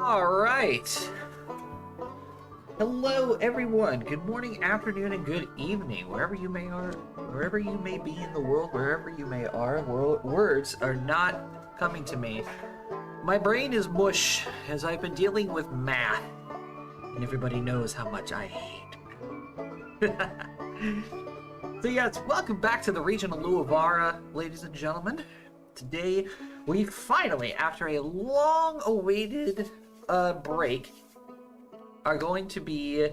All right. Hello, everyone. Good morning, afternoon, and good evening, wherever you may be in the world, wherever you may are. Words are not coming to me. My brain is mush as I've been dealing with math, and everybody knows how much I hate. So yes, welcome back to the region of Luavara, ladies and gentlemen. Today, we finally, after a long-awaited break, are going to be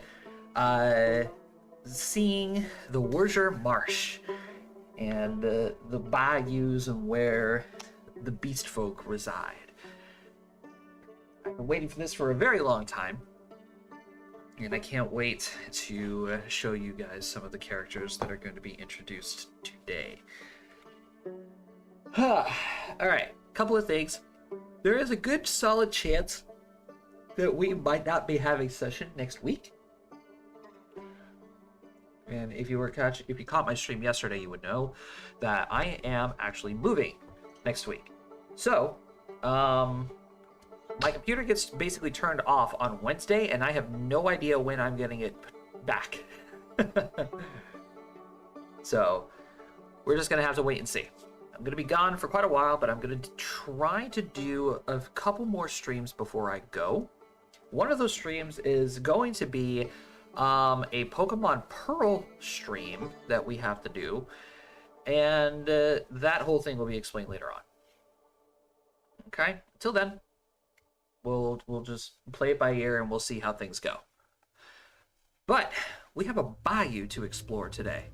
seeing the Wurzer Marsh and the bayous and where the beast folk reside. I've been waiting for this for a very long time, and I can't wait to show you guys some of the characters that are going to be introduced today. Alright, couple of things. There is a good solid chance that we might not be having session next week. And if you caught my stream yesterday, you would know that I am actually moving next week. So, my computer gets basically turned off on Wednesday, and I have no idea when I'm getting it back. So, we're just gonna have to wait and see. I'm going to be gone for quite a while, but I'm going to try to do a couple more streams before I go. One of those streams is going to be a Pokemon Pearl stream that we have to do, and that whole thing will be explained later on. Okay, until then, we'll just play it by ear and we'll see how things go. But we have a bayou to explore today.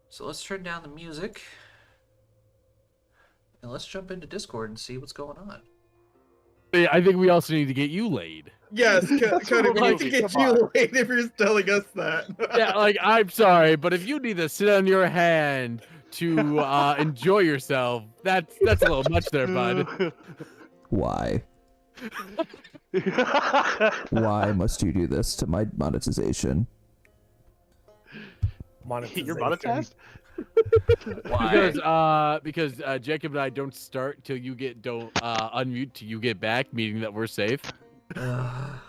So let's turn down the music, and let's jump into Discord and see what's going on. I think we also need to get you laid. Yes, Cody, we need to get you laid if you're telling us that. Yeah, like, I'm sorry, but if you need to sit on your hand to enjoy yourself, that's a little much there, bud. Why? Why must you do this to my monetization? You're monetized? Why? Because Jacob and I don't start till you don't unmute till you get back, meaning that we're safe. I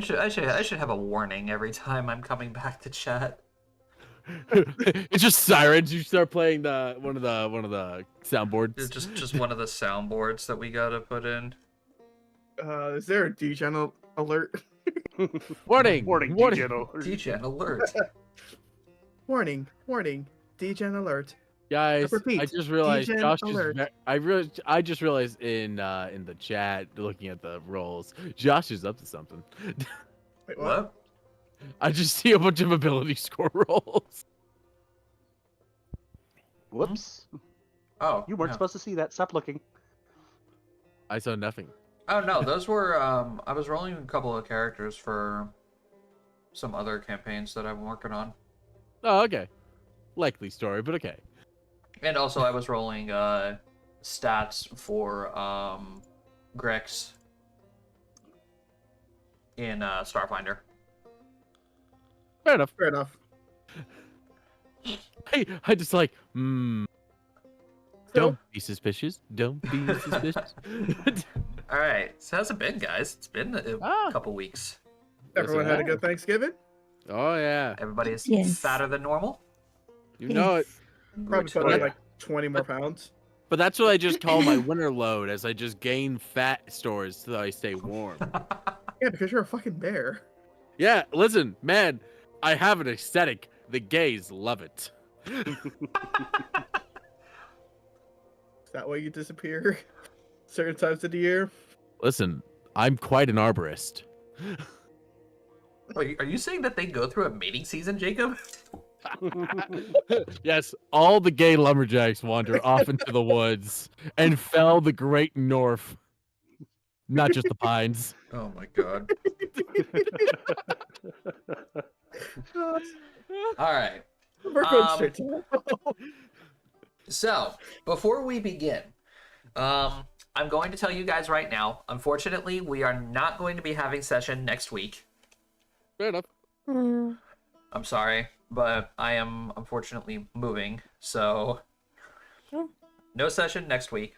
should have a warning every time I'm coming back to chat. It's just sirens. You start playing one of the soundboards. It's just one of the soundboards that we gotta put in. Is there a D-channel alert? Warning! D-Gen alert. D-Gen alert. Warning, D-Gen alert. Guys, Repeat, I just realized D-Gen Josh alert. I just realized in the chat, looking at the rolls, Josh is up to something. Wait, What? I just see a bunch of ability score rolls. Whoops. Oh, You weren't no. supposed to see that. Stop looking. I saw nothing. Oh no, those were I was rolling a couple of characters for some other campaigns that I'm working on. Oh, okay. Likely story, but okay. And also I was rolling stats for Grex in Starfinder. Fair enough. Fair enough. I just like, So, don't be suspicious. Don't be suspicious. All right, so how's it been, guys? It's been a couple weeks. everyone had a good Thanksgiving? Oh, yeah. Everybody is Yes. fatter than normal. You know it. Probably Which put way? on like 20 more pounds. But that's what I just call my winter load, as I just gain fat stores so that I stay warm. Yeah, because you're a fucking bear. Yeah, listen, man, I have an aesthetic. The gays love it. Is that why you disappear certain times of the year? Listen, I'm quite an arborist. Are you saying that they go through a mating season, Jacob? Yes, all the gay lumberjacks wander off into the woods and fell the great north. Not just the pines. Oh my god. All right. We're going straight to So, before we begin, I'm going to tell you guys right now, unfortunately, we are not going to be having session next week. Fair enough. I'm sorry. but I am unfortunately moving, so no session next week.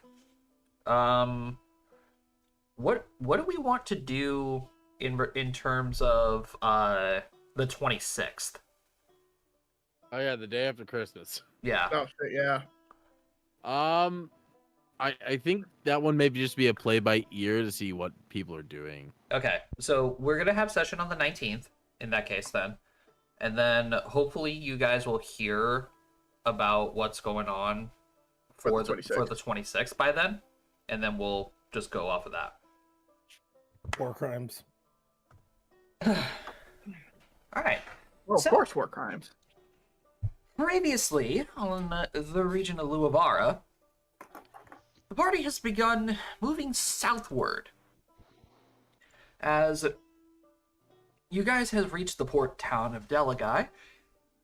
What do we want to do in terms of the 26th? Oh yeah, the day after Christmas. Yeah. Oh shit, yeah. I think that one maybe just be a play by ear to see what people are doing. Okay. So we're gonna have session on the 19th in that case then, and then hopefully you guys will hear about what's going on For for the the 26th by then, and then we'll just go off of that. War crimes. All right. Well, of So- course, war crimes. Previously, on the region of Luavara, the party has begun moving southward. As you guys have reached the port town of Delagai,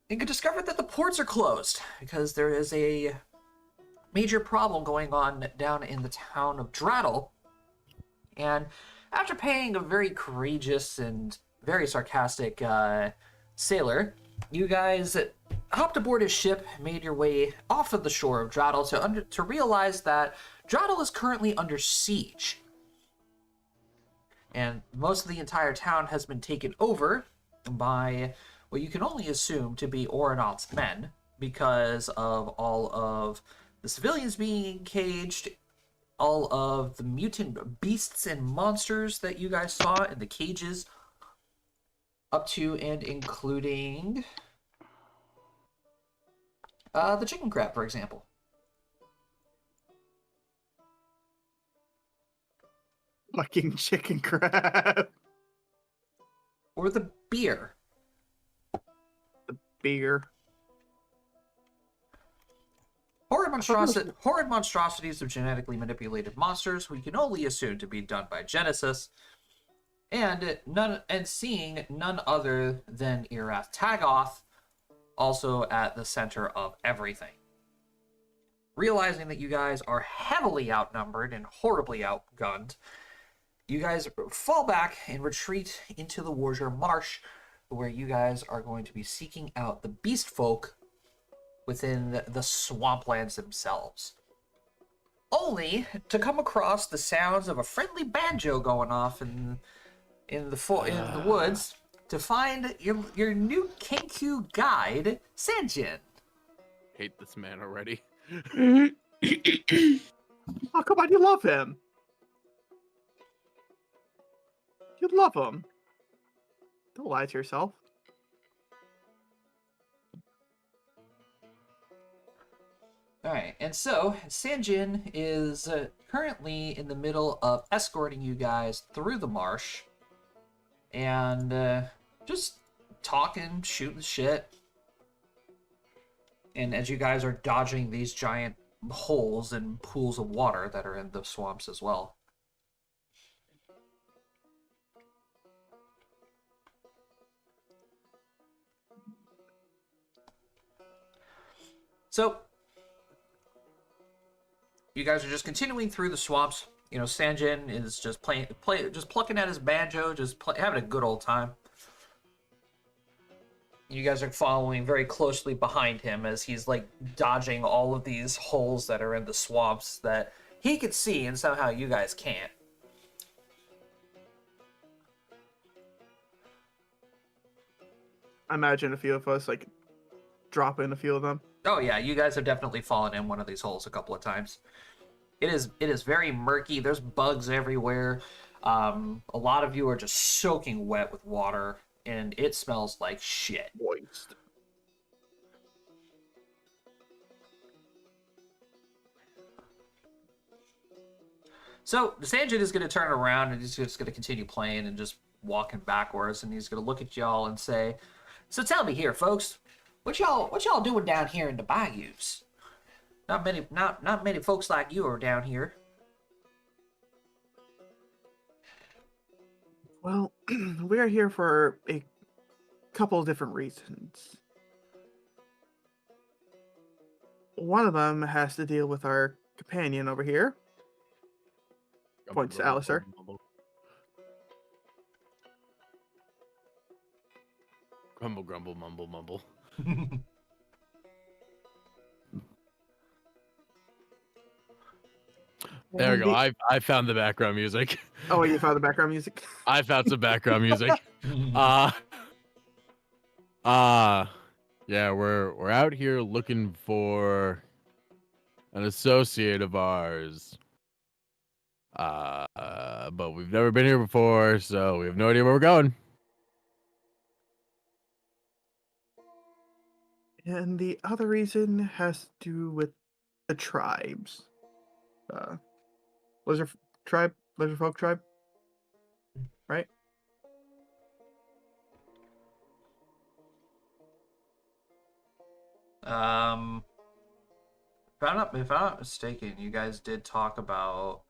and could discover that the ports are closed because there is a major problem going on down in the town of Drattle. And after paying a very courageous and very sarcastic sailor, you guys hopped aboard his ship, made your way off of the shore of Drattle to realize that Drattle is currently under siege. And most of the entire town has been taken over by what you can only assume to be Oronot's men because of all of the civilians being caged, all of the mutant beasts and monsters that you guys saw in the cages, up to and including the chicken crab, for example. Fucking chicken crab. Or the beer. Beer. Horrid monstrosities of genetically manipulated monsters who you can only assume to be done by Genesis, and seeing none other than Irath Tagoth, also at the center of everything. Realizing that you guys are heavily outnumbered and horribly outgunned, you guys fall back and retreat into the Warrior Marsh, where you guys are going to be seeking out the beast folk within the swamplands themselves. Only to come across the sounds of a friendly banjo going off in the woods to find your new Kenku guide, Sanjin. Hate this man already. Oh, come on, you love him. You love him. Don't lie to yourself. Alright, and so Sanjin is currently in the middle of escorting you guys through the marsh and just talking, shooting shit. And as you guys are dodging these giant holes and pools of water that are in the swamps as well. So, you guys are just continuing through the swamps. You know, Sanjin is just just plucking at his banjo, having a good old time. You guys are following very closely behind him as he's like dodging all of these holes that are in the swamps that he could see and somehow you guys can't. I imagine a few of us like drop in a few of them. Oh yeah, you guys have definitely fallen in one of these holes a couple of times. It is very murky. There's bugs everywhere. A lot of you are just soaking wet with water, and it smells like shit. Moist. So Sanjit is going to turn around and he's just going to continue playing and just walking backwards, and he's going to look at y'all and say, "So tell me here, folks, what y'all doing down here in the bayous? Not many folks like you are down here." Well, we are here for a couple of different reasons. One of them has to deal with our companion over here. Points to Alistair. Grumble, grumble, mumble, mumble. There we And go. the- I found the background music. Oh, you found the background music. I found some background music. Uh uh yeah, we're out here looking for an associate of ours. But we've never been here before, so we have no idea where we're going. And the other reason has to do with the tribes. Uh, lizard tribe, lizard folk tribe, right? If I'm not mistaken, you guys did talk about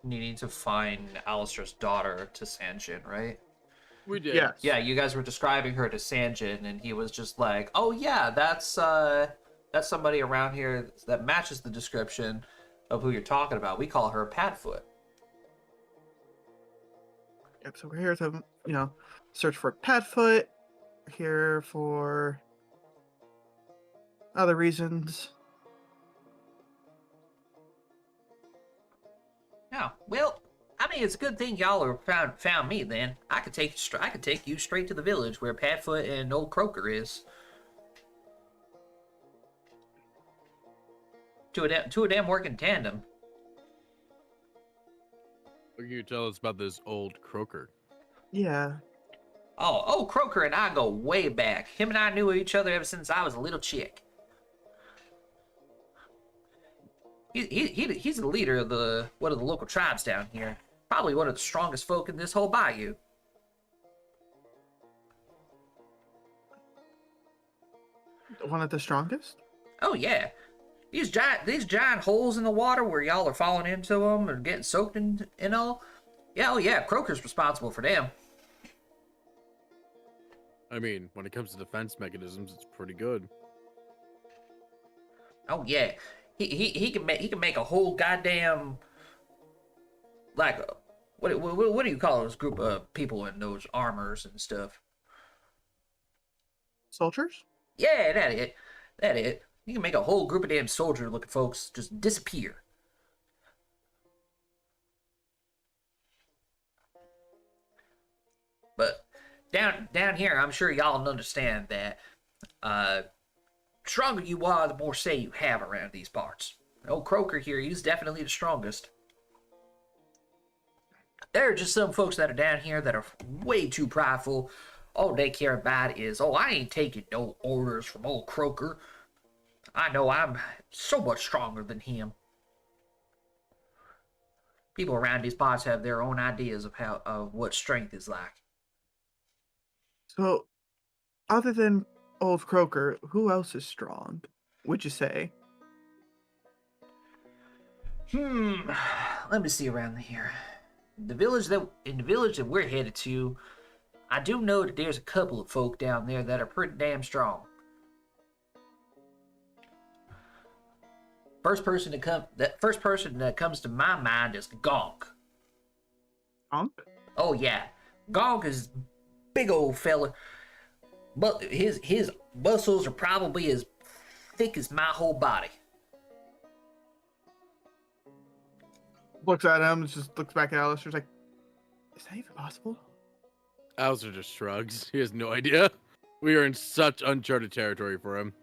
needing to find Alistair's daughter to Sanjin, right? We did. Yes. Yeah, you guys were describing her to Sanjin, and he was just like, "Oh yeah, that's somebody around here that matches the description of who you're talking about. We call her Padfoot." Yep. So we're here to, search for Padfoot. We're here for other reasons. Yeah, well, I mean, it's a good thing y'all are found me. Then I could take you straight to the village where Padfoot and old Croaker is. Two of them work in tandem. What can you tell us about this old croaker? Yeah. Oh, old Croaker and I go way back. Him and I knew each other ever since I was a little chick. He's the leader of one of the local tribes down here. Probably one of the strongest folk in this whole bayou. One of the strongest? Oh yeah, these giant holes in the water where y'all are falling into them and getting soaked in and all. Yeah, oh yeah, Croaker's responsible for them. I mean, when it comes to defense mechanisms, it's pretty good. Oh yeah, he can make a whole goddamn like what do you call those group of people in those armors and stuff? Soldiers? Yeah, that it. You can make a whole group of damn soldier-looking folks just disappear. But down here, I'm sure y'all understand that stronger you are, the more say you have around these parts. Old Croaker here, he's definitely the strongest. There are just some folks that are down here that are way too prideful. All they care about is, oh, I ain't taking no orders from old Croaker. I know I'm so much stronger than him. People around these parts have their own ideas of what strength is like. So, other than old Croaker, who else is strong? Would you say? Let me see around here. In the village that we're headed to, I do know that there's a couple of folk down there that are pretty damn strong. First person that comes to my mind is Gonk. Gonk? Oh yeah, Gonk is big old fella, but his muscles are probably as thick as my whole body. Looks at him, just looks back at Alistair's like, is that even possible? Alistair just shrugs. He has no idea. We are in such uncharted territory for him.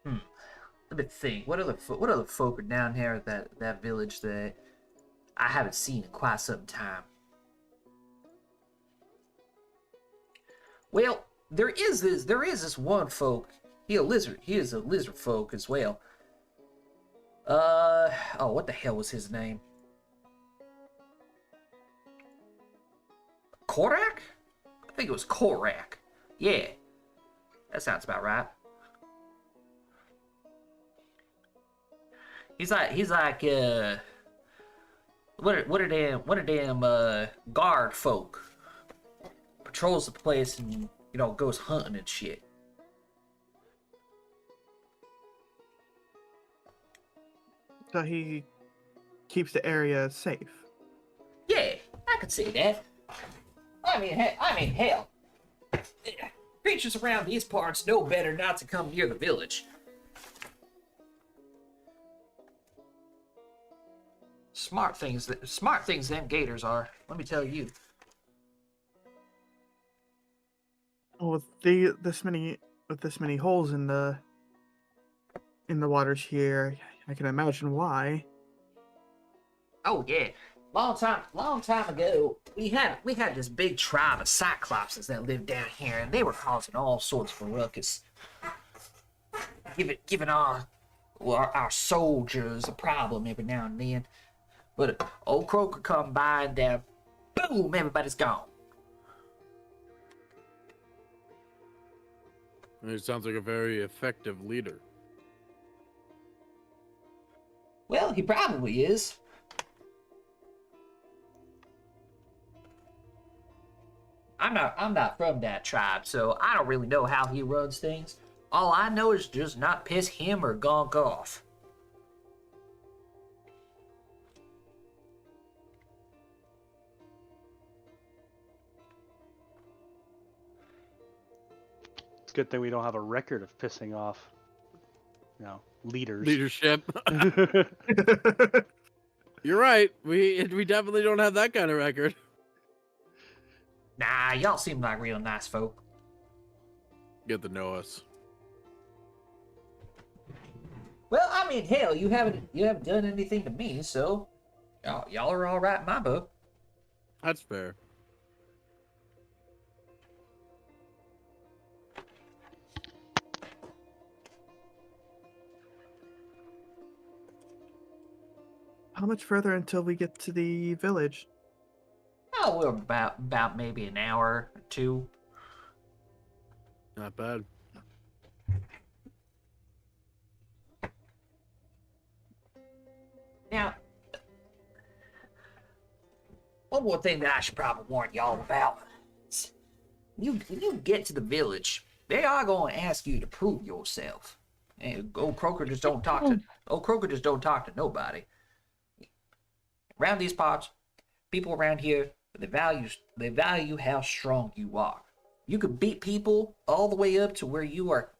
Let me think. What other folk are down here at that village that I haven't seen in quite some time? Well, there is this one folk. He is a lizard folk as well. Oh, what the hell was his name? Korak? I think it was Korak. Yeah, that sounds about right. He's like what are them guard folk. Patrols the place and goes hunting and shit. So he keeps the area safe. Yeah, I could see that. I mean, hell. Creatures around these parts know better not to come near the village. Smart things them gators are, let me tell you. Well, with this many holes in the waters here, I can imagine why. Oh yeah. Long time ago, we had this big tribe of cyclopses that lived down here, and they were causing all sorts of ruckus. Giving our soldiers a problem every now and then. But old Croaker come by and boom, everybody's gone. He sounds like a very effective leader. Well, he probably is. I'm not from that tribe, so I don't really know how he runs things. All I know is just not piss him or gonk off. It's a good thing we don't have a record of pissing off, leaders. Leadership. You're right. We definitely don't have that kind of record. Nah, y'all seem like real nice folk. Get to know us. Well, I mean, hell, you haven't done anything to me, so y'all are all right in my book. That's fair. How much further until we get to the village? Oh, we're about maybe an hour or two. Not bad. Now, one more thing that I should probably warn y'all about. When you get to the village, they are going to ask you to prove yourself. And old Croaker just don't talk to nobody. Around these parts, people around here, they value how strong you are. You can beat people all the way up to where you are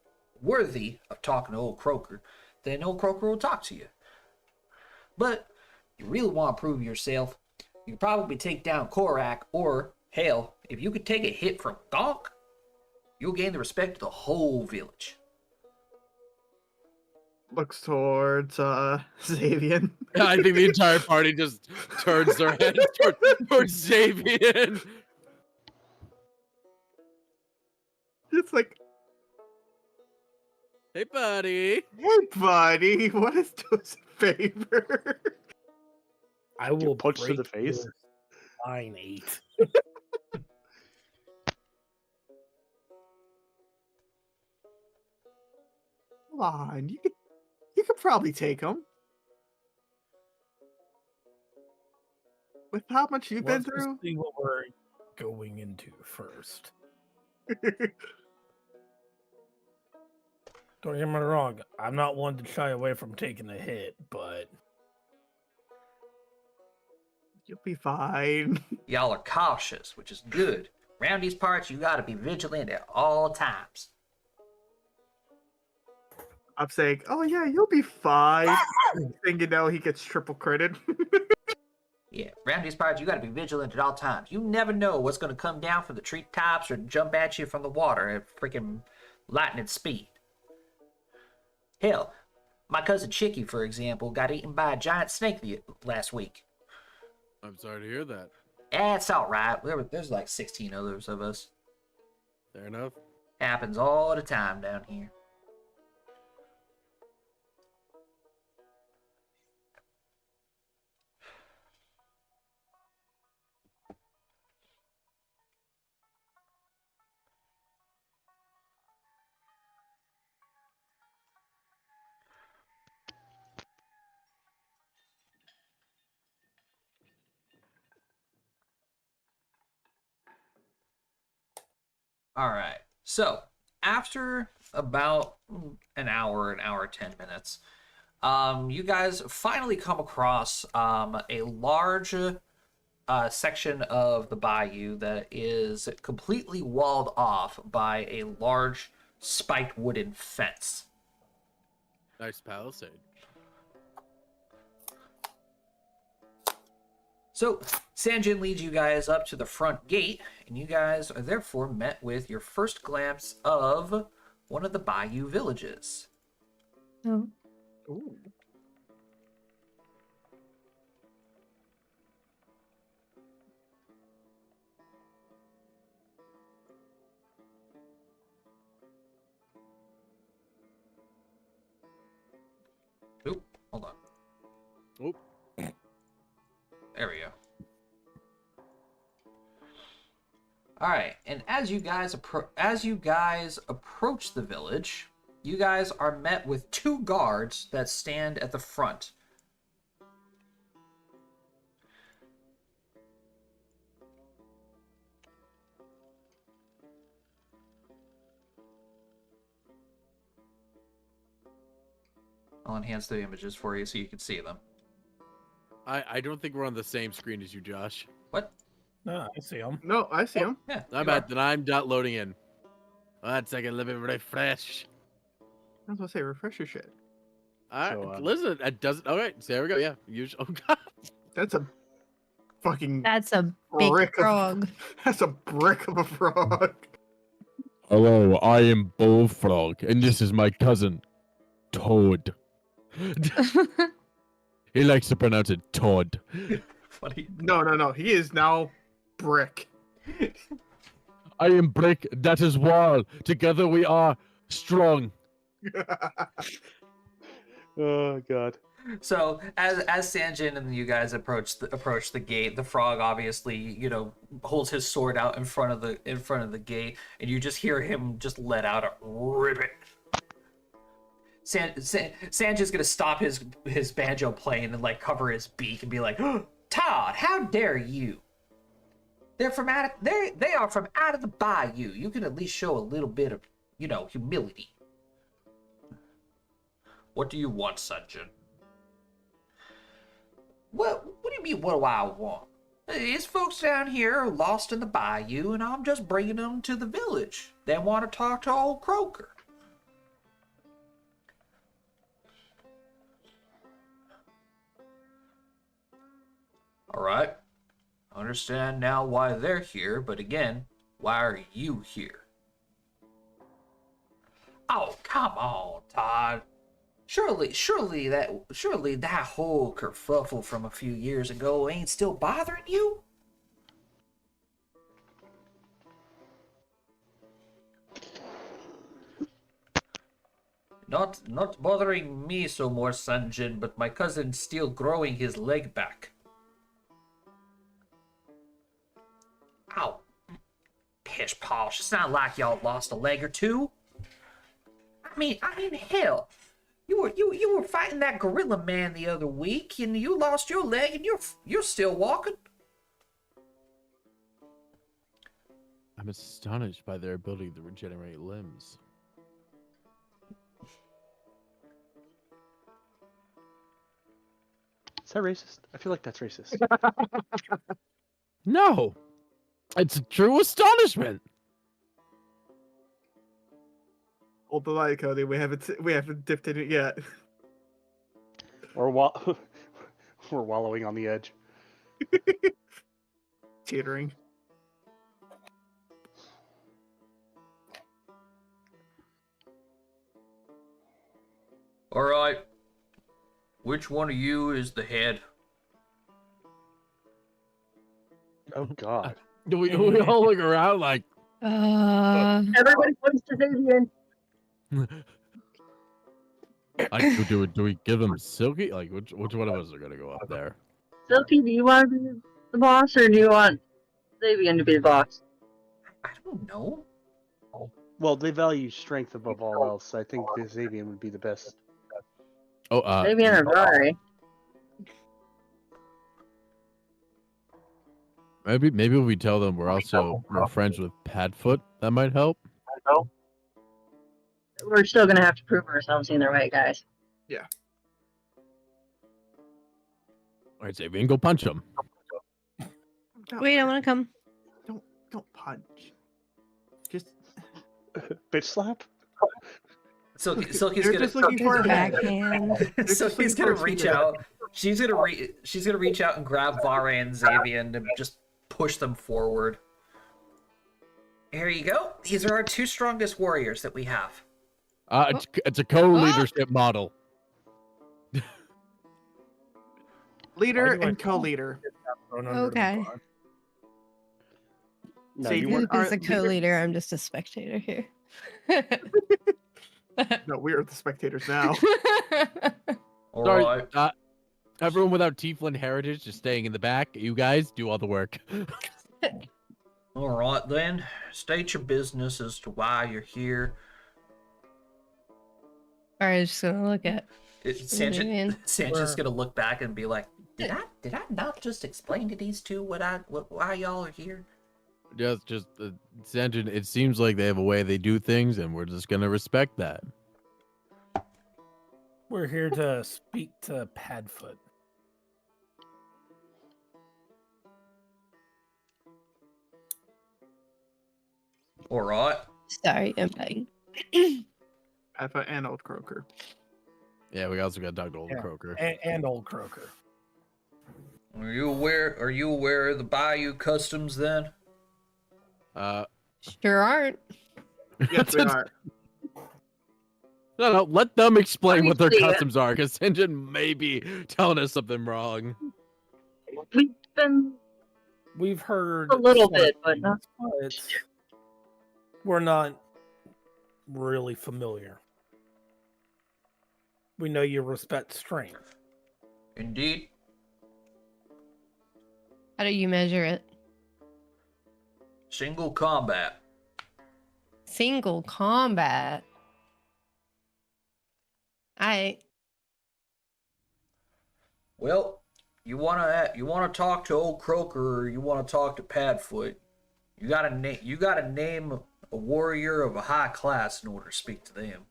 worthy of talking to old Croaker. Then old Croaker will talk to you. But you really want to prove yourself, you can probably take down Korak, or hell, if you could take a hit from Gonk, you'll gain the respect of the whole village. Looks towards Xavian. I think the entire party just turns their heads towards Xavian. It's like, Hey, buddy. hey, buddy, what is this favor? I will punch to break the face? your spine 8. Come on, you could probably take him. With how much you've been Let's just through? see what we're going into first. Don't get me wrong, I'm not one to shy away from taking a hit, but You'll be fine. Y'all are cautious, which is good. Around these parts, you gotta be vigilant at all times. I'm saying, oh yeah, you'll be fine. Thing you know, he gets triple critted. Yeah, around these parts, you gotta be vigilant at all times. You never know what's gonna come down from the treetops or jump at you from the water at freaking lightning speed. Hell, my cousin Chicky, for example, got eaten by a giant snake last week. I'm sorry to hear that. That's all right. There's like 16 others of us. Fair enough. Happens all the time down here. All right. So after about an hour 10 minutes, you guys finally come across a large section of the bayou that is completely walled off by a large spiked wooden fence. Nice palisade. So Sanjin leads you guys up to the front gate, and you guys are therefore met with your first glimpse of one of the bayou villages. Oh. Ooh. Oop, hold on. Oop. There we go. All right, and as you guys approach the village, you guys are met with 2 guards that stand at the front. I'll enhance the images for you so you can see them. I don't think we're on the same screen as you, Josh. What? No, I see him. No, I see him. Yeah. I you bet are. that I'm not loading in. 1 second, let me refresh. I was gonna say refresh your shit. All So, right, listen, it doesn't. Okay, so there we go. Yeah, oh god. That's a fucking That's a big brick frog. of that's a brick of a frog. Hello, I am Bullfrog, and this is my cousin, Toad. He likes to pronounce it Todd. Funny. No. He is now brick. I am Brick, that is Wall. Together we are strong. Oh god. So as Sanjin and you guys approach the gate, the frog obviously, holds his sword out in front of the gate, and you just hear him just let out a ribbit. Sanjin's gonna stop his banjo playing and like cover his beak and be like, Todd, how dare you? They are from out of the bayou. You can at least show a little bit of, humility. What do you want, Sanjin? What do you mean, what do I want? These folks down here are lost in the bayou, and I'm just bringing them to the village. They want to talk to old Croaker. All right. I understand now why they're here, but again, why are you here? Oh, come on, Todd. Surely that whole kerfuffle from a few years ago ain't still bothering you? Not bothering me so more, Sanjin, but my cousin's still growing his leg back. Ow. Pish posh, it's not like y'all lost a leg or two. I mean, hell. You were fighting that gorilla man the other week, and you lost your leg, and you're still walking. I'm astonished by their ability to regenerate limbs. Is that racist? I feel like that's racist. No, it's a true astonishment. Hold the light, Cody. We haven't dipped in it yet. We're wallowing on the edge. Teetering. All right. Which one of you is the head? Oh god. We all look around like. Everybody points to Vivian. Do we give them Silky? Like which one of us are gonna go up there? Silky, do you want to be the boss, or do you want Vivian to be the boss? I don't know. Well, they value strength above all else. I think the Xavian would be the best. Oh, Vivian or Vari? maybe if we tell them we're friends with Padfoot, that might help. We're still gonna have to prove ourselves either way, guys. Yeah. All right, Xavier, go punch him. No, Wait, I want to come. don't punch. Just Bitch slap? Silky's they're gonna just looking for a hand. Backhand. so just he's looking gonna for a reach tutor. out. She's gonna reach out and grab Vara and Xavier and just push them forward. Here you go. These are our 2 strongest warriors that we have. It's a co-leadership model. Leader Why do I and co-leader. Thrown under the Okay. bus. No, Xavier, you Luke weren't. is the co-leader. I'm just a spectator here. No, we are the spectators now. All Sorry, right. everyone without Tieflin heritage just staying in the back. You guys do all the work. All right then. State your business as to why you're here. All right, just gonna look at. Xavier. Sandra's gonna look back and be like, "Did I not just explain to these two why y'all are here?" Just Sanjin, it seems like they have a way they do things, and we're just gonna respect that. We're here to speak to Padfoot. All right. Sorry, I'm begging. Alpha and Old Croaker. Yeah, we also got Dr. Old Yeah. Croaker. And Old Croaker. Are you aware of the Bayou customs then? Sure aren't. Yes, we are. No, let them explain what their Obviously, customs are, because Sinjin may be telling us something wrong. We've heard A little some bit, but not things, but we're not really familiar. We know you respect strength. Indeed. How do you measure it? Single combat. Single combat. Well, you wanna talk to Old Croaker or you wanna talk to Padfoot? You gotta name a warrior of a high class in order to speak to them.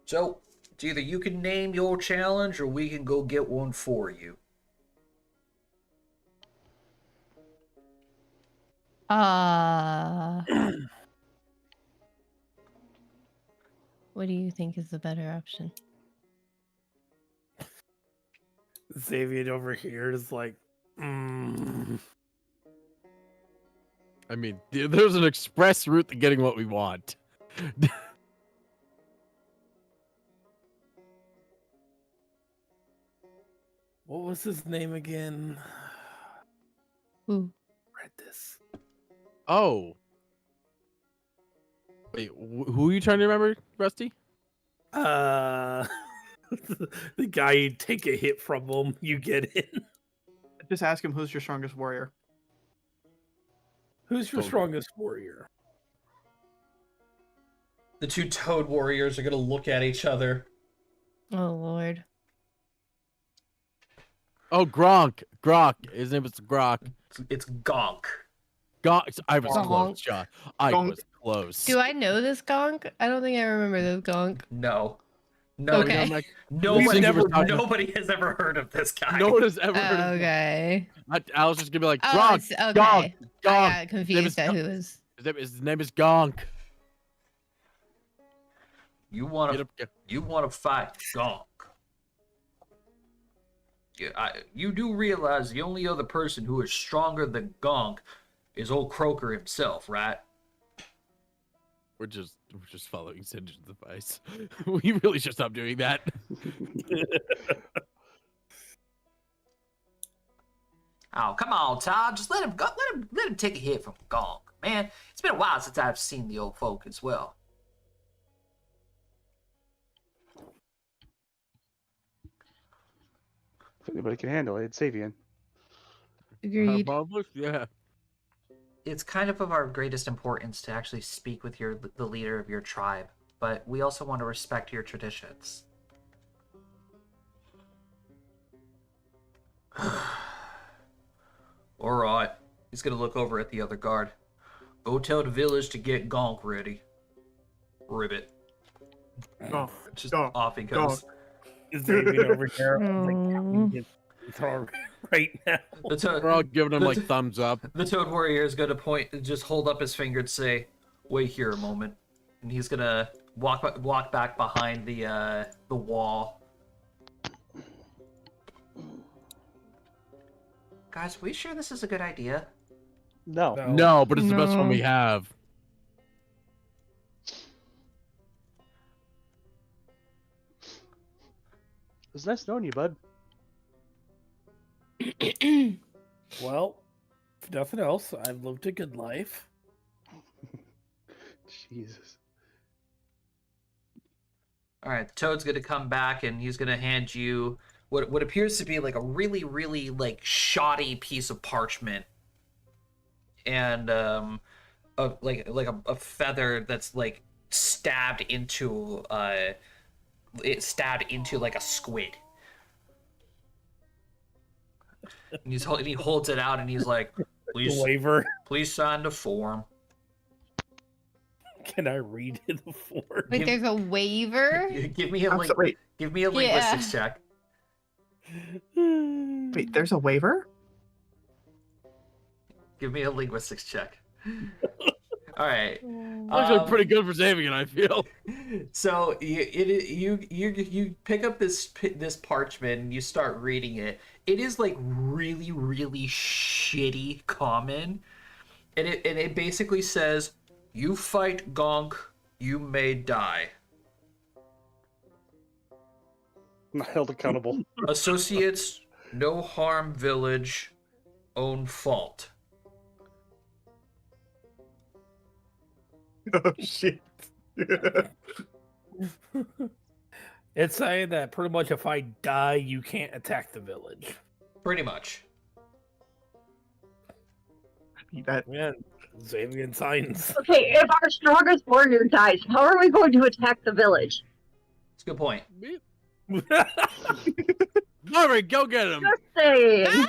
So, it's either you can name your challenge or we can go get one for you. What do you think is the better option? Xavier over here is like, I mean, there's an express route to getting what we want. what was his name again? Ooh. Read this. Oh. Wait, who are you trying to remember, Rusty? The guy you take a hit from him, you get in. Just ask him who's your strongest warrior. Who's your Toad. strongest warrior? The 2 Toad warriors are gonna look at each other. Oh Lord. Oh, Gronk. His name was Gronk. It's Gonk. Gonk. I was Gonk. close, John. I Gonk. was close. Do I know this gonk? I don't think I remember this gonk. No. Okay. Nobody, never talked- nobody has ever heard of this guy. No one has ever heard of him. Okay. I was just gonna be like, Oh, Gronk. it's, okay. Gonk. I Gonk. got confused at Gonk. who was. His name is Gonk. You want Get to up, fight Gonk. You do realize the only other person who is stronger than Gonk is Old Croaker himself, right? We're just following Sinjin's advice. We really should stop doing that. Oh, come on, Todd. Just let him go. Let him take a hit from Gonk. Man, it's been a while since I've seen the old folk as well. If anybody can handle it, it's Savian. Agreed. Yeah. It's kind of our greatest importance to actually speak with the leader of your tribe, but we also want to respect your traditions. All right. He's gonna look over at the other guard. Go tell the village to get Gonk ready. Ribbit. Oh, Just dog, off he goes. Xavier over here. I'm like, Mm. "Get throw right now." The toad, We're all giving him the like to- thumbs up. the Toad Warrior is gonna just hold up his finger to say, "Wait here a moment," and he's gonna walk back behind the wall. Guys, we sure this is a good idea? No. No, but it's the best one No. we have. It was nice knowing you, bud. Well, if nothing else, I've lived a good life. Jesus. All right, the Toad's gonna come back and he's gonna hand you what appears to be like a really, really like shoddy piece of parchment, and a feather that's like stabbed into like a squid. And he holds it out and he's like, please Waiver. sign the form. Can I read it before? Wait, there's a waiver? Give me a I'm wait, give me a linguistics check. wait. There's a waiver. Give me a linguistics check. All right. Actually, pretty good for saving it, I feel. So you pick up this parchment and you start reading it. It is like really, really shitty common, and it basically says, "You fight Gonk, you may die. Not held accountable. Associates, no harm village, own fault." Oh shit. It's saying that pretty much if I die, you can't attack the village. Pretty much. That Man, Xavier science. Okay, if our strongest warrior dies, how are we going to attack the village? It's a good point. All right, go get him. Just saying.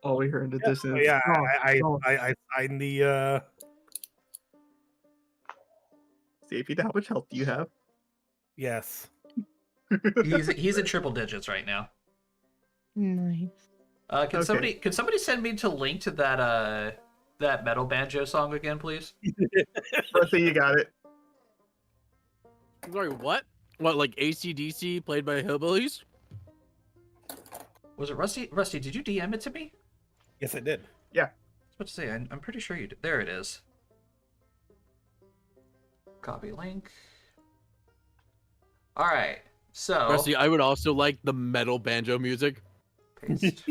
all we heard in the distance. Yeah, Oh, I signed the. Davey, how much health do you have? Yes. He's in triple digits right now. Nice. Can somebody send me to link to that metal banjo song again, please? Rusty, you got it. Sorry, what? What, like AC/DC played by hillbillies? Was it Rusty? Rusty, did you DM it to me? Yes, I did. I was about to say, I'm pretty sure you did. There it is. Copy link. All right, so Rusty, I would also like the metal banjo music. paste.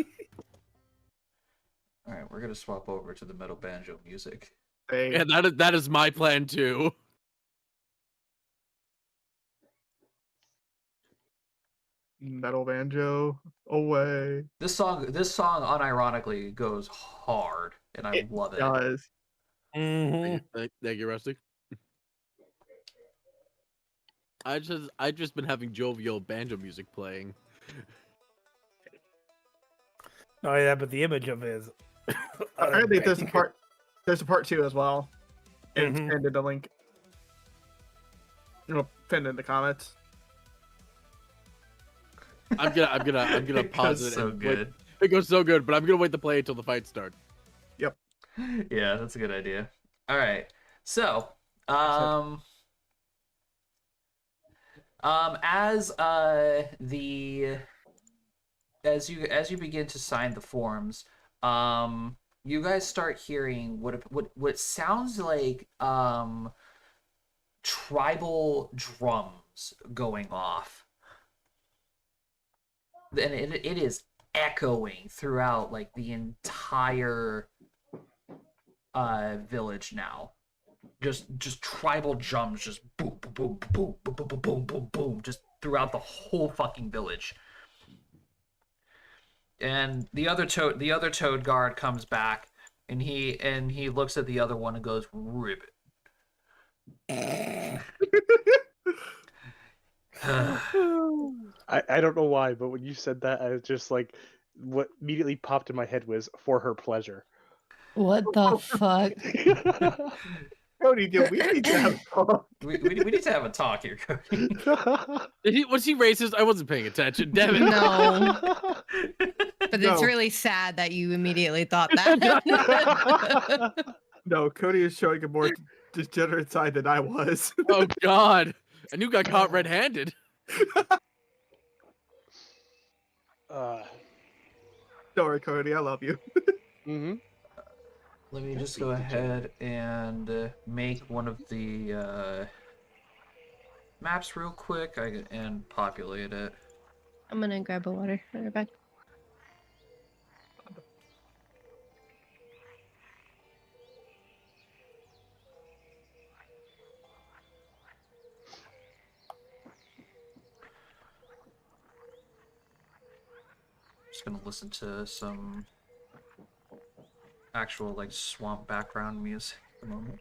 All right, we're gonna swap over to the metal banjo music. Hey, Yeah, that is my plan too. metal banjo away. This song unironically goes hard, and I love it. Does. Mm-hmm. Thank you, Rusty. I just been having jovial banjo music playing. Oh yeah, but the image of it is. Apparently, there's a part. There's a part 2 as well. And Mhm. it's pinned in the link. Pinned in the comments. I'm gonna It pause goes it. so and good. Wait. It goes so good, but I'm gonna wait to play it till the fight starts. Yeah, that's a good idea. All right, so as you begin to sign the forms, you guys start hearing what sounds like tribal drums going off, and it is echoing throughout like the entire village now. Just tribal drums, just boom, boom, boom, boom, boom, boom, boom, boom, boom, just throughout the whole fucking village. And the other toad guard comes back, and he looks at the other one and goes, "Ribbit." I don't know why, but when you said that, I was just like, what immediately popped in my head was for her pleasure. What the fuck? Cody, dude, we need to have a talk. we need to have a talk here, Cody. Was he racist? I wasn't paying attention. Damn it. No. But it's No. really sad that you immediately thought that. No, Cody is showing a more degenerate side than I was. Oh God. And you got caught red-handed. Don't worry, Cody, I love you. Mm-hmm. Let me just go ahead and make one of the maps real quick and populate it. I'm gonna grab a water. I'll be right back. Just gonna listen to some actual like swamp background music at the moment.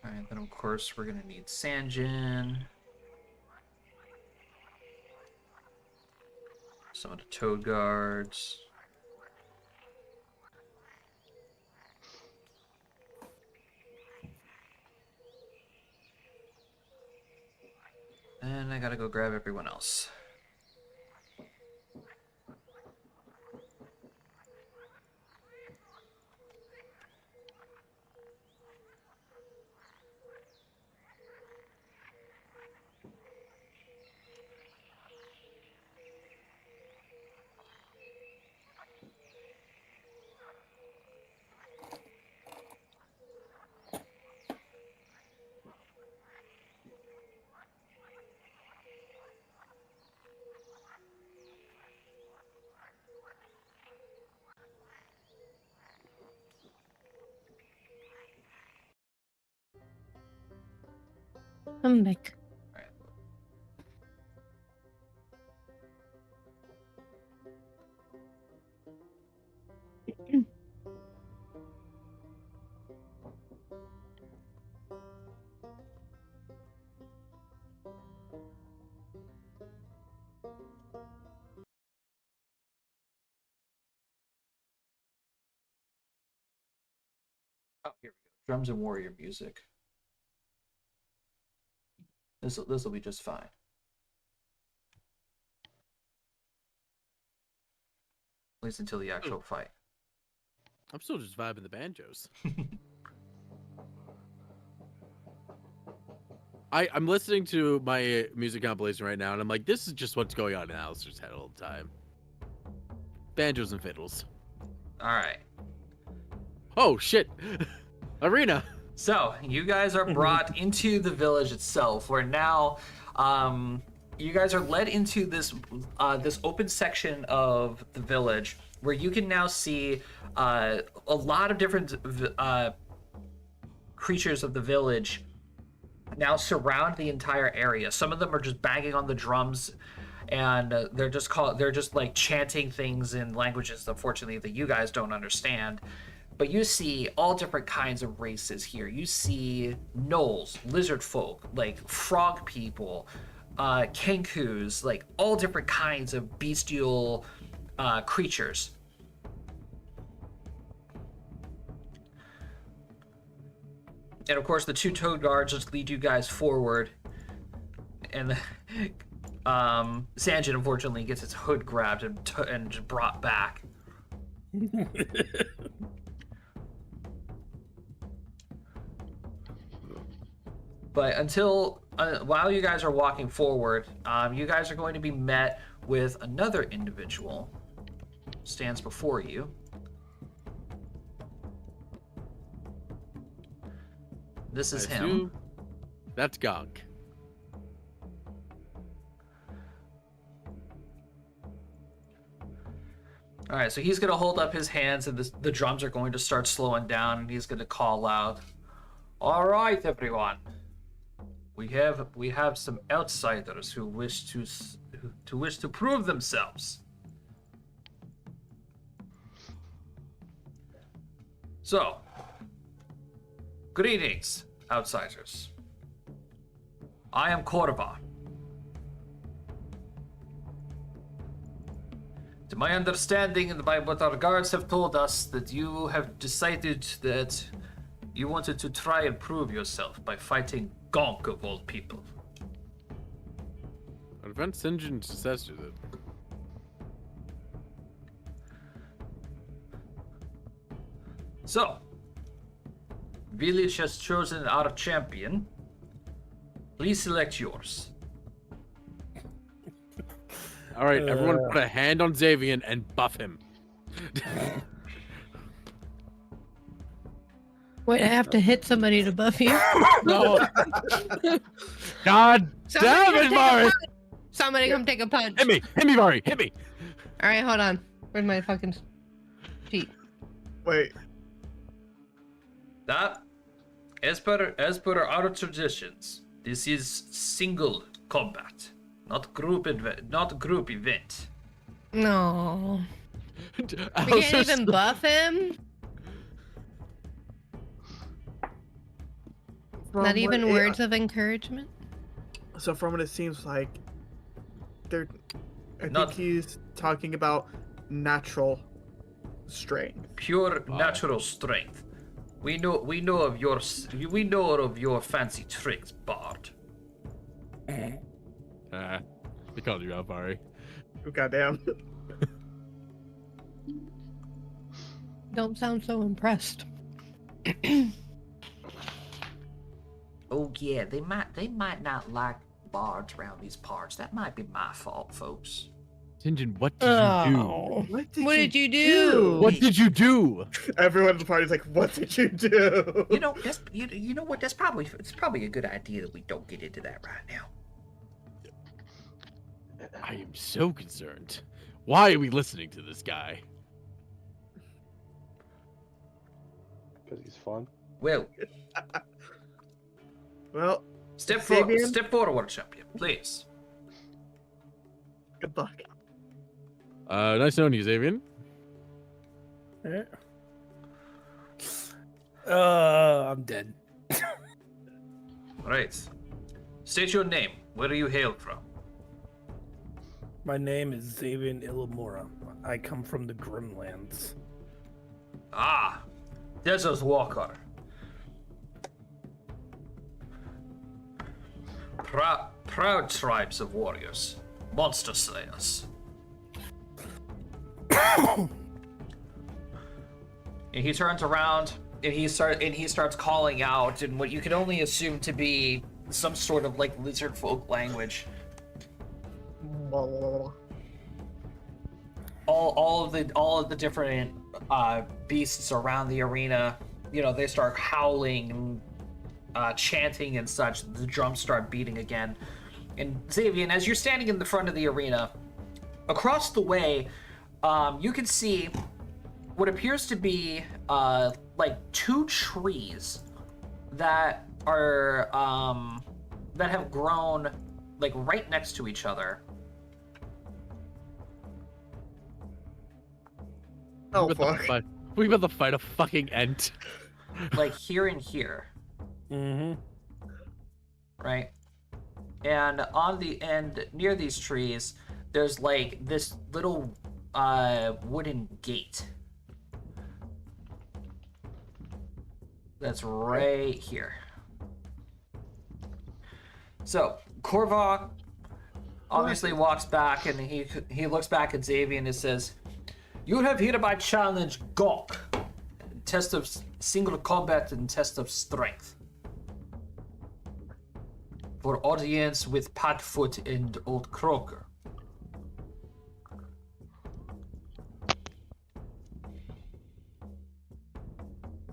Alright, then of course we're gonna need Sanjin. Some of the Toad Guards. And I gotta go grab everyone else. I'm back. Alright. Oh, here we go. Drums and warrior music. This will be just fine. At least until the actual fight. I'm still just vibing the banjos. I'm listening to my music compilation right now, and I'm like, this is just what's going on in Alistair's head all the time. Banjos and fiddles. Alright. Oh, shit. Arena. So, you guys are brought into the village itself, where now you guys are led into this this open section of the village, where you can now see a lot of different creatures of the village now surround the entire area. Some of them are just banging on the drums, and they're just like chanting things in languages, unfortunately, that you guys don't understand. But you see all different kinds of races here. You see gnolls, lizard folk, like frog people, kenkus, like all different kinds of bestial creatures. And of course, the two toad guards just lead you guys forward. And Sanjin, unfortunately, gets its hood grabbed and brought back. But while you guys are walking forward, you guys are going to be met with another individual. Stands before you. This is him. That's Gunk. All right, so he's going to hold up his hands, and the drums are going to start slowing down, and he's going to call out, "All right, everyone. We have some outsiders who wish to prove themselves. So, greetings, outsiders. I am Korva. To my understanding, and by what our guards have told us, that you have decided that you wanted to try and prove yourself by fighting Gonk of all people. What event Sinjin says to it? So, village has chosen our champion. Please select yours. All right, everyone put a hand on Xavier and buff him. Wait, I have to hit somebody to buff you? No. God damn it, Mari! Somebody come take a punch. Hit me, Mari, hit me. All right, hold on. Where's my fucking sheet? Wait. That, as per our traditions, this is single combat, not group event. No. We Alistair can't even buff him? From Not what even it- words of encouragement? So from what it seems like, I Not- think he's talking about natural strength. Pure natural strength. We know of your fancy tricks, Bard. They called you out, Mari. Oh, goddamn. Don't sound so impressed. Oh yeah, they might not like bards around these parts. That might be my fault, folks. Sinjin, what did you do? Oh. What What did you do? What did you do? Everyone at the party's like, what did you do? You know, that's you know what? It's probably a good idea that we don't get into that right now. I am so concerned. Why are we listening to this guy? Because he's fun. Well, Well, step Sabian? forward, champion, please. good luck. Nice knowing you, Xavier. I'm dead. Right. State your name. Where do you hail from? My name is Xavier Illamora. I come from the Grimlands. Ah, Desert Walker. Proud tribes of warriors, monster slayers. And he turns around and he starts calling out in what you can only assume to be some sort of like lizard folk language. All of the different beasts around the arena, you know, they start howling, chanting and such. The drums start beating again. And Xavier, as you're standing in the front of the arena, across the way, you can see what appears to be like two trees that are that have grown like right next to each other. Oh, fuck. We about to fight a fucking ent. Like here and here, Mm-hmm. right? And on the end near these trees, there's like this little wooden gate that's right here. So Korva obviously walks back and he looks back at Xavier and he says, "You have hereby challenged Gok. Test of single combat and test of strength. For audience with Padfoot and Old Croaker.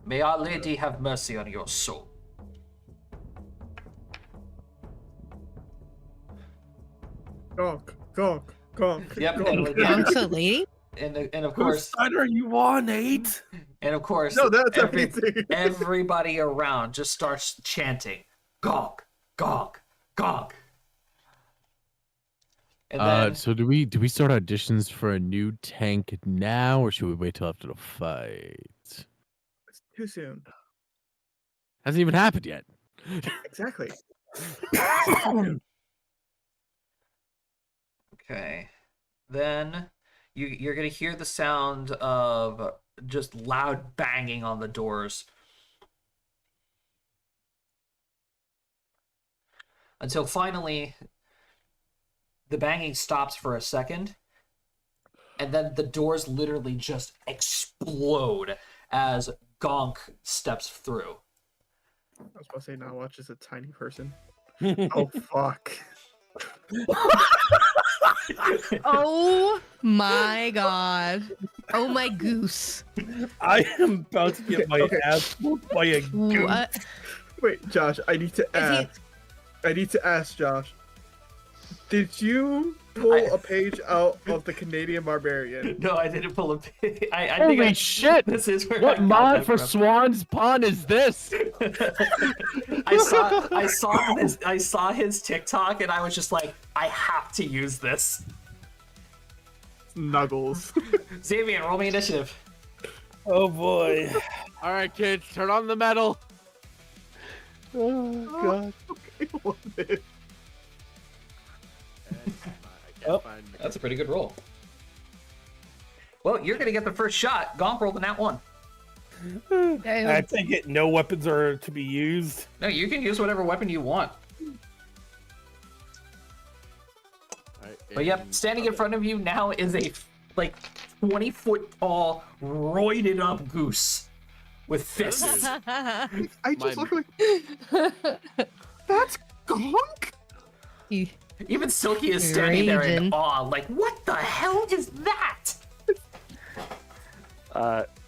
May Our Lady have mercy on your soul." Gonk. Yep, Bronx a lady? and of Whose course, side are you on, Nate? and of course, No, that's everything. everybody around just starts chanting, "Gonk, gonk, gonk." And then, So do we start auditions for a new tank now, or should we wait till after the fight? Too soon. Hasn't even happened yet. Exactly. Okay. Then you're gonna hear the sound of just loud banging on the doors. Until finally the banging stops for a second, and then the doors literally just explode as Gonk steps through. I was about to say, now watch as a tiny person. Oh, fuck. Oh my god. Oh my goose. I am about to get my ass whooped by a goose. What? Wait, Josh, I need to ask Josh. Did you pull a page out of the Canadian Barbarian? No, I didn't pull a pig. I Holy think shit! this is where I What got mod that for from. Swan's Pond is this? I saw his TikTok and I was just like, I have to use this. Snuggles. Xavier, roll me initiative. Oh boy. All right, kids, turn on the metal. Oh god. Okay, one minute. That's a pretty good roll. Well, you're gonna get the first shot. Gonk rolled a nat 1. I take it no weapons are to be used. No, you can use whatever weapon you want. But yep, standing in front of you now is a like 20-foot tall, roided up goose with fists. I just Mine- look like that's Gonk. Even Silky is standing there in Raging. awe, like, what the hell is that?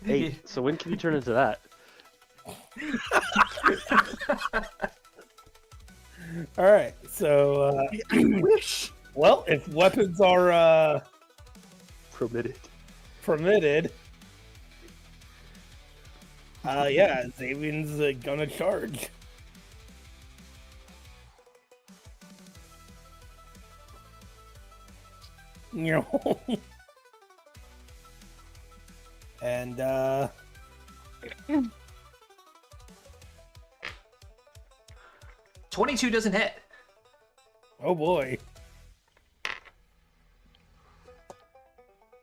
Hey, so when can you turn into that? All right, so I wish. well, if weapons are Permitted. permitted, yeah, Xavier's gonna charge. No. And 22 doesn't hit. oh boy.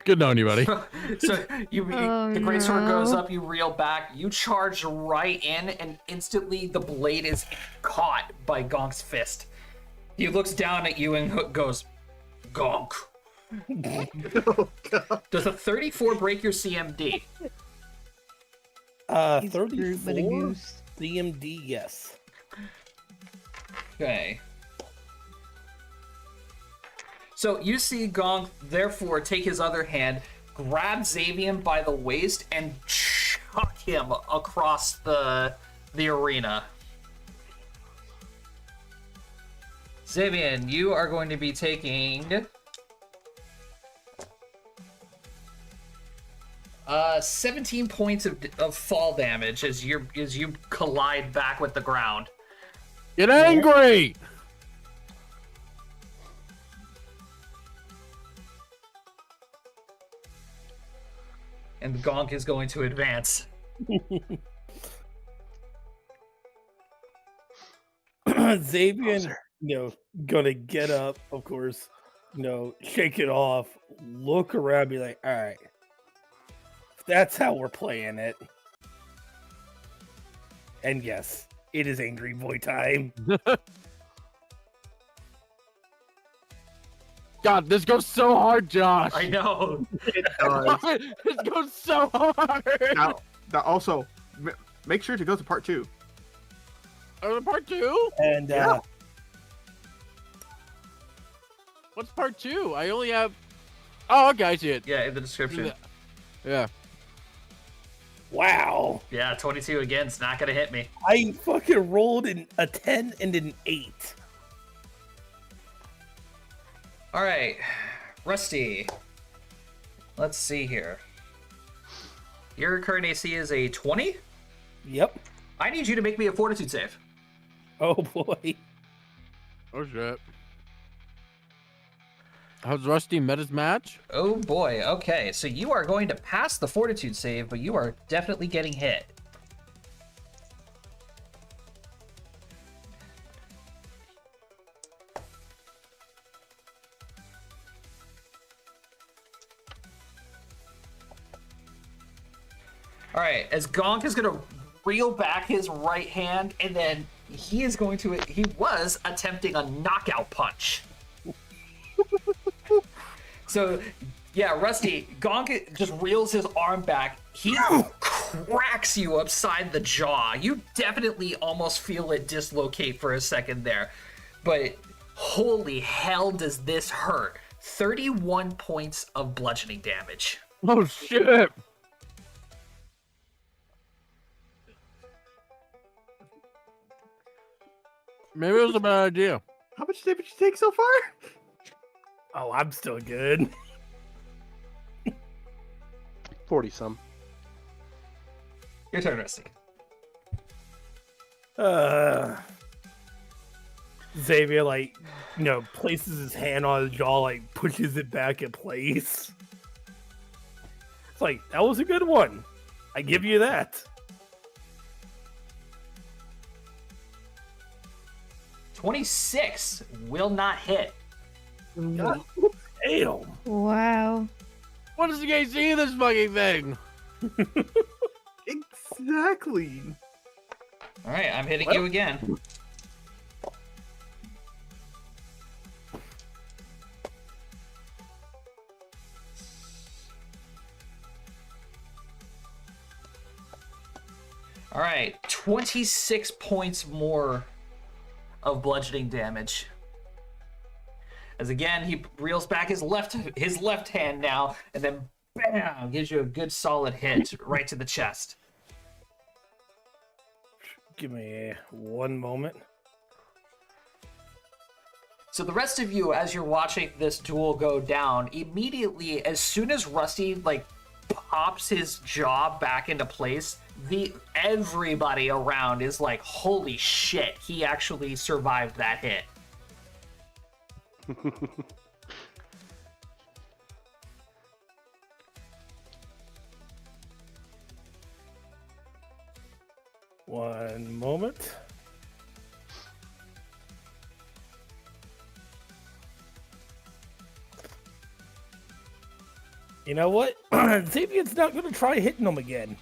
Good knowing you, buddy. So Oh, the greatsword goes no. up, you reel back, you charge right in, and instantly the blade is caught by Gonk's fist. He looks down at you and goes, Gonk. Oh, God. Does a 34 break your CMD? 34 CMD, yes. Okay. So you see Gonk, therefore, take his other hand, grab Xavier by the waist, and chuck him across the arena. Xavier, you are going to be taking 17 points of fall damage as you collide back with the ground. Get angry! And Gonk is going to advance. Xavier, gonna get up, of course, shake it off, look around, be like, all right, if that's how we're playing it. And yes, it is Angry Boy time. God, this goes so hard, Josh. I know. It does. This goes so hard. Now also, make sure to go to part 2. Oh, part 2? And Yeah. What's part 2? I only have. Oh, okay, I see it. Yeah, in the description. Yeah. wow, Yeah, 22 again. It's not gonna hit me. I fucking rolled a 10 and an 8. All right, Rusty. Let's see here. Your current AC is a 20. Yep. I need you to make me a Fortitude save. Oh boy. Oh shit. How's Rusty met his match? Oh boy. Okay, so you are going to pass the Fortitude save, but you are definitely getting hit. All right, as Gonk is gonna reel back his right hand, and then he was attempting a knockout punch. So, yeah, Rusty, Gonk just reels his arm back. He cracks you upside the jaw. You definitely almost feel it dislocate for a second there. But holy hell does this hurt. 31 points of bludgeoning damage. Oh shit! Maybe it was a bad idea. How much damage did you take so far? Oh, I'm still good. 40 some. Your turn, Rusty. Xavier, like, places his hand on his jaw, like, pushes it back in place. It's like, that was a good one. I give you that. 26 will not hit. God damn. Wow. What does the guy see in this fucking thing? Exactly. All right, I'm hitting you again. All right, 26 points more of bludgeoning damage. As again, he reels back his left hand now, and then bam, gives you a good solid hit right to the chest. Give me one moment. So the rest of you, as you're watching this duel go down, immediately, as soon as Rusty pops his jaw back into place, everybody around is like, holy shit, he actually survived that hit. One moment. You know what? Xavier's not going to try hitting him again.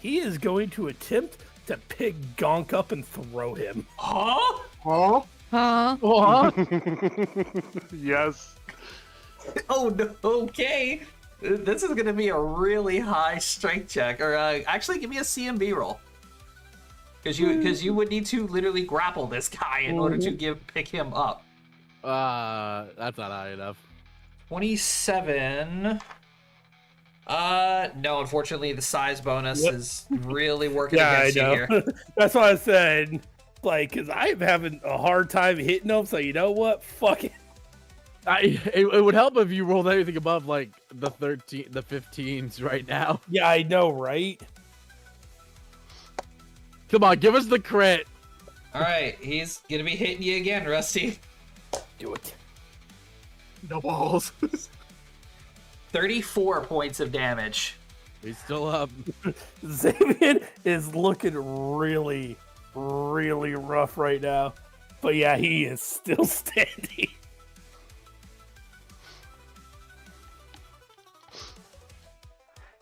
He is going to attempt to pick Gonk up and throw him. Huh? Oh, Huh? Yes. Oh, no, okay. This is going to be a really high strength check. Or actually, give me a CMB roll. Because you would need to literally grapple this guy in order to pick him up. That's not high enough. 27. No, unfortunately, the size bonus is really working against you here. That's what I said. Like, because I'm having a hard time hitting them, so you know what? Fuck it. It would help if you rolled anything above like the 15s right now. Yeah, I know, right? Come on, give us the crit. All right, he's gonna be hitting you again, Rusty. Do it. no balls. 34 points of damage. He's still up. Xavier is looking really, really rough right now. But yeah, he is still standing.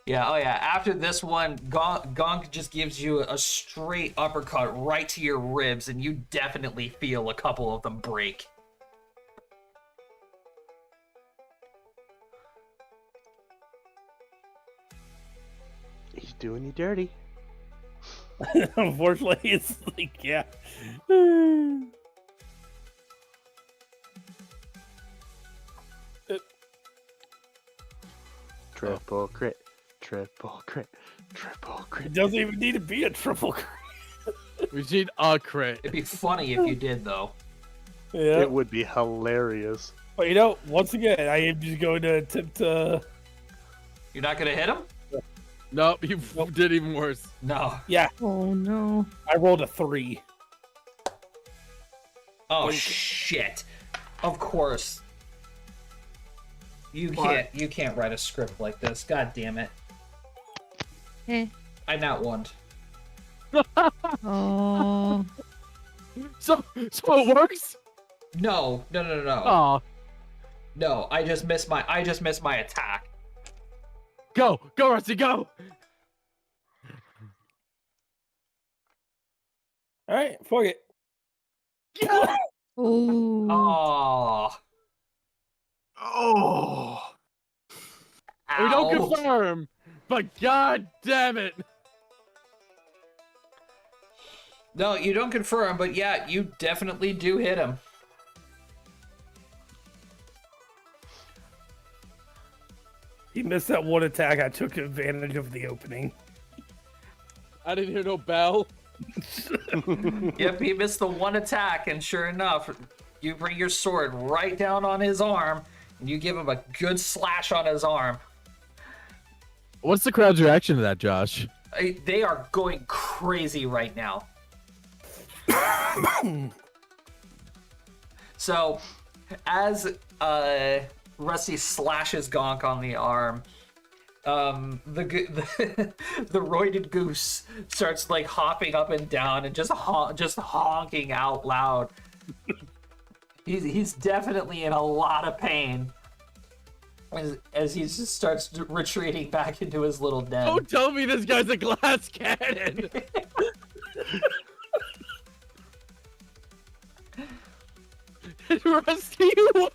Yeah, oh yeah. After this one, Gonk just gives you a straight uppercut right to your ribs, and you definitely feel a couple of them break. He's doing you dirty. Unfortunately, it's like, yeah. Triple crit. Triple crit. Triple crit. It doesn't even need to be a triple crit. We need a crit. It'd be funny if you did, though. Yeah. It would be hilarious. But once again, I am just going to attempt to. You're not gonna hit him? Nope, you did even worse. No. Yeah, Oh no. I rolled a 3. Oh shit. Of course. You can't write a script like this. God damn it. Eh. I not won. Oh. So it works? No. Oh, No, I just missed my attack. go, Rusty, go. All right, fuck it. Ooh. Oh. Oh. We don't Ow. confirm, but god damn it. No, you don't confirm, but yeah, you definitely do hit him. He missed that one attack. I took advantage of the opening. I didn't hear no bell. Yep, he missed the one attack, and sure enough, you bring your sword right down on his arm, and you give him a good slash on his arm. What's the crowd's reaction to that, Josh? They are going crazy right now. So, as Rusty slashes Gonk on the arm, the roided goose starts like hopping up and down and just honking out loud. He's definitely in a lot of pain as he just starts retreating back into his little den. Don't tell me this guy's a glass cannon. Rusty, you win.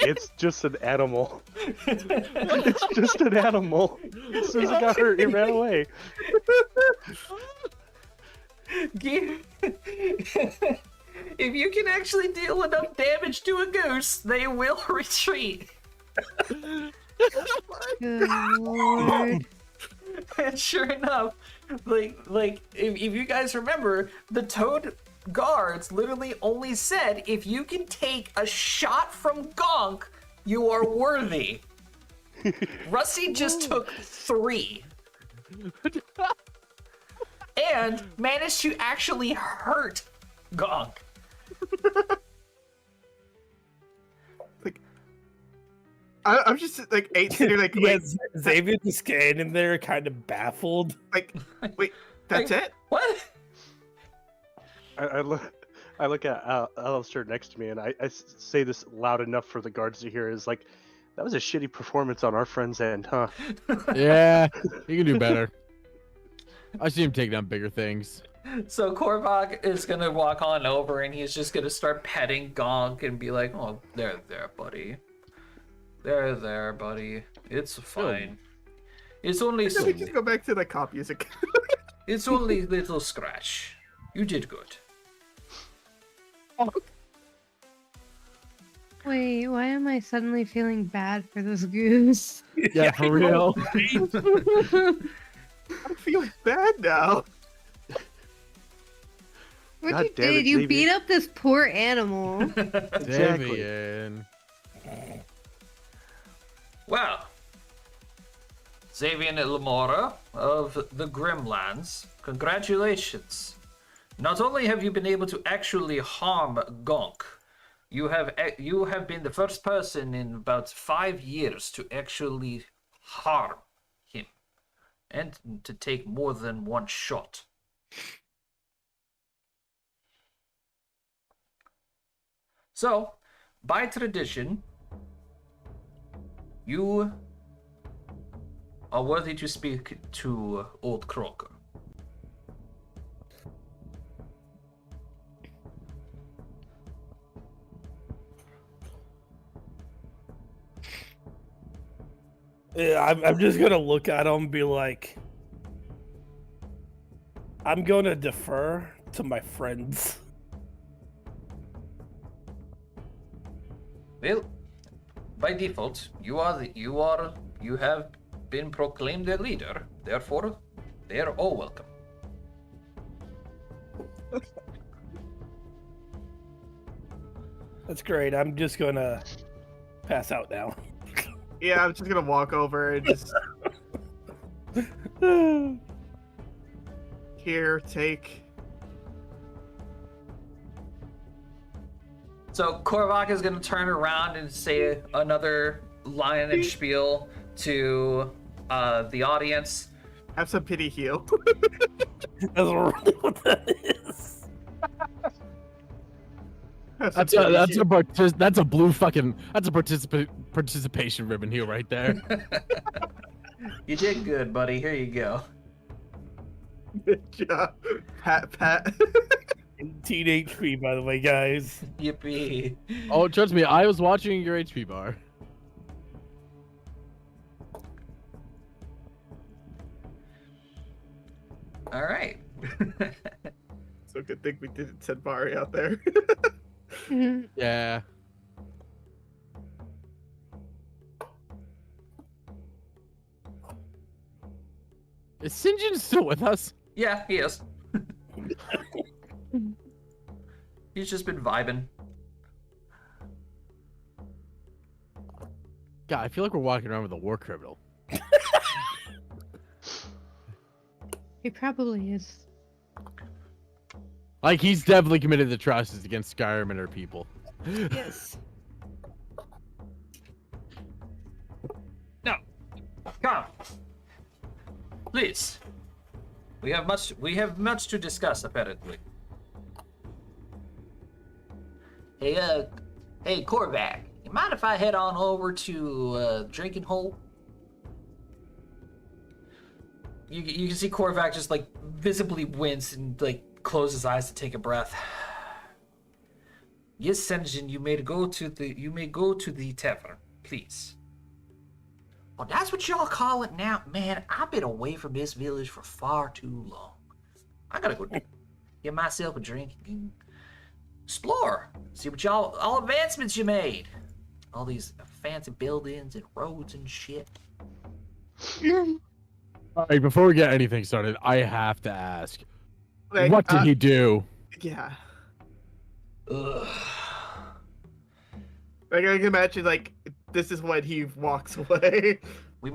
It's just an animal. It's just an animal. As soon as it got hurt, it ran away. If you can actually deal enough damage to a goose, they will retreat. Good lord. And sure enough, like if you guys remember, the toad guards literally only said if you can take a shot from Gonk, you are worthy. Rusty just took 3. And managed to actually hurt Gonk. I'm just like 18. Like, Yeah, wait, Xavier just standing there, kind of baffled. like, wait, that's it? What? I look at Alistair next to me, and I say this loud enough for the guards to hear. Is like, that was a shitty performance on our friend's end, huh? Yeah, you can do better. I see him take down bigger things. So Korvac is gonna walk on over and he's just gonna start petting Gonk and be like, "Oh, there, buddy. There, buddy. It's fine. It's only Can we just go back to the cop music? It's only little scratch. You did good." Wait, why am I suddenly feeling bad for this goose? Yeah, for real. I feel bad now. What God you damn did? it, You Xavier. beat up this poor animal. Exactly. Damien. Well, Xavier Lamora of the Grimlands, congratulations. Not only have you been able to actually harm Gonk, you have been the first person in about 5 years to actually harm him, and to take more than one shot. So, by tradition, you are worthy to speak to Old Crocker. Yeah, I'm just gonna look at him and be like, I'm gonna defer to my friends. Well, by default, you have been proclaimed a leader. Therefore, they are all welcome. That's great. I'm just gonna pass out now. Yeah, I'm just gonna walk over and just here, take. So Korvac is going to turn around and say another line and spiel to the audience. Have some pity heal. That's really what that is. Have some That's pity heal. that's a blue fucking participation ribbon here right there. You did good, buddy. Here you go. Good job. Pat. 17 HP, by the way, guys. Yippee. Oh, trust me, I was watching your HP bar. All right. So good thing we didn't send Bari out there. Yeah. Is St. John still with us? Yeah, he is. He's just been vibing. God, I feel like we're walking around with a war criminal. He probably is. Like, he's definitely committed atrocities against Skyrim and her people. Yes. No. Come. Please. We have much to discuss, apparently. Hey, Korvac, you mind if I head on over to drinking hole? You can see Korvac just like visibly wince and like close his eyes to take a breath. Yes, Senjin, you may go to the tavern, please. Well, that's what y'all call it now, man. I've been away from this village for far too long. I gotta go get myself a drink and explore, see what all advancements you made. All these fancy buildings and roads and shit. All right, before we get anything started, I have to ask, Like, what did he do? Yeah. Ugh. Like I can imagine, like this is when he walks away. We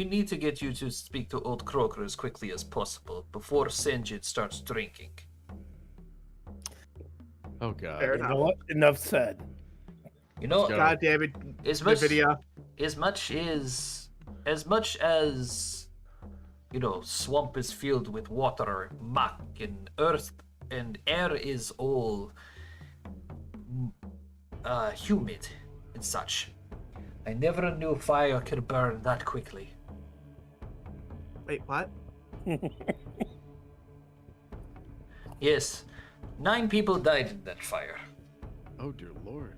need to get you to speak to Old Croker as quickly as possible before Senjit starts drinking. Oh God. Fair You know enough. what? Enough said. You know, Go. God damn it! as The much video. as much as you know, swamp is filled with water, muck, and earth and air is all humid and such. I never knew fire could burn that quickly. Wait, what? Yes, 9 people died in that fire. Oh dear Lord.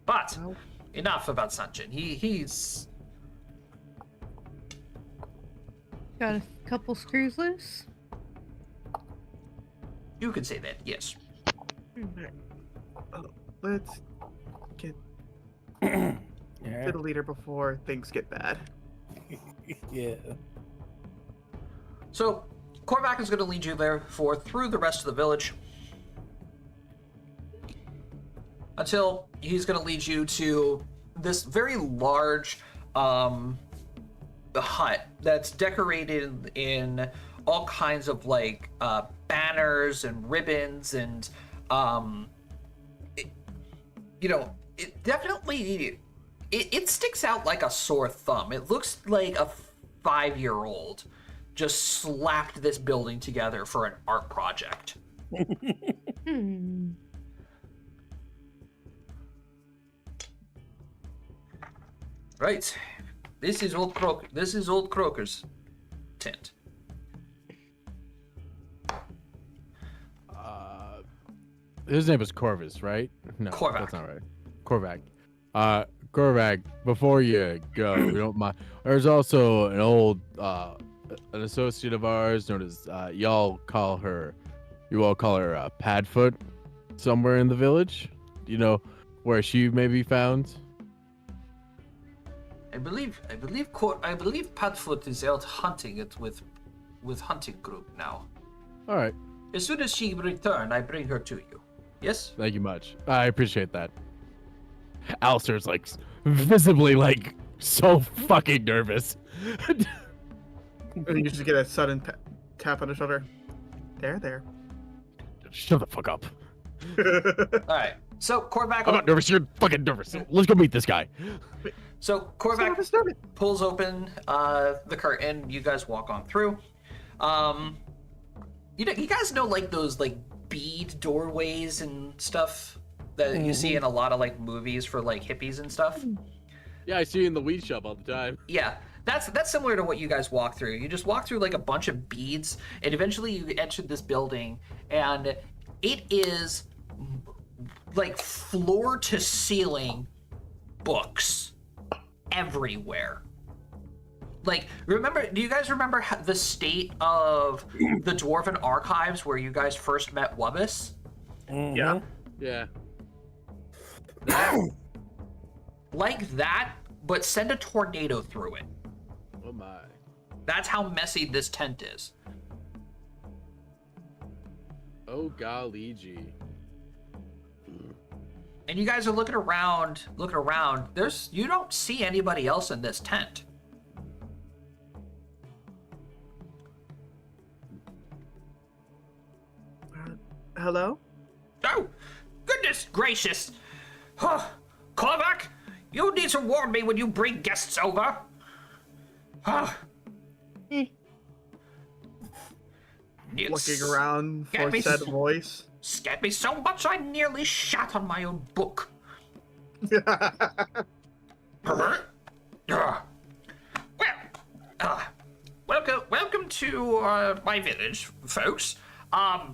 But enough about Sanjin. He's Got a couple screws loose. you could say that, yes. Let's get Yeah. to the leader before things get bad. Yeah. So Korvac is going to lead you therefore through the rest of the village until he's going to lead you to this very large hut that's decorated in all kinds of like banners and ribbons and it definitely it sticks out like a sore thumb. It looks like a 5-year-old just slapped this building together for an art project. Hmm. Right. This is old Croker's tent. His name is Corvus, right? No, Korvac. that's not right. Korvac. Korvac, before you go, we don't mind. There's also an old, an associate of ours known as, you all call her Padfoot, somewhere in the village. Do you know where she may be found? I believe Padfoot is out hunting it with hunting group now. All right. As soon as she return, I bring her to you. Yes? Thank you much. I appreciate that. Alistair's like visibly like so fucking nervous. And you just get a sudden tap on the shoulder. There. Shut the fuck up. All right. So Korvac. I'm not nervous. You're fucking nervous. Let's go meet this guy. So Korvac pulls open the curtain. You guys walk on through. You guys know like those like bead doorways and stuff that you see in a lot of like movies for like hippies and stuff. Yeah, I see you in the weed shop all the time. Yeah, that's similar to what you guys walk through. You just walk through like a bunch of beads, and eventually you enter this building, and it is like floor to ceiling books everywhere. Like, do you guys remember the state of the Dwarven Archives where you guys first met Wubbis? Mhm. Yeah. Like that, but send a tornado through it. Oh my. That's how messy this tent is. Oh golly gee. And you guys are looking around. You don't see anybody else in this tent. Hello? Oh, goodness gracious. Huh. Korvac, you need to warn me when you bring guests over. Huh. Looking around Get for me said s- voice. Scared me so much I nearly shat on my own book. Well, welcome to my village, folks. I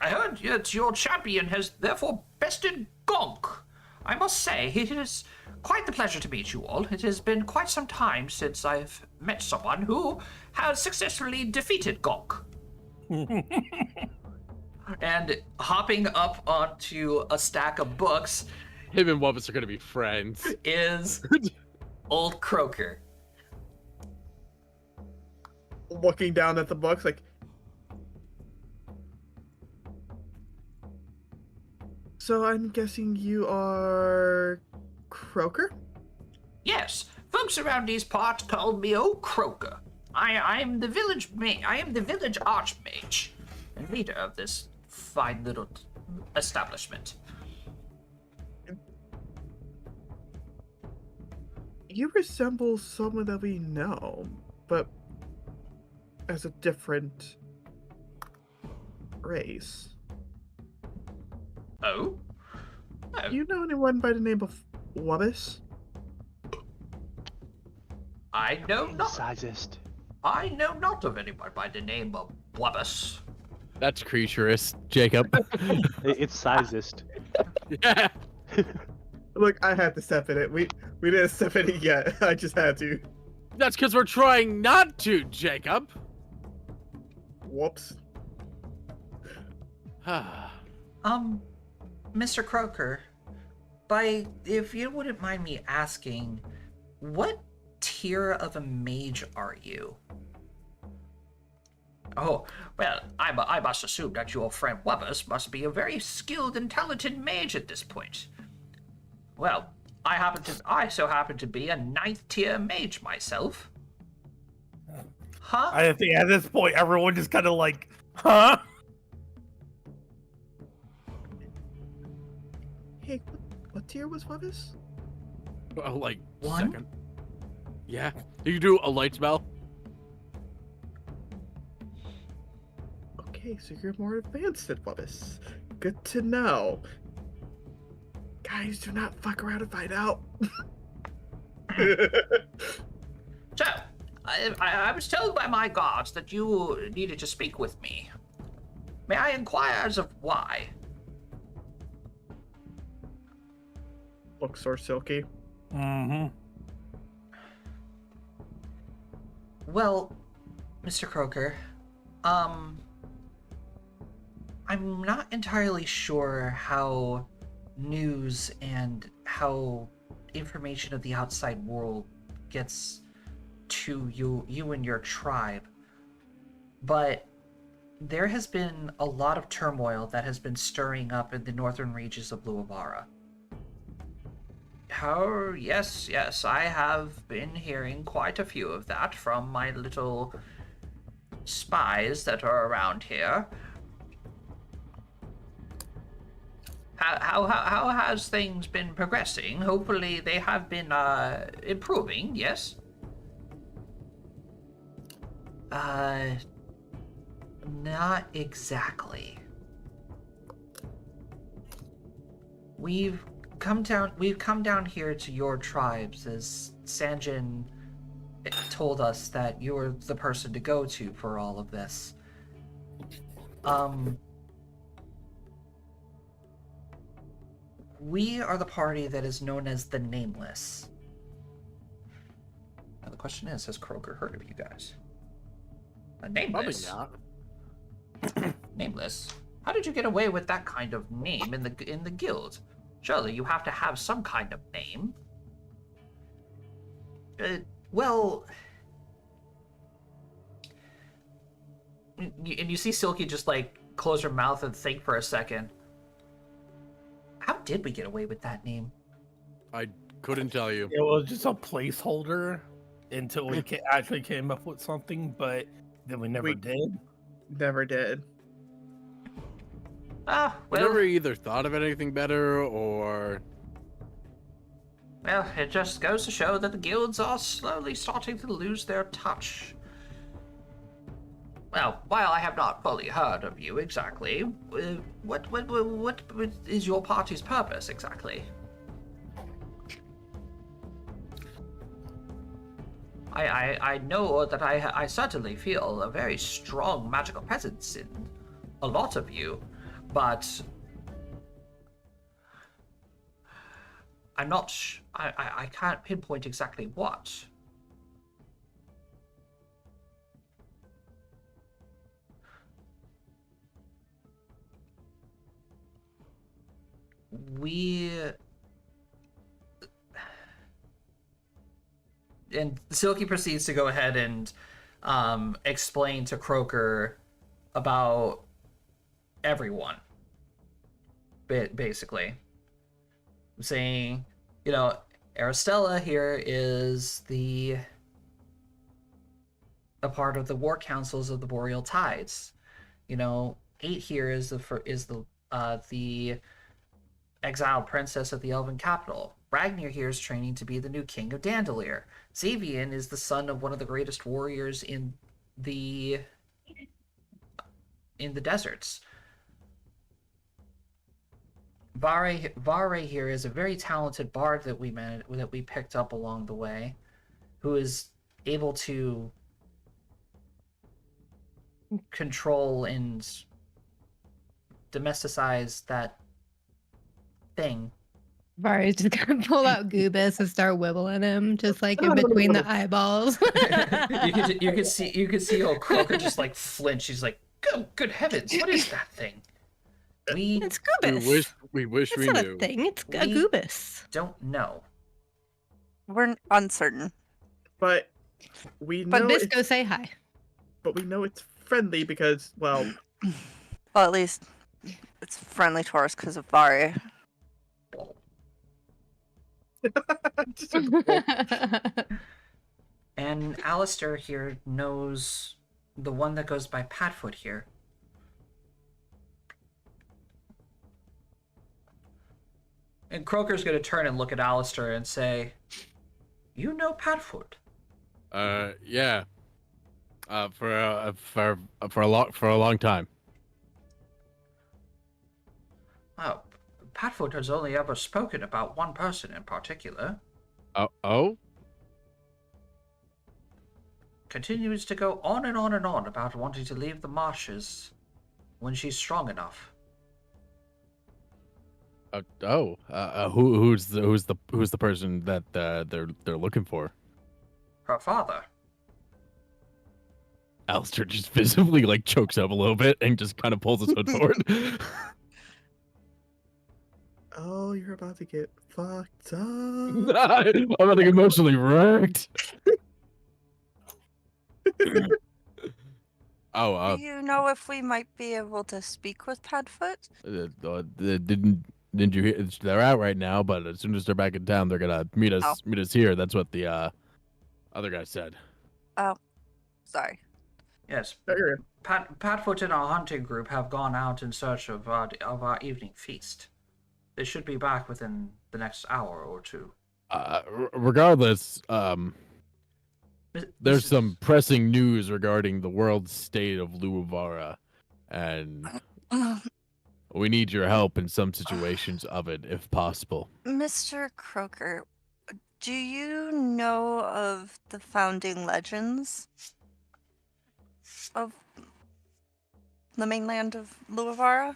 heard that your champion has therefore bested Gonk. I must say, it is quite the pleasure to meet you all. It has been quite some time since I've met someone who has successfully defeated Gonk. And hopping up onto a stack of books Him and Wubbis are gonna be friends. is Old Croaker. Looking down at the books like, so I'm guessing you are Croaker? Yes, folks around these parts called me Old Croaker. I am the village archmage and leader of this fine little establishment. You resemble someone that we know, but as a different race. Oh? Do you know anyone by the name of Wubbis? I know not. Sizest. I know not of anyone by the name of Wubbis. That's creaturous, Jacob. It's sizest. Yeah. Look, I had to step in it. We didn't step in it yet. I just had to. That's because we're trying not to, Jacob. Whoops. Mr. Croaker, if you wouldn't mind me asking, what tier of a mage are you? Oh, well, I must assume that your friend Wubbis must be a very skilled and talented mage at this point. Well, I so happen to be a 9th tier mage myself. Huh? I think at this point everyone just kind of like, huh? Hey, what tier was Wubbis? Well, like, One? second. Yeah. You can do a light spell. Okay, so you're more advanced than Wubbis. Good to know. Guys, do not fuck around and find out. So, I was told by my guards that you needed to speak with me. May I inquire as of why? Looks so silky. Mm-hmm. Well, Mr. Croaker, I'm not entirely sure how news and how information of the outside world gets to you and your tribe, but there has been a lot of turmoil that has been stirring up in the northern reaches of Luavara. Yes, I have been hearing quite a few of that from my little spies that are around here. How has things been progressing? Hopefully they have been improving, yes? Not exactly. We've come down here to your tribes as Sanjin told us that you're the person to go to for all of this. We are the party that is known as the Nameless. Now the question is, has Croker heard of you guys? The Nameless? Probably not. Nameless? How did you get away with that kind of name in the guild? Surely you have to have some kind of name. Well... And you see Silky just, like, close her mouth and think for a second. How did we get away with that name? I couldn't tell you. It was just a placeholder until we actually came up with something, but then we never did. Never did. Ah, We well... never either thought of anything better or... Well, it just goes to show that the guilds are slowly starting to lose their touch. Well, while I have not fully heard of you exactly, what is your party's purpose exactly? I know that I certainly feel a very strong magical presence in a lot of you, but I'm not. I can't pinpoint exactly what. And Silky proceeds to go ahead and explain to Croker about everyone, basically. Saying, you know, Aristella here is a part of the war councils of the Boreal Tides. You know, 8 here is the exiled princess of the Elven capital. Ragnar here is training to be the new king of Dandelier. Xavian is the son of one of the greatest warriors in the deserts. Vare here is a very talented bard that we picked up along the way, who is able to control and domesticize that thing. Var's just gonna pull out Goobus and start wibbling him, just like in between the eyeballs. you could see old Croker just like flinch. She's like, good heavens, what is that thing? It's Goobus. We wish It's we not knew. a thing. It's a Goobus. Don't know. We're uncertain. But we know. But it's, Bisco, say hi. but we know it's friendly because, well, Well, at least it's friendly to us because of Vari. And Alistair here knows the one that goes by Patfoot here. And Croker's gonna turn and look at Alistair and say, "You know Patfoot?" Yeah. For a long time. Oh, Patfoot has only ever spoken about one person in particular. Oh? Continues to go on and on and on about wanting to leave the marshes when she's strong enough. Who's the person that they're looking for? Her father. Alistair just visibly like chokes up a little bit and just kind of pulls his hood forward. oh, you're about to get fucked up. I'm about to get emotionally wrecked. Do you know if we might be able to speak with Padfoot? Didn't you hear? They're out right now, but as soon as they're back in town, they're gonna meet us here. That's what the other guy said. Oh, sorry. Yes. Patfoot and our hunting group have gone out in search of our evening feast. They should be back within the next hour or two. Regardless, there's some pressing news regarding the world state of Luavara, and we need your help in some situations of it, if possible. Mr. Croker, Do you know of the founding legends of the mainland of Luavara?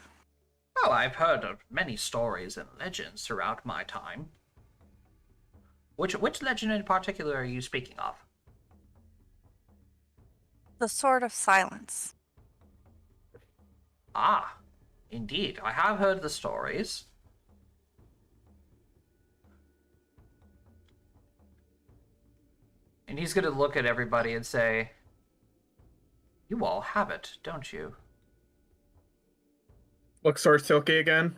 Oh, I've heard of many stories and legends throughout my time. Which legend in particular are you speaking of? The Sword of Silence. Ah, indeed. I have heard the stories. And he's going to look at everybody and say, "You all have it, don't you?" Looks sort of silky again.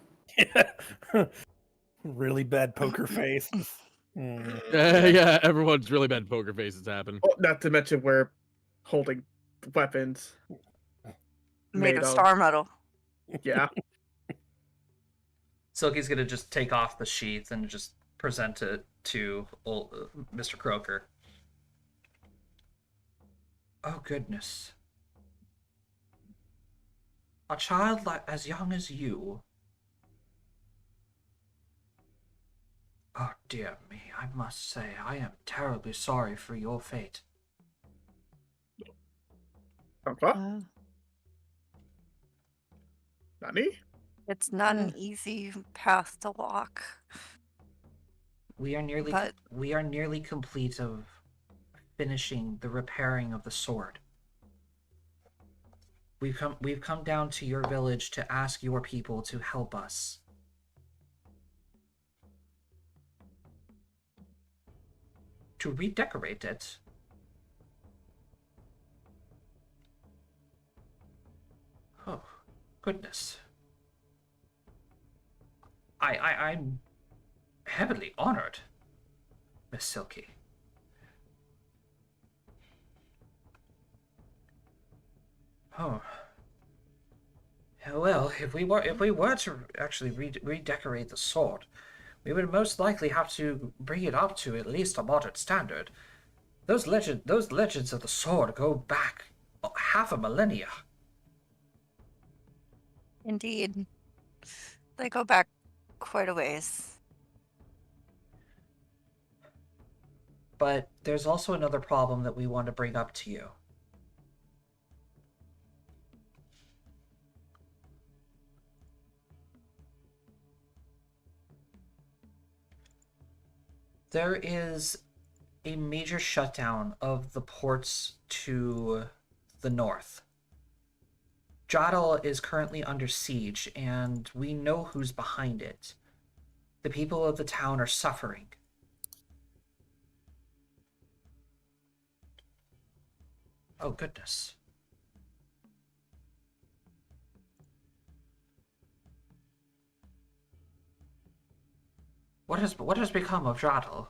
Really bad poker face. Mm. Yeah, everyone's really bad poker faces happen. Oh, not to mention we're holding weapons. Made of star metal. Yeah. Silky's going to just take off the sheath and just present it to Mr. Croker. Oh, goodness. A child like as young as you. Oh, dear me, I must say, I am terribly sorry for your fate. Nani? It's not an easy path to walk. We are nearly complete of finishing the repairing of the sword. We've come down to your village to ask your people to help us. To redecorate it. Oh, goodness. I'm heavily honored, Miss Silky. Oh. Well, if we were to actually redecorate the sword, we would most likely have to bring it up to at least a modern standard. Those legends of the sword go back half a millennia. Indeed. They go back quite a ways. But there's also another problem that we want to bring up to you. There is a major shutdown of the ports to the north. Jadal is currently under siege, and we know who's behind it. The people of the town are suffering. Oh, goodness. What has become of Jadal?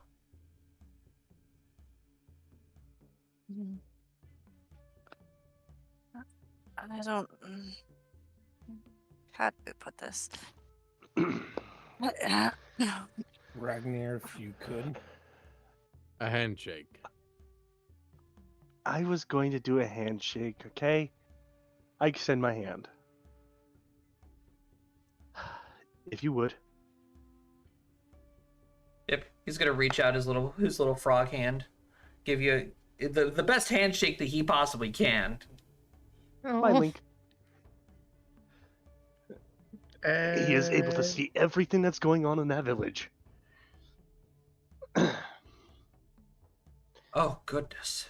I don't... How do we put this? Ragnar, if you could. A handshake. I was going to do a handshake, okay? I extend my hand. If you would. Yep, he's gonna reach out his little frog hand, give you the best handshake that he possibly can. My link. He is able to see everything that's going on in that village. Oh, goodness.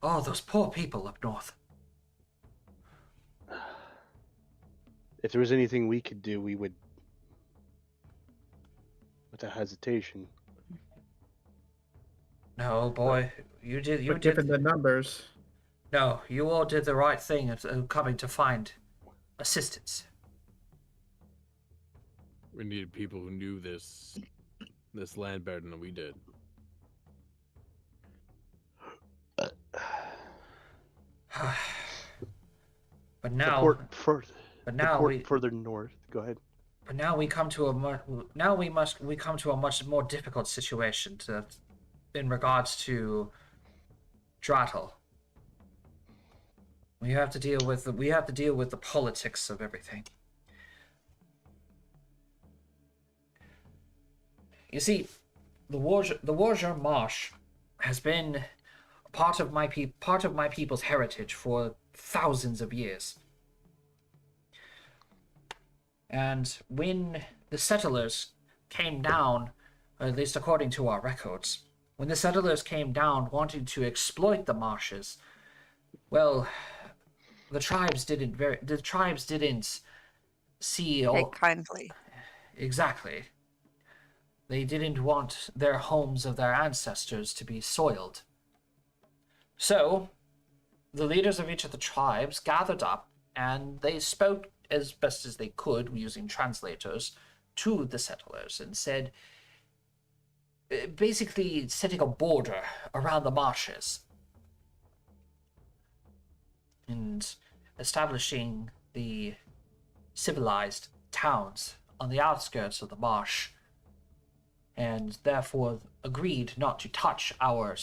Oh, those poor people up north. If there was anything we could do, we would. Without hesitation. No, boy, you did. But given the numbers. No, you all did the right thing of coming to find assistance. We needed people who knew this land better than we did. But now, further north. Go ahead. But now we come to we come to a much more difficult situation in regards to Drattle. We have to deal with the politics of everything. You see, the Warja Marsh has been part of my people's heritage for thousands of years. And when the settlers came down, at least according to our records, when the settlers came down wanting to exploit the marshes, well, the tribes didn't see all Take kindly. exactly. They didn't want their homes of their ancestors to be soiled. So, the leaders of each of the tribes gathered up and they spoke as best as they could using translators to the settlers and said, basically setting a border around the marshes and establishing the civilized towns on the outskirts of the marsh, and therefore agreed not to touch our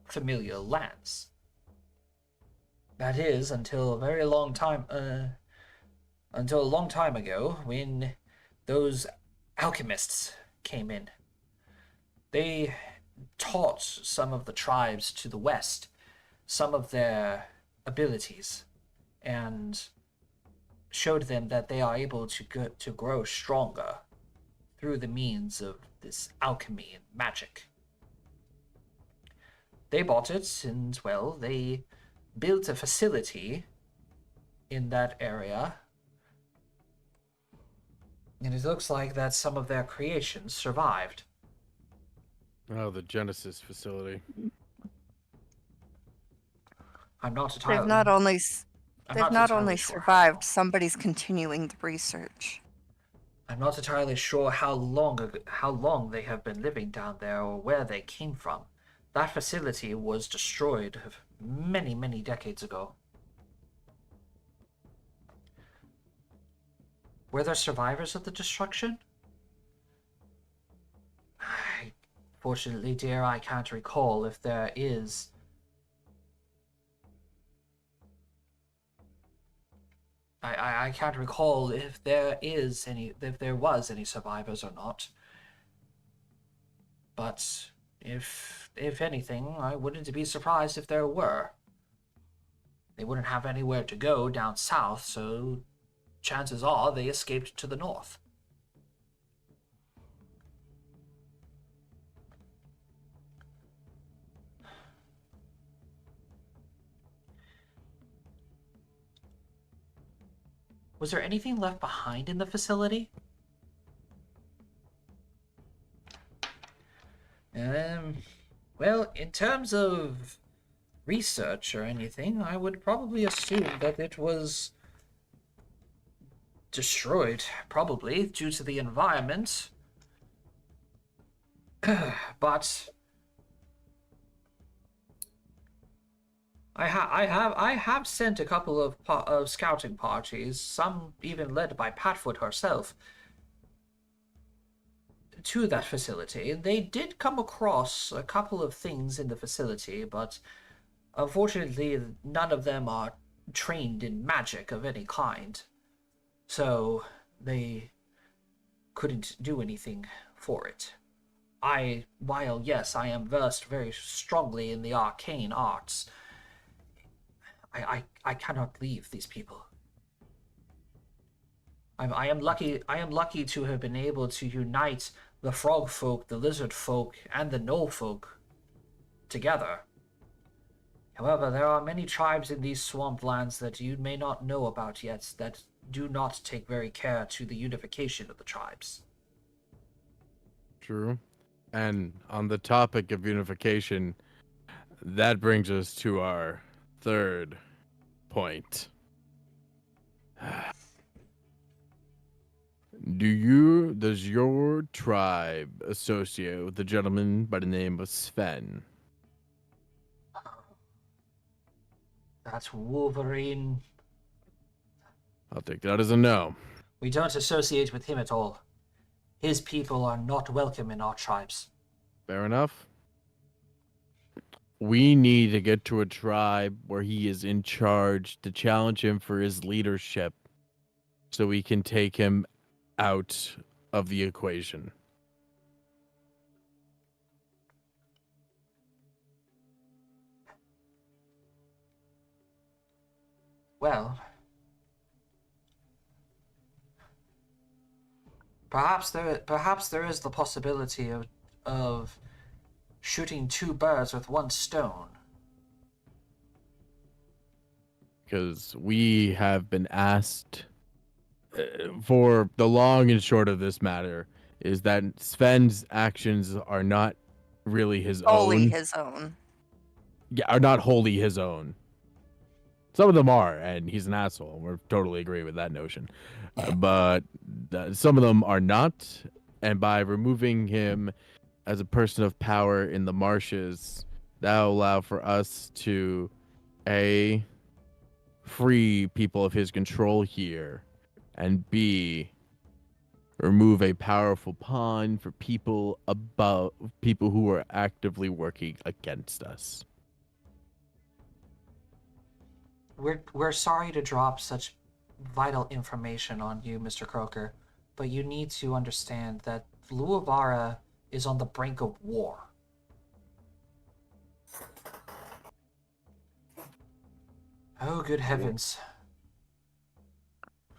familial lands. That is until a long time ago, when those alchemists came in. They taught some of the tribes to the west some of their abilities and showed them that they are able to grow stronger through the means of this alchemy and magic. They bought it, and, well, they built a facility in that area, and it looks like that some of their creations survived. Oh, the Genesis facility. I'm not entirely. They've not only sure survived. Somebody's continuing the research. I'm not entirely sure how long they have been living down there or where they came from. That facility was destroyed many, many decades ago. Were there survivors of the destruction? Fortunately, dear, I can't recall if there is. I can't recall if there was any survivors or not. But if anything, I wouldn't be surprised if there were. They wouldn't have anywhere to go down south, so chances are they escaped to the north. Was there anything left behind in the facility? Well, in terms of research or anything, I would probably assume that it was destroyed, probably, due to the environment. But I have sent a couple of scouting parties, some even led by Patfoot herself, to that facility, and they did come across a couple of things in the facility, but unfortunately none of them are trained in magic of any kind, so they couldn't do anything for it. While yes, I am versed very strongly in the arcane arts, I cannot leave these people. I am lucky to have been able to unite the frog folk, the lizard folk, and the gnoll folk together. However, there are many tribes in these swamp lands that you may not know about yet that do not take very care to the unification of the tribes. True. And on the topic of unification, that brings us to our third point. Does your tribe associate with a gentleman by the name of Sven? That's Wolverine. I'll take that as a no. We don't associate with him at all. His people are not welcome in our tribes. Fair enough. We need to get to a tribe where he is in charge to challenge him for his leadership so we can take him out of the equation. Well, perhaps there is the possibility of shooting two birds with one stone. Because we have been asked, for the long and short of this matter, is that Sven's actions are not really his Only own. his own. Yeah, are not wholly his own. Some of them are, and he's an asshole. We're totally agree with that notion. But some of them are not, and by removing him as a person of power in the marshes, that will allow for us to, A, free people of his control here, and B, remove a powerful pawn for people who are actively working against us. We're sorry to drop such vital information on you, Mr. Croker, but you need to understand that Luavara is on the brink of war. Oh, good heavens.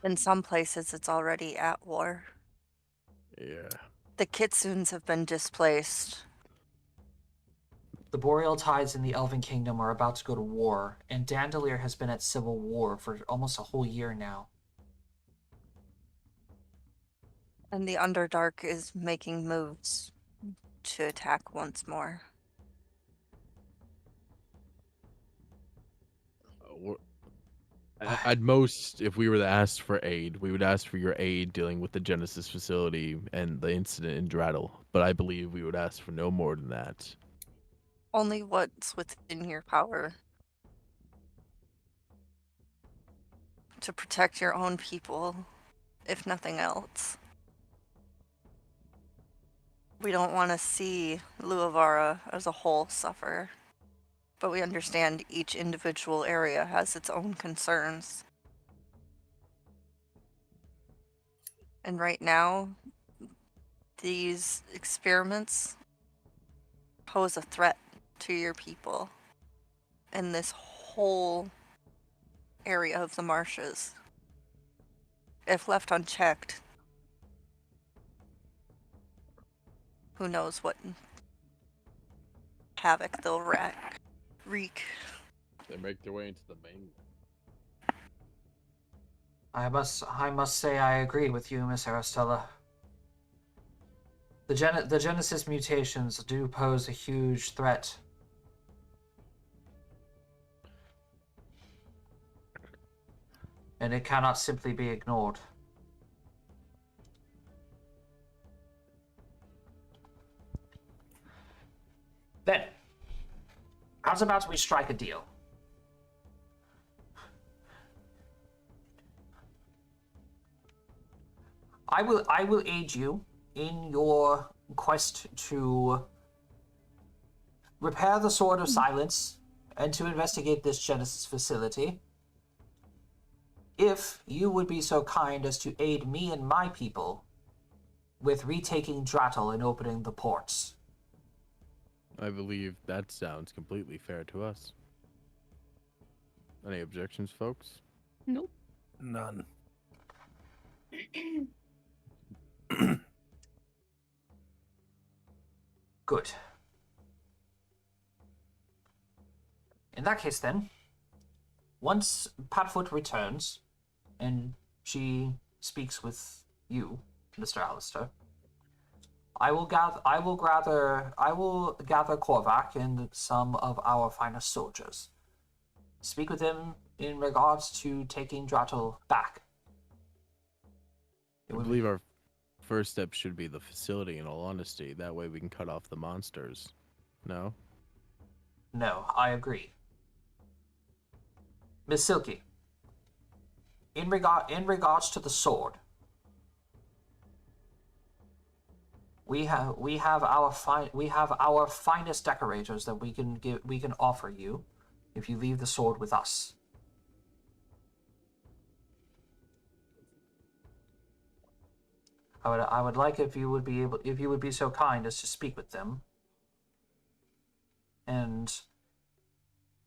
In some places, it's already at war. Yeah. The Kitsunes have been displaced. The Boreal Tides in the Elven Kingdom are about to go to war, and Dandelier has been at civil war for almost a whole year now. And the Underdark is making moves to attack once more. At most, if we were to ask for aid, we would ask for your aid dealing with the Genesis facility and the incident in Drattle. But I believe we would ask for no more than that. Only what's within your power. To protect your own people, if nothing else. We don't want to see Luavara as a whole suffer, but we understand each individual area has its own concerns. And right now, these experiments pose a threat to your people in this whole area of the marshes. If left unchecked, who knows what havoc they'll wreak. They make their way into the main. I must say I agree with you, Miss Aristella. The Genesis mutations do pose a huge threat. And it cannot simply be ignored. Then, how's about we strike a deal? I will aid you in your quest to repair the Sword of Silence and to investigate this Genesis facility. If you would be so kind as to aid me and my people with retaking Drattle and opening the ports. I believe that sounds completely fair to us. Any objections, folks? Nope. None. Good. In that case, then, once Padfoot returns, and she speaks with you, Mr. Alistair, I will gather Korvac and some of our finest soldiers. Speak with them in regards to taking Drattle back. I believe our first step should be the facility, in all honesty. That way we can cut off the monsters. No? No, I agree. Miss Silky, in regards to the sword, we have our finest decorators that we can offer you if you leave the sword with us. I would like if you would be so kind as to speak with them. And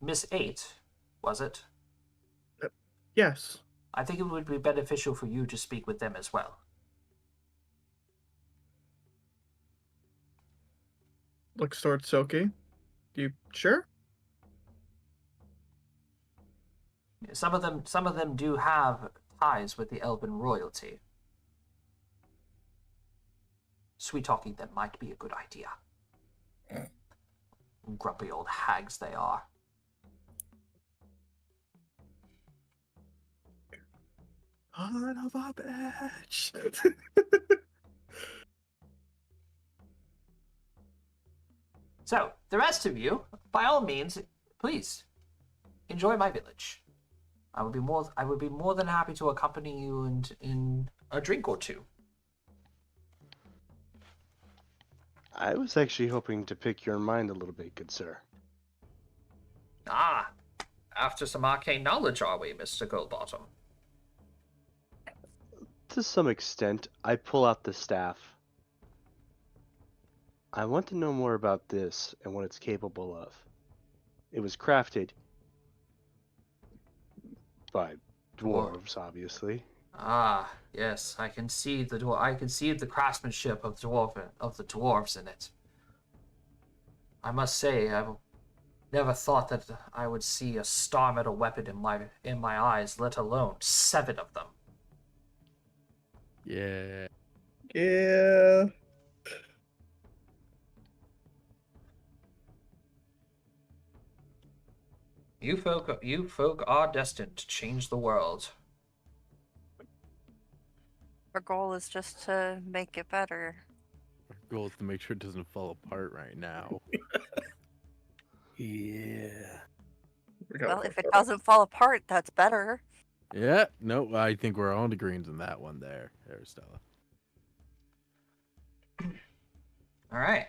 Miss 8, was it? Yes. I think it would be beneficial for you to speak with them as well. Looks sort silky. You sure? Some of them do have ties with the Elven royalty. Sweet talking them might be a good idea. Grumpy old hags they are. Son of a bitch. So, the rest of you, by all means, please enjoy my village. I would be more than happy to accompany you in a drink or two. I was actually hoping to pick your mind a little bit, good sir. Ah, after some arcane knowledge, are we, Mr. Goldbottom? To some extent, I pull out the staff. I want to know more about this and what it's capable of. It was crafted by dwarves, obviously. Ah, yes, I can see the craftsmanship of the dwarves in it. I must say, I've never thought that I would see a star metal weapon in my eyes, let alone 7 of them. Yeah. Yeah. You folk are destined to change the world. Our goal is just to make it better. Our goal is to make sure it doesn't fall apart right now. Yeah. Well, if it doesn't fall apart, that's better. Yeah, no, I think we're on the greens in that one there, Stella. All right.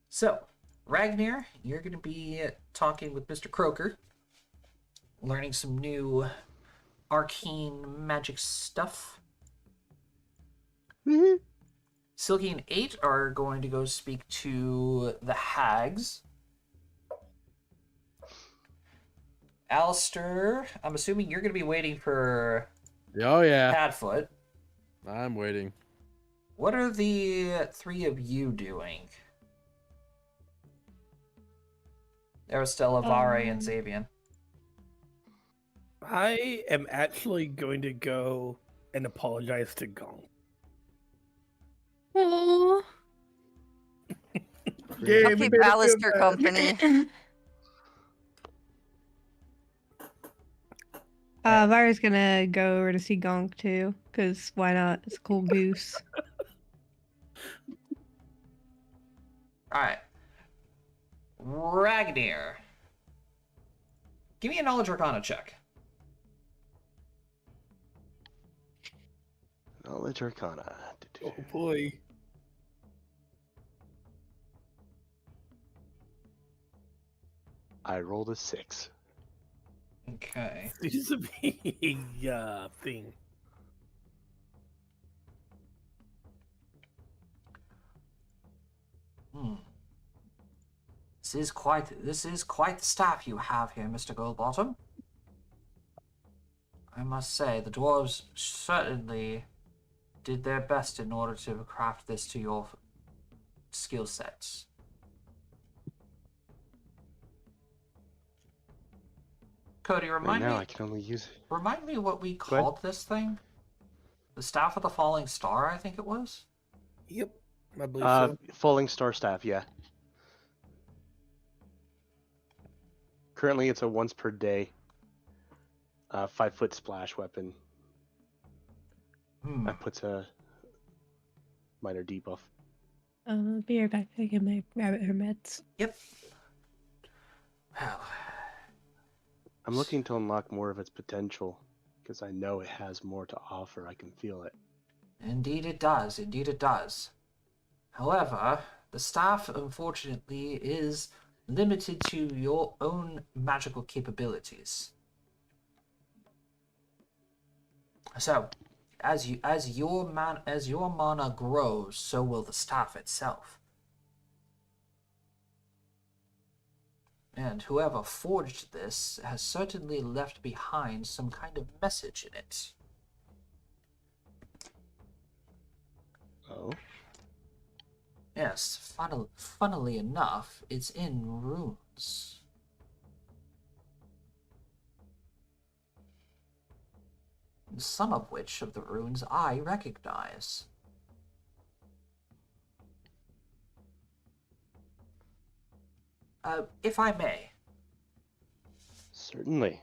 So, Ragnar, you're going to be talking with Mr. Croker, learning some new arcane magic stuff. Silky and 8 are going to go speak to the hags. Alistair, I'm assuming you're going to be waiting for Oh, yeah. Padfoot. I'm waiting. What are the 3 of you doing? Aristella, Vare, and Xavian. I am actually going to go and apologize to Gong. Oh. Yeah, I'll we keep made it feel Alistair bad. company. Vara's gonna go over to see Gonk too, because why not? It's a cool goose. Alright. Ragnar. Give me a knowledge arcana check. Knowledge Arcana. Oh boy. I rolled a 6. Okay. This is a big thing. This is quite the staff you have here, Mr. Goldbottom. I must say, the dwarves certainly did their best in order to craft this to your skill sets. Cody, Right now, I can only use it. remind me what we Go ahead. called this thing? The Staff of the Falling Star, I think it was? Yep. I believe so. Falling Star Staff, yeah. Currently, it's a once per day 5-foot splash weapon. That puts a minor debuff. Be right back. I get my rabbit her meds. Yep. Well, I'm looking to unlock more of its potential because I know it has more to offer. I can feel it. indeed it does. Indeed it does. However, the staff, unfortunately, is limited to your own magical capabilities. So, as your mana grows, so will the staff itself. And whoever forged this has certainly left behind some kind of message in it. Oh. Yes, funnily enough, it's in runes. Some of which of the runes I recognize. If I may. Certainly.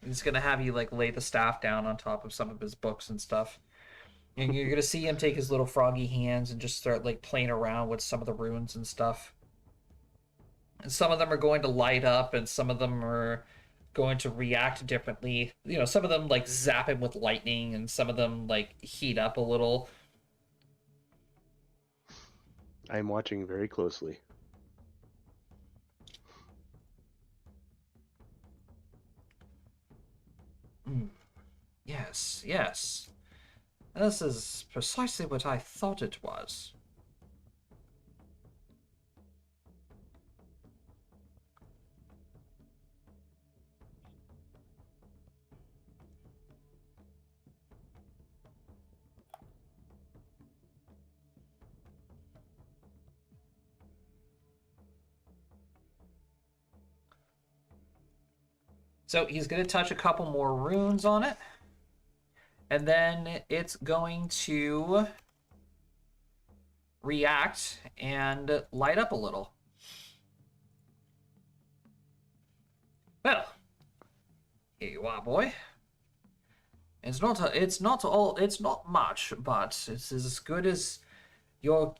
He's gonna have you like lay the staff down on top of some of his books and stuff. And you're gonna see him take his little froggy hands and just start like playing around with some of the runes and stuff. And some of them are going to light up, and some of them are going to react differently. You know, some of them like zap him with lightning, and some of them like heat up a little. I am watching very closely. Yes, yes. This is precisely what I thought it was. So he's going to touch a couple more runes on it. And then it's going to react and light up a little. Well, here you are, boy. It's not much, but it's as good as your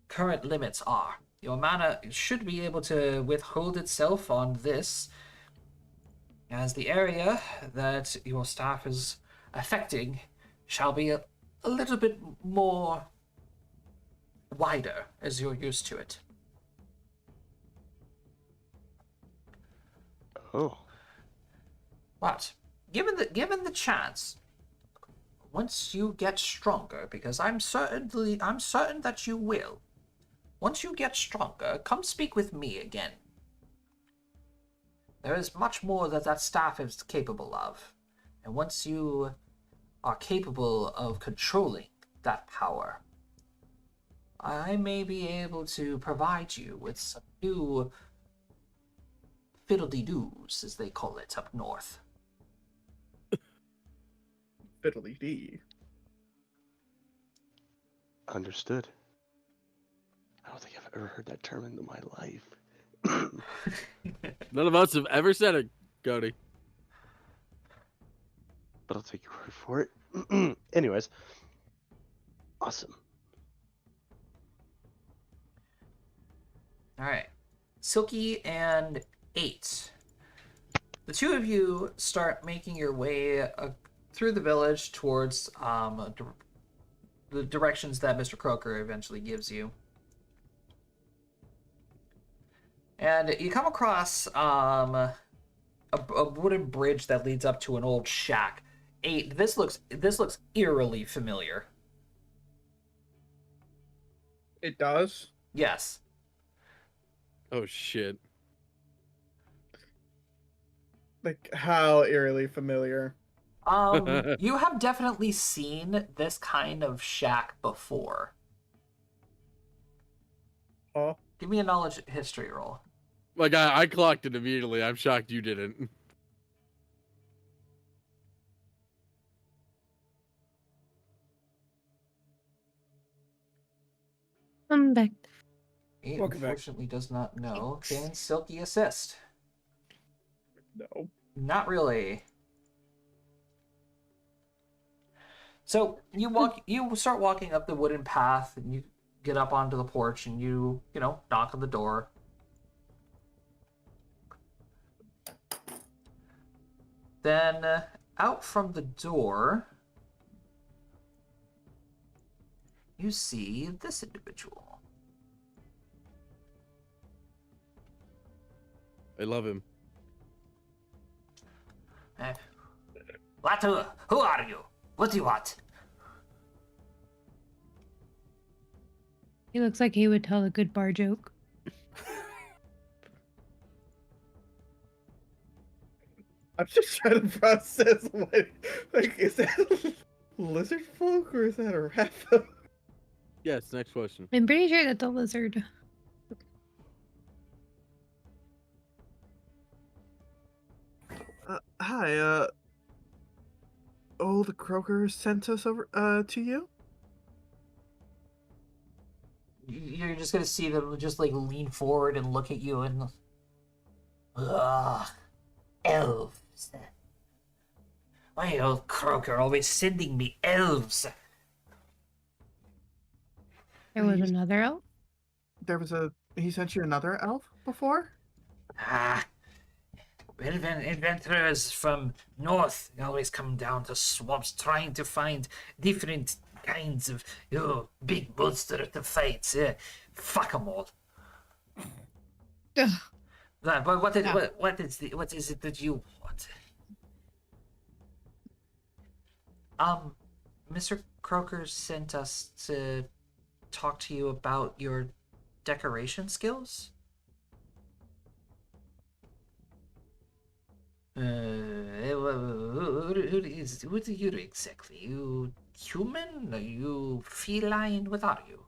current limits are. Your mana should be able to withhold itself on this, as the area that your staff is affecting shall be a little bit more wider as you're used to it. Oh. But given the chance, once you get stronger, because I'm certain that you will. Once you get stronger, come speak with me again. There is much more that staff is capable of, and once you are capable of controlling that power, I may be able to provide you with some new fiddly-doos, as they call it up north. Fiddly-dee. Understood. I don't think I've ever heard that term in my life. None of us have ever said it, Cody. But I'll take your word for it. Anyways. Awesome. Alright. Silky and 8. The two of you start making your way through the village towards the directions that Mr. Croker eventually gives you. And you come across a wooden bridge that leads up to an old shack. 8. This looks eerily familiar. It does? Yes. Oh shit. Like, how eerily familiar? You have definitely seen this kind of shack before. Oh. Give me a knowledge history roll. Like, I clocked it immediately. I'm shocked you didn't. I'm back. It Welcome back. unfortunately does not know. Can Silky assist? No. Not really. So you start walking up the wooden path, and you get up onto the porch, and you knock on the door. Then out from the door, you see this individual. I love him. Who are you? What do you want? He looks like he would tell a good bar joke. I'm just trying to process what, like, is that lizard folk or is that a rat folk? Yes. Next question. I'm pretty sure that's a lizard. Hi, old Croaker sent us over, to you? You're just gonna see them just like lean forward and look at you and. Ugh, elves. Why old Croaker always sending me elves? There was another elf? He sent you another elf before? Ah, adventurers from north always come down to swamps trying to find different kinds of big monster to fight. Fuck them all. Ugh. But what is No. what is it that you want? Mr. Croker sent us to talk to you about your decoration skills. Who are you exactly? You human? Are you feline? What are you?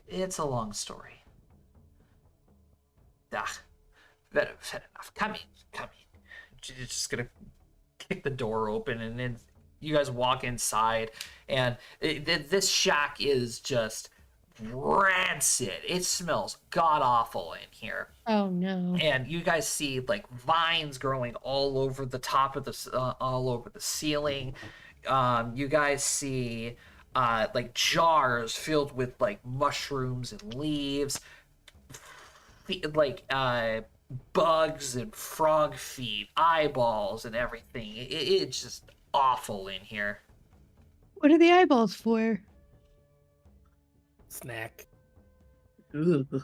It's a long story. Fair enough. Come in. She's just gonna kick the door open, and then you guys walk inside, and this shack is just rancid. It smells god awful in here. Oh no. And you guys see like vines growing all over the top of all over the ceiling. You guys see like jars filled with like mushrooms and leaves, like bugs and frog feet, eyeballs and everything. It's just awful in here. What are the eyeballs for? Snack. Ugh.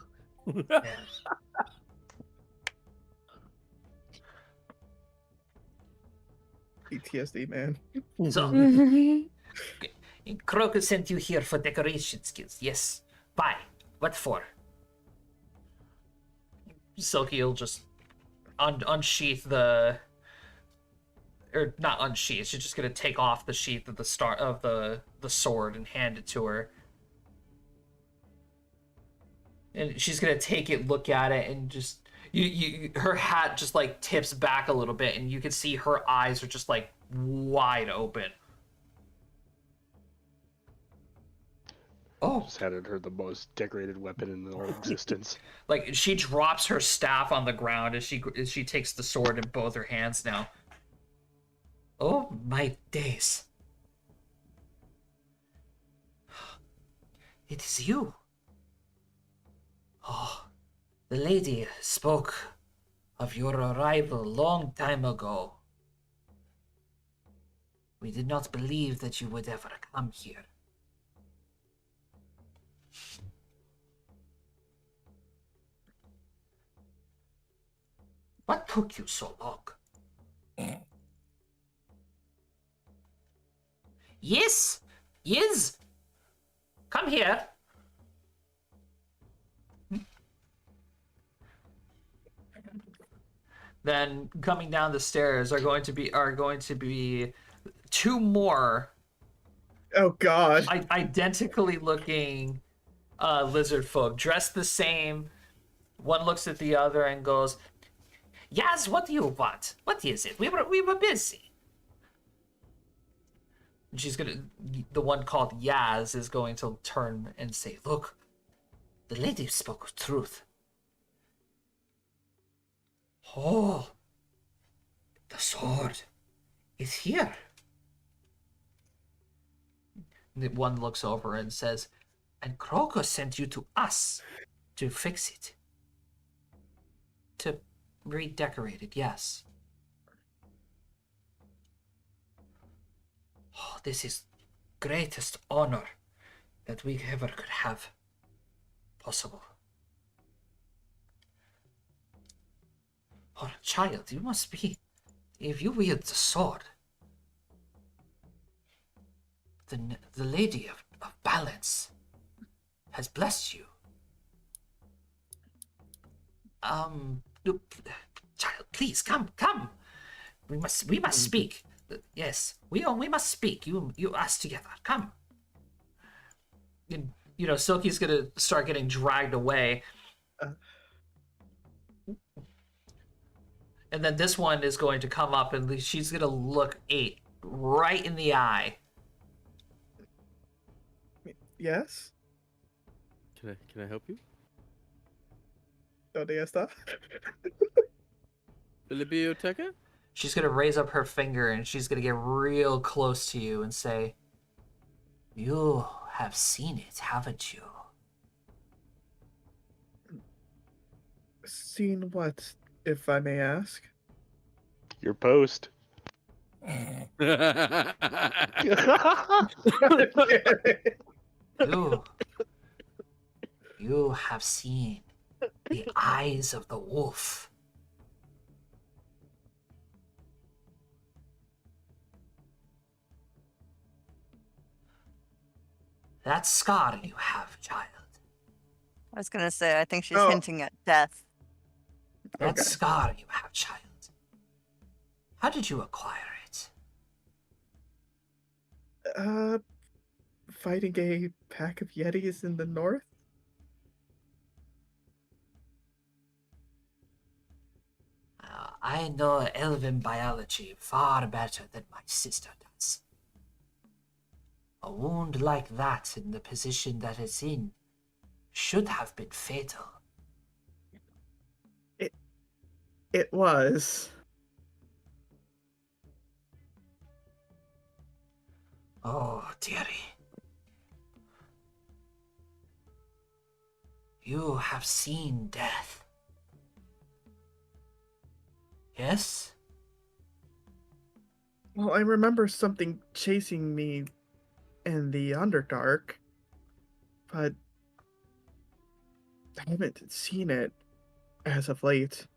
PTSD, man. So, Croker sent you here for decoration skills. Yes. Why? What for? Silky will just unsheath the, or not unsheath. She's just gonna take off the sheath of the sword and hand it to her. And she's gonna take it, look at it, and just her hat just like tips back a little bit, and you can see her eyes are just like wide open. Oh, just handed her the most decorated weapon in all existence. Like she drops her staff on the ground as she takes the sword in both her hands now. Oh my days! It is you. Oh, the lady spoke of your arrival a long time ago. We did not believe that you would ever come here. What took you so long? Yes, come here. Then coming down the stairs are going to be two more. Oh God! Identically looking lizard folk, dressed the same. One looks at the other and goes, "Yaz, what do you want? What is it? We were busy." And the one called Yaz is going to turn and say, "Look, the lady spoke truth. Oh, the sword is here." And one looks over and says, "And Croco sent you to us to fix it. To redecorate it, yes." Oh, this is greatest honor that we ever could have possible. Oh, child, you must be... If you wield the sword, the lady of balance has blessed you. child, please come. We must speak. Yes, we must speak. You us together. Come. And, Silky's gonna start getting dragged away. And then this one is going to come up and she's gonna look 8 right in the eye. Yes? Can I help you? ¿Dónde está? Biblioteca? She's gonna raise up her finger and she's gonna get real close to you and say, "You have seen it, haven't you?" Seen what, if I may ask? Your post. You have seen the eyes of the wolf. That scar you have, child. I was gonna say, I think she's Oh. hinting at death. That Okay. scar you have, child. How did you acquire it? Fighting a pack of Yetis in the north? I know elven biology far better than my sister does. A wound like that in the position that it's in should have been fatal. It was. Oh, dearie. You have seen death. Yes? Well, I remember something chasing me in the Underdark, but I haven't seen it as of late.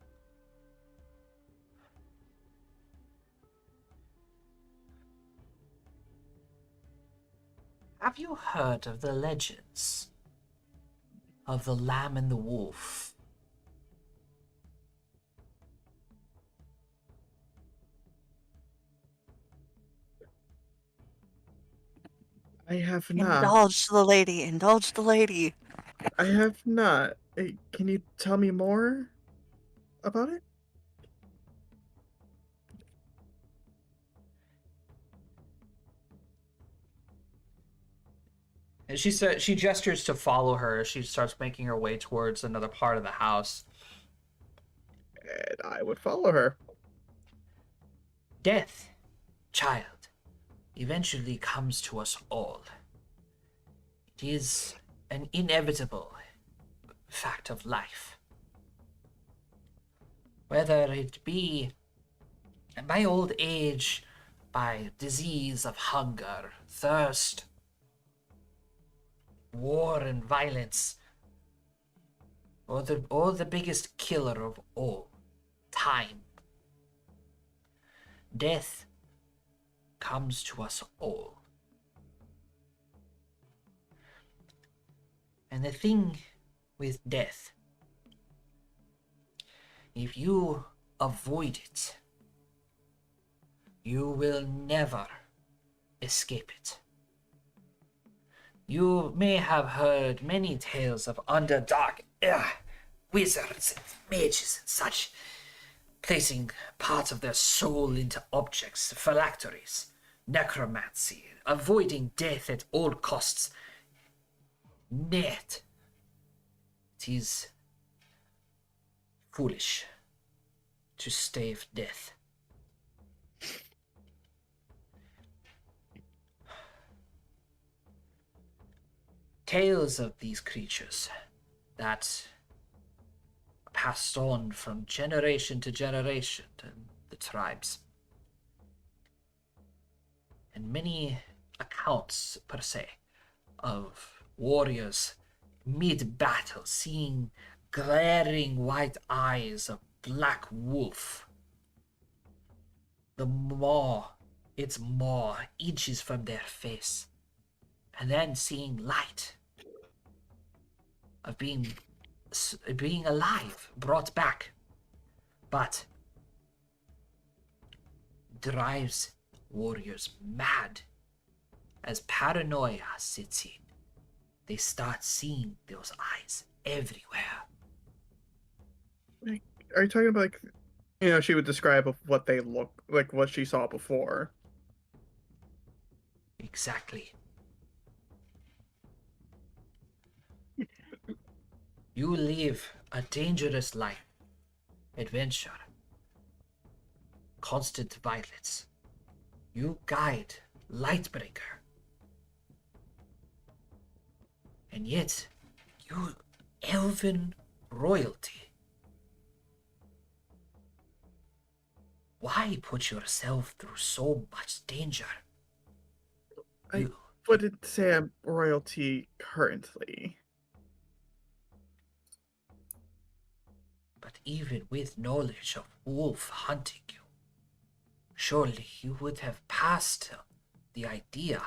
Have you heard of the legends of the lamb and the wolf? I have not. Indulge the lady. Indulge the lady. I have not. Can you tell me more about it? And she gestures to follow her as she starts making her way towards another part of the house. And I would follow her. Death, child, eventually comes to us all. It is an inevitable fact of life. Whether it be by old age, by disease of hunger, thirst, war and violence, or the biggest killer of all, time. Death comes to us all. And the thing with death, if you avoid it, you will never escape it. You may have heard many tales of underdark wizards and mages and such, placing parts of their soul into objects, phylacteries, necromancy, avoiding death at all costs. Yet, it is foolish to stave death. Tales of these creatures that are passed on from generation to generation to the tribes. And many accounts, per se, of warriors mid-battle seeing glaring white eyes of black wolf. Its maw inches from their face, and then seeing light of being alive, brought back. But drives warriors mad. As paranoia sits in, they start seeing those eyes everywhere. Are you talking about, like, you know, she would describe of what they look like, what she saw before? Exactly. You live a dangerous life, adventure, constant violence. You guide Lightbreaker. And yet, you elven royalty. Why put yourself through so much danger? I wouldn't say I'm royalty currently. But even with knowledge of wolf hunting you, surely you would have passed the idea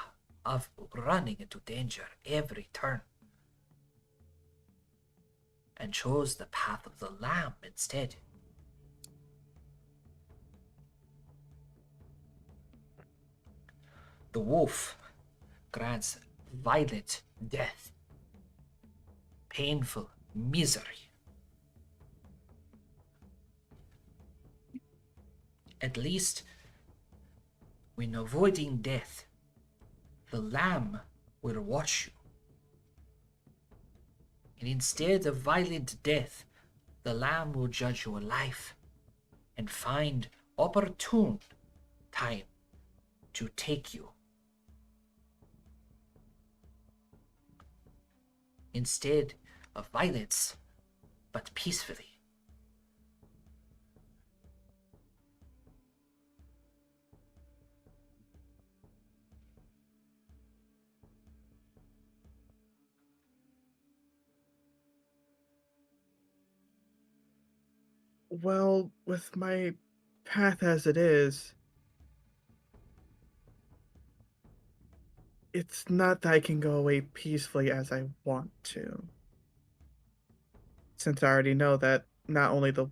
of running into danger every turn and chose the path of the lamb instead. The wolf grants violent death, painful misery. At least, when avoiding death, the lamb will watch you. And instead of violent death, the lamb will judge your life and find opportune time to take you. Instead of violence, but peacefully. Well, with my path as it is, it's not that I can go away peacefully as I want to. Since I already know that not only the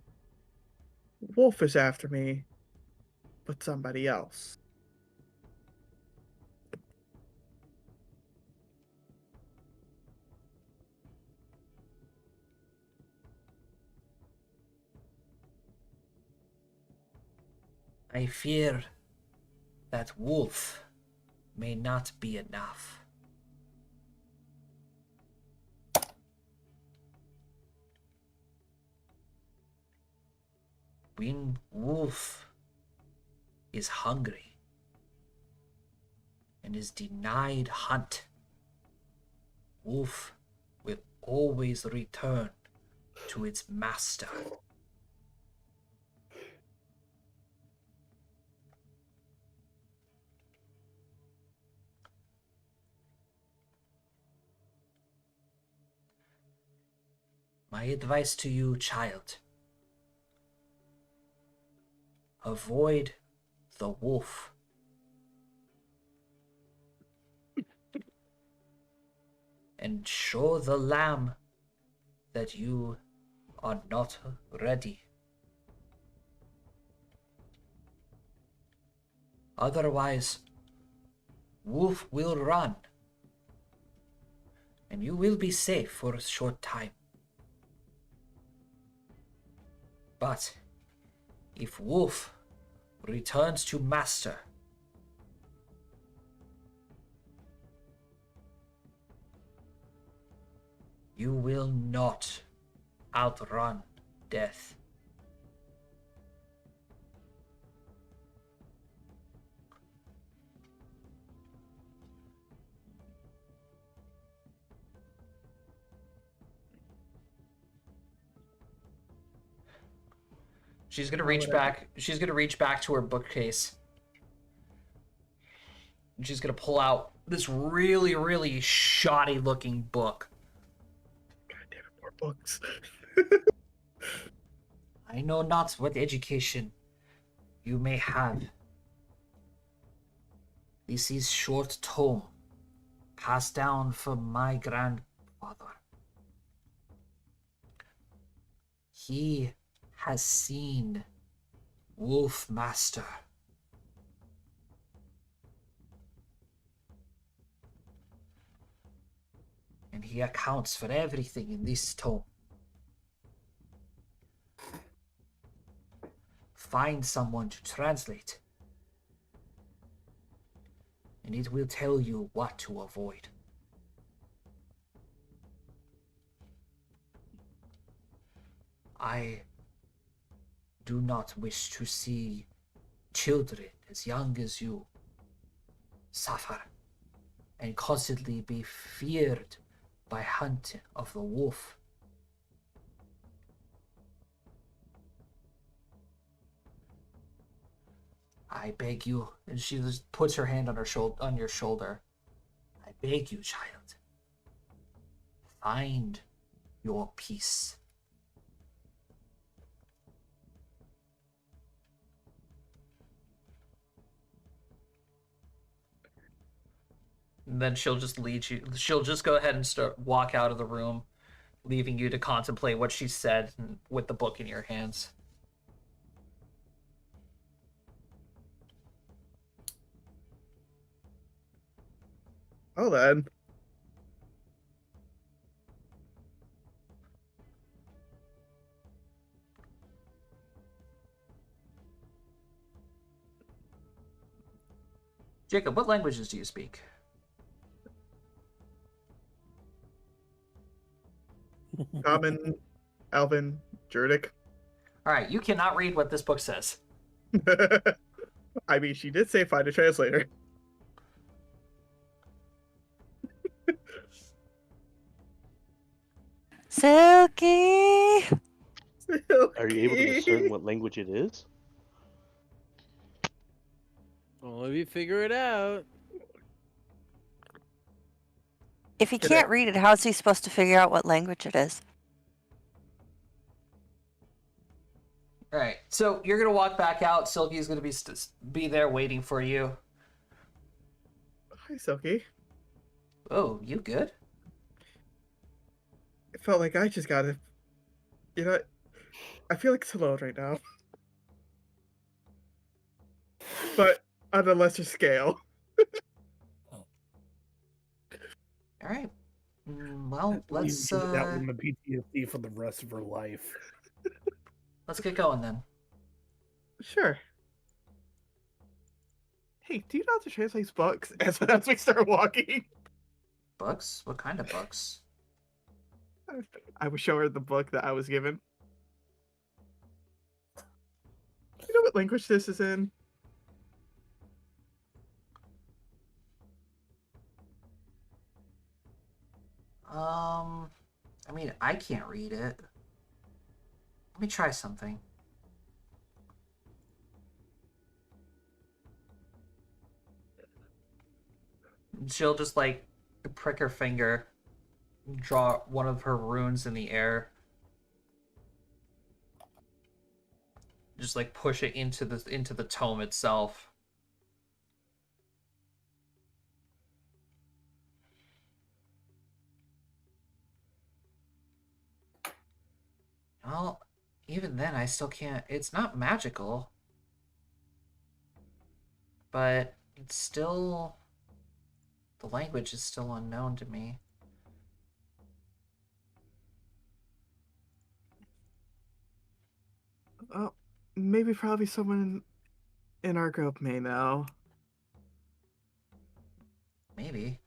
wolf is after me, but somebody else. I fear that wolf may not be enough. When wolf is hungry and is denied hunt, wolf will always return to its master. My advice to you, child, avoid the wolf. And show the lamb that you are not ready. Otherwise, wolf will run, and you will be safe for a short time. But if wolf returns to master, you will not outrun death. She's gonna reach back. She's gonna reach back to her bookcase. And she's gonna pull out this really, really shoddy looking book. God damn it, more books. I know not what education you may have. This is short tome, passed down from my grandfather. He has seen Wolf Master he accounts for everything in this tome. Find someone to translate, and it will tell you what to avoid. I do not wish to see children as young as you suffer and constantly be feared by hunting of the wolf. I beg you, and she just puts her hand on your shoulder. I beg you, child. Find your peace. And then she'll just lead you. She'll just go ahead and walk out of the room, leaving you to contemplate what she said with the book in your hands. Oh, then. Jacob, what languages do you speak? Common, Alvin, Jurdic. All right, you cannot read what this book says. I mean, she did say find a translator. Silky! Are you able to discern what language it is? Well, if you figure it out. If he can't read it, how is he supposed to figure out what language it is? All right, so you're gonna walk back out. Silky's gonna be there waiting for you. Hi, Silky. Oh, you good? It felt like I just got it. You know, I feel like it's alone right now. But on a lesser scale. All right. Well, let's that woman PTSD for the rest of her life. let's get going then. Sure. Hey, do you know how to translate books? As we start walking, Books? What kind of books? I would show her the book that I was given. You know what language this is in? I mean, I can't read it. Let me try something. She'll just like prick her finger, draw one of her runes in the air. Just like push it into the tome itself. Well, even then I still can't. It's not magical. But it's still, the language is still unknown to me. Oh, maybe probably someone in our group may know. Maybe.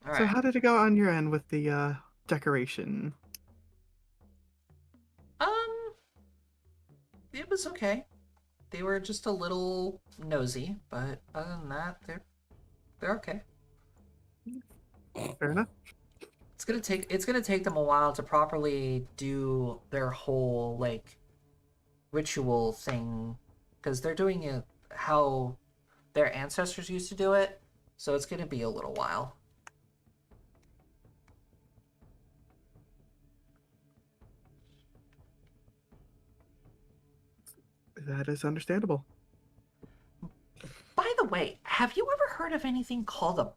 All So right. how did it go on your end with the decoration? It was okay. They were just a little nosy, but other than that, they're okay. Fair enough. It's gonna take them a while to properly do their whole like ritual thing, because they're doing it how their ancestors used to do it, so it's gonna be a little while. That is understandable. By the way, have you ever heard of anything called a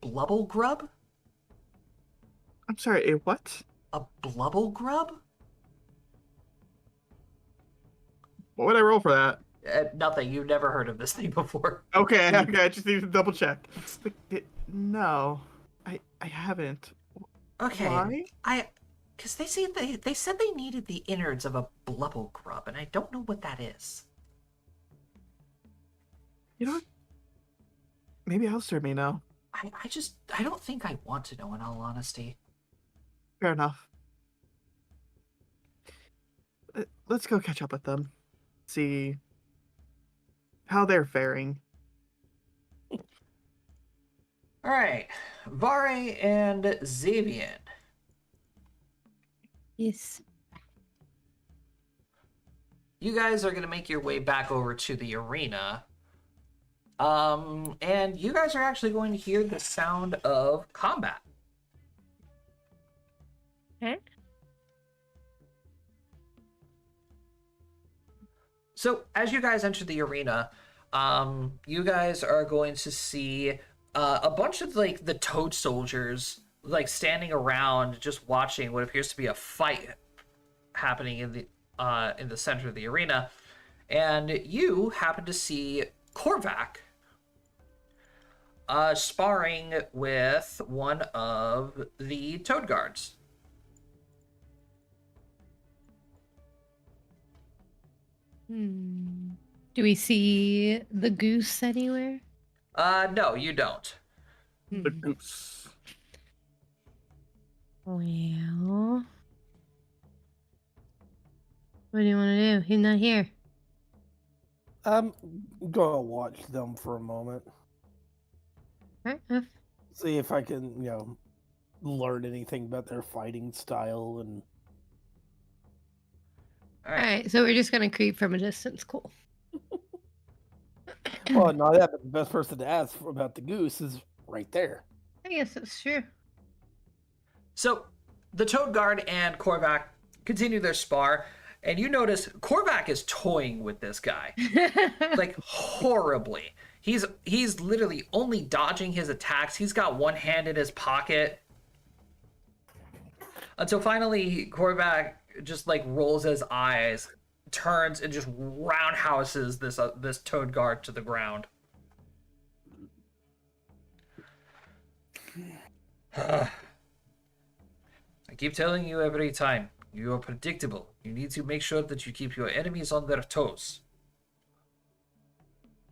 blubble grub? I'm sorry, a what? A blubble grub? What would I roll for that? Nothing. You've never heard of this thing before. Okay, okay, I just need to double check. No, I haven't. Okay. Why? Because they said they needed the innards of a blubble grub, and I don't know what that is. You know what? Maybe Alistair may know. I don't think I want to know, in all honesty. Fair enough. Let's go catch up with them. See how they're faring. All right, Vare and Xavier. Yes. You guys are gonna make your way back over to the arena. And you guys are actually going to hear the sound of combat. Okay. So as you guys enter the arena, you guys are going to see a bunch of like the Toad soldiers like standing around just watching what appears to be a fight happening in the center of the arena, and you happen to see Korvac sparring with one of the Toad guards. Do we see the goose anywhere? No, you don't. The goose. Well, what do you want to do? He's not here. I'm gonna watch them for a moment. Right. See if I can, learn anything about their fighting style and. All All right, so we're just gonna creep from a distance. Cool. Well, not that, but the best person to ask about the goose is right there. I guess that's true. So the Toad Guard and Korvac continue their spar, and you notice Korvac is toying with this guy like horribly. He's literally only dodging his attacks. He's got one hand in his pocket until finally Korvac just like rolls his eyes, turns, and just roundhouses this Toad Guard to the ground. I keep telling you every time, you are predictable. You need to make sure that you keep your enemies on their toes.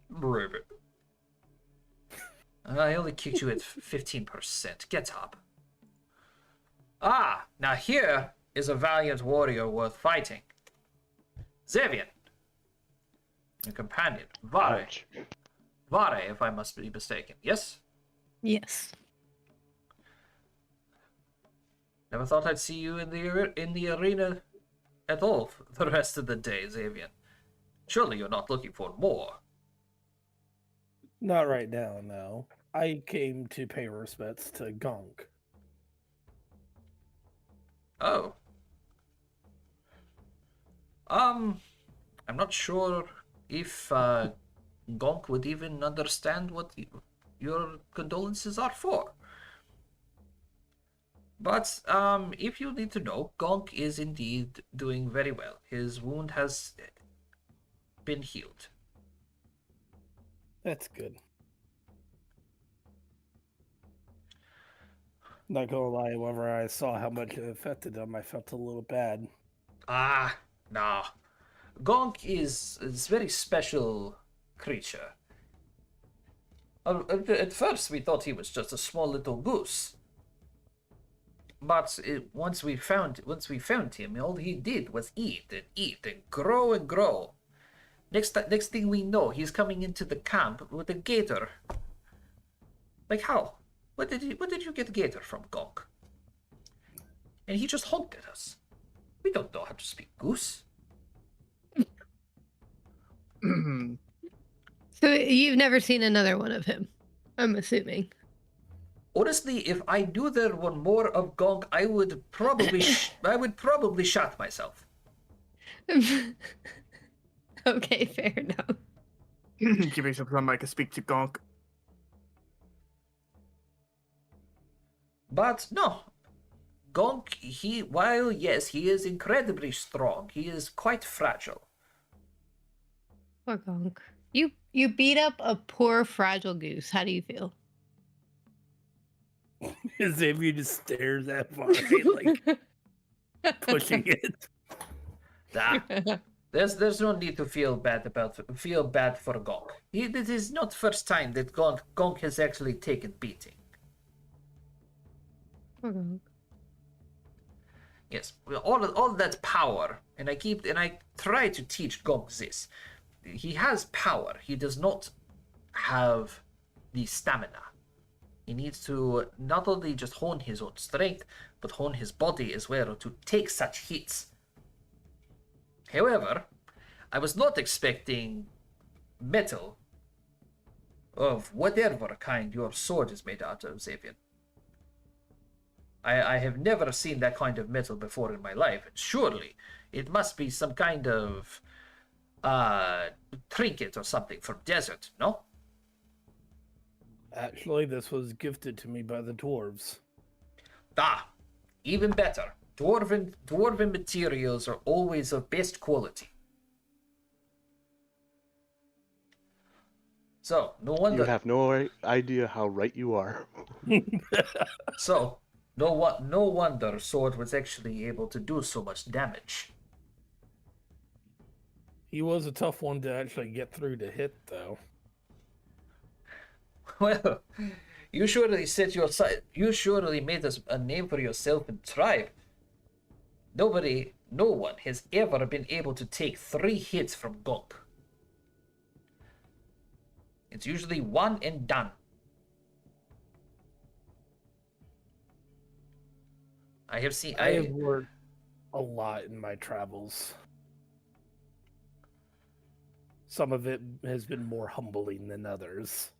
Ribbit. I only kicked you at 15%. Get up. Ah, now here is a valiant warrior worth fighting. Xavier. Your companion, Vare. Ouch. Vare, if I must be mistaken. Yes? Yes. Never thought I'd see you in the arena at all for the rest of the day, Xavier. Surely you're not looking for more. Not right now, no. I came to pay respects to Gonk. Oh. I'm not sure if Gonk would even understand what your condolences are for. But if you need to know, Gonk is indeed doing very well. His wound has been healed. That's good. Not gonna lie, whenever I saw how much it affected him, I felt a little bad. Ah, no. Gonk is a very special creature. At first, we thought he was just a small little goose. But once we found him, all he did was eat and grow and grow. Next thing we know, he's coming into the camp with a gator. Like how? Where did you get gator from, Gonk? And he just honked at us. We don't know how to speak goose. So you've never seen another one of him, I'm assuming. Honestly, if I knew there were more of Gonk, I would probably shot myself. Okay, fair enough. Give me some time I can speak to Gonk. But no, Gonk, while yes, he is incredibly strong, he is quite fragile. Poor Gonk. You beat up a poor fragile goose. How do you feel? Xavier just stares at Vare like pushing it. There's no need to feel bad for Gonk. This is not first time that Gonk has actually taken beating. Poor Gonk. Yes, all that power, and I try to teach Gonk this. He has power. He does not have the stamina. He needs to not only just hone his own strength, but hone his body as well to take such hits. However, I was not expecting metal of whatever kind your sword is made out of, Xavier. I have never seen that kind of metal before in my life. Surely it must be some kind of trinket or something from desert, no? Actually, this was gifted to me by the dwarves. Ah, even better. Dwarven materials are always of best quality. So, no wonder... You have no idea how right you are. So, no wonder sword was actually able to do so much damage. He was a tough one to actually get through to hit, though. Well, you surely made a name for yourself in tribe. No one has ever been able to take 3 hits from Gonk. It's usually one and done. I have learned a lot in my travels. Some of it has been more humbling than others.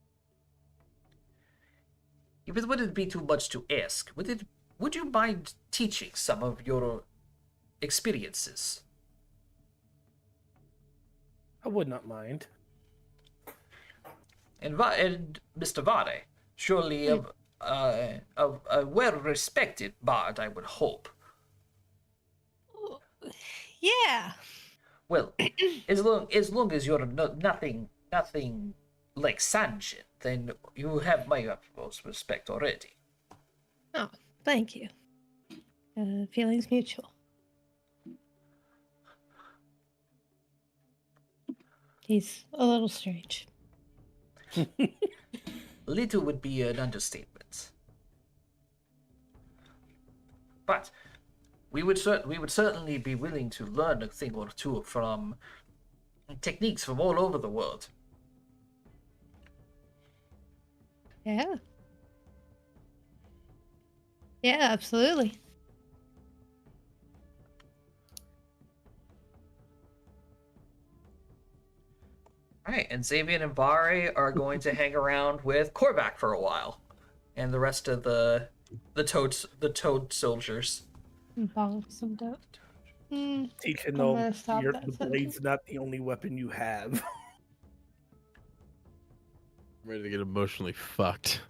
If it wouldn't be too much to ask, would you mind teaching some of your experiences? I would not mind. And Mr. Vare, surely a well-respected bard, I would hope. Yeah. Well, as long as you're nothing like Sanjin, then you have my utmost respect already. Oh, thank you. Feelings mutual. He's a little strange. Little would be an understatement. But we would certainly be willing to learn a thing or two from techniques from all over the world. Yeah. Yeah, absolutely. Alright, and Xavier and Vare are going to hang around with Korvac for a while. And the rest of the toad soldiers. Bonk some dope. Teaching I'm them gonna stop the that blade's not the only weapon you have. I'm ready to get emotionally fucked.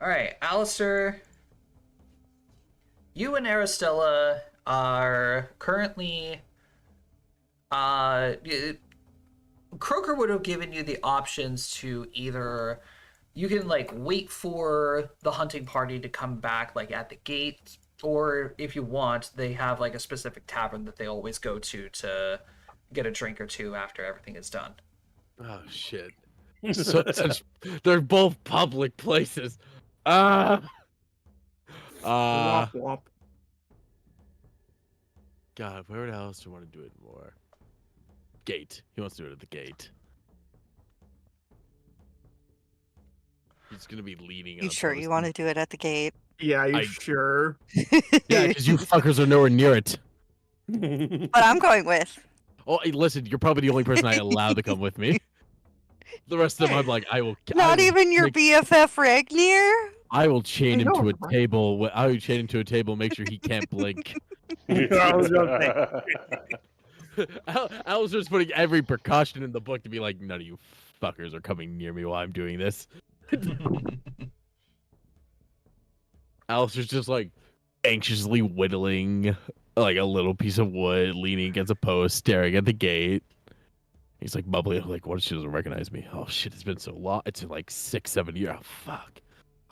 Alright, Alistair, you and Aristella are currently... Croker would have given you the options to either... You can, like, wait for the hunting party to come back, like, at the gate, or if you want, they have, like, a specific tavern that they always go to get a drink or two after everything is done. Oh, shit. They're both public places. God, where would Alistair want to do it more? Gate. He wants to do it at the gate. He's gonna be leading. You sure you want to do it at the gate? Yeah, you sure? Yeah, because you fuckers are nowhere near it. But I'm going with. Oh, hey, listen, you're probably the only person I allow to come with me. The rest of them, I'm like, I will. Not even your BFF Ragnir? I will chain him to a table. I will chain him to a table. Make sure he can't blink. Alistair's putting every precaution in the book to be like, none of you fuckers are coming near me while I'm doing this. Alistair's just like anxiously whittling like a little piece of wood, leaning against a post, staring at the gate. He's like bubbling, like, what if she doesn't recognize me? Oh shit, it's been so long. It's in like 6-7 years. Oh fuck.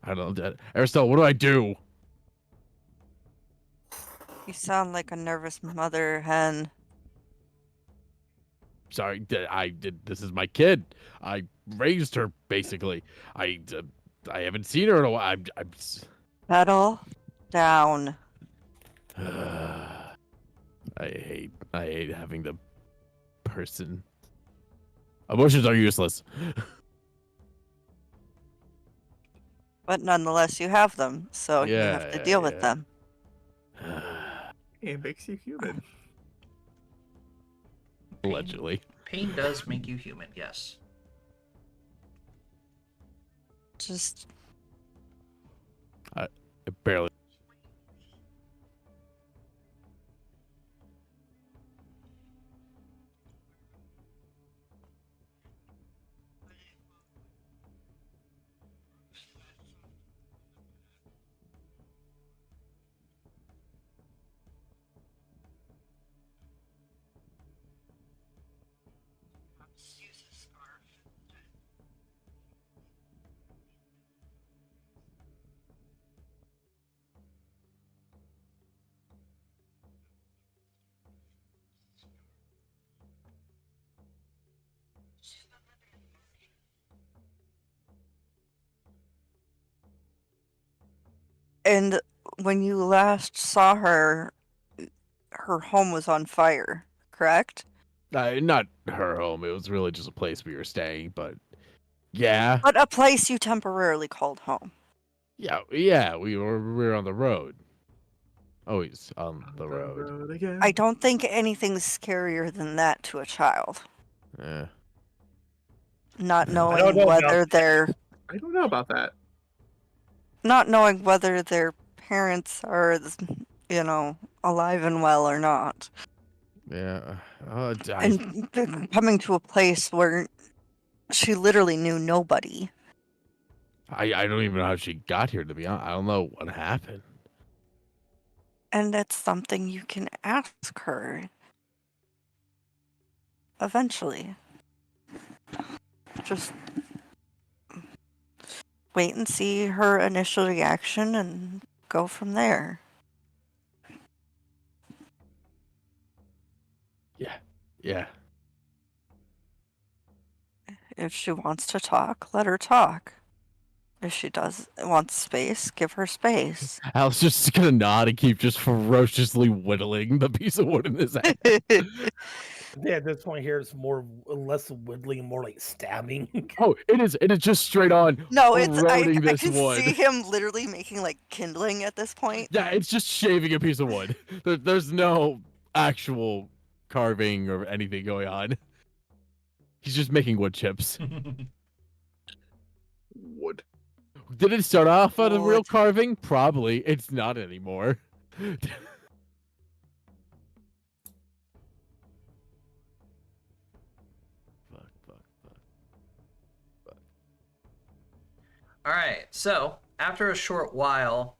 I don't know. Aristotle, what do I do? You sound like a nervous mother hen. Sorry, I did. This is my kid. I raised her basically. I haven't seen her in a while. Settle down. I hate having the person. Emotions are useless. But nonetheless, you have them, so you have to deal with them. It makes you human. Allegedly. Pain does make you human, yes. Just I barely. And when you last saw her, her home was on fire, correct? Not her home. It was really just a place we were staying, but yeah. But a place you temporarily called home. Yeah, we were on the road. Always on the road. Again. I don't think anything's scarier than that to a child. Yeah. Not don't knowing know whether about they're I don't know about that. not knowing whether their parents are, alive and well or not. Yeah. And coming to a place where she literally knew nobody. I don't even know how she got here, to be honest. I don't know what happened. And that's something you can ask her eventually. Just wait and see her initial reaction and go from there. Yeah. If she wants to talk, let her talk. If she wants space, give her space. Al's just gonna nod and keep just ferociously whittling the piece of wood in his hand. Yeah, at this point here, it's less whittling and more like stabbing. Oh, it is just straight on. No, I eroding this can wood. see him literally making like kindling at this point. Yeah, it's just shaving a piece of wood. There's no actual carving or anything going on. He's just making wood chips. Wood. Did it start off on a real Wood. carving? Probably. It's not anymore. Fuck. All right, so after a short while,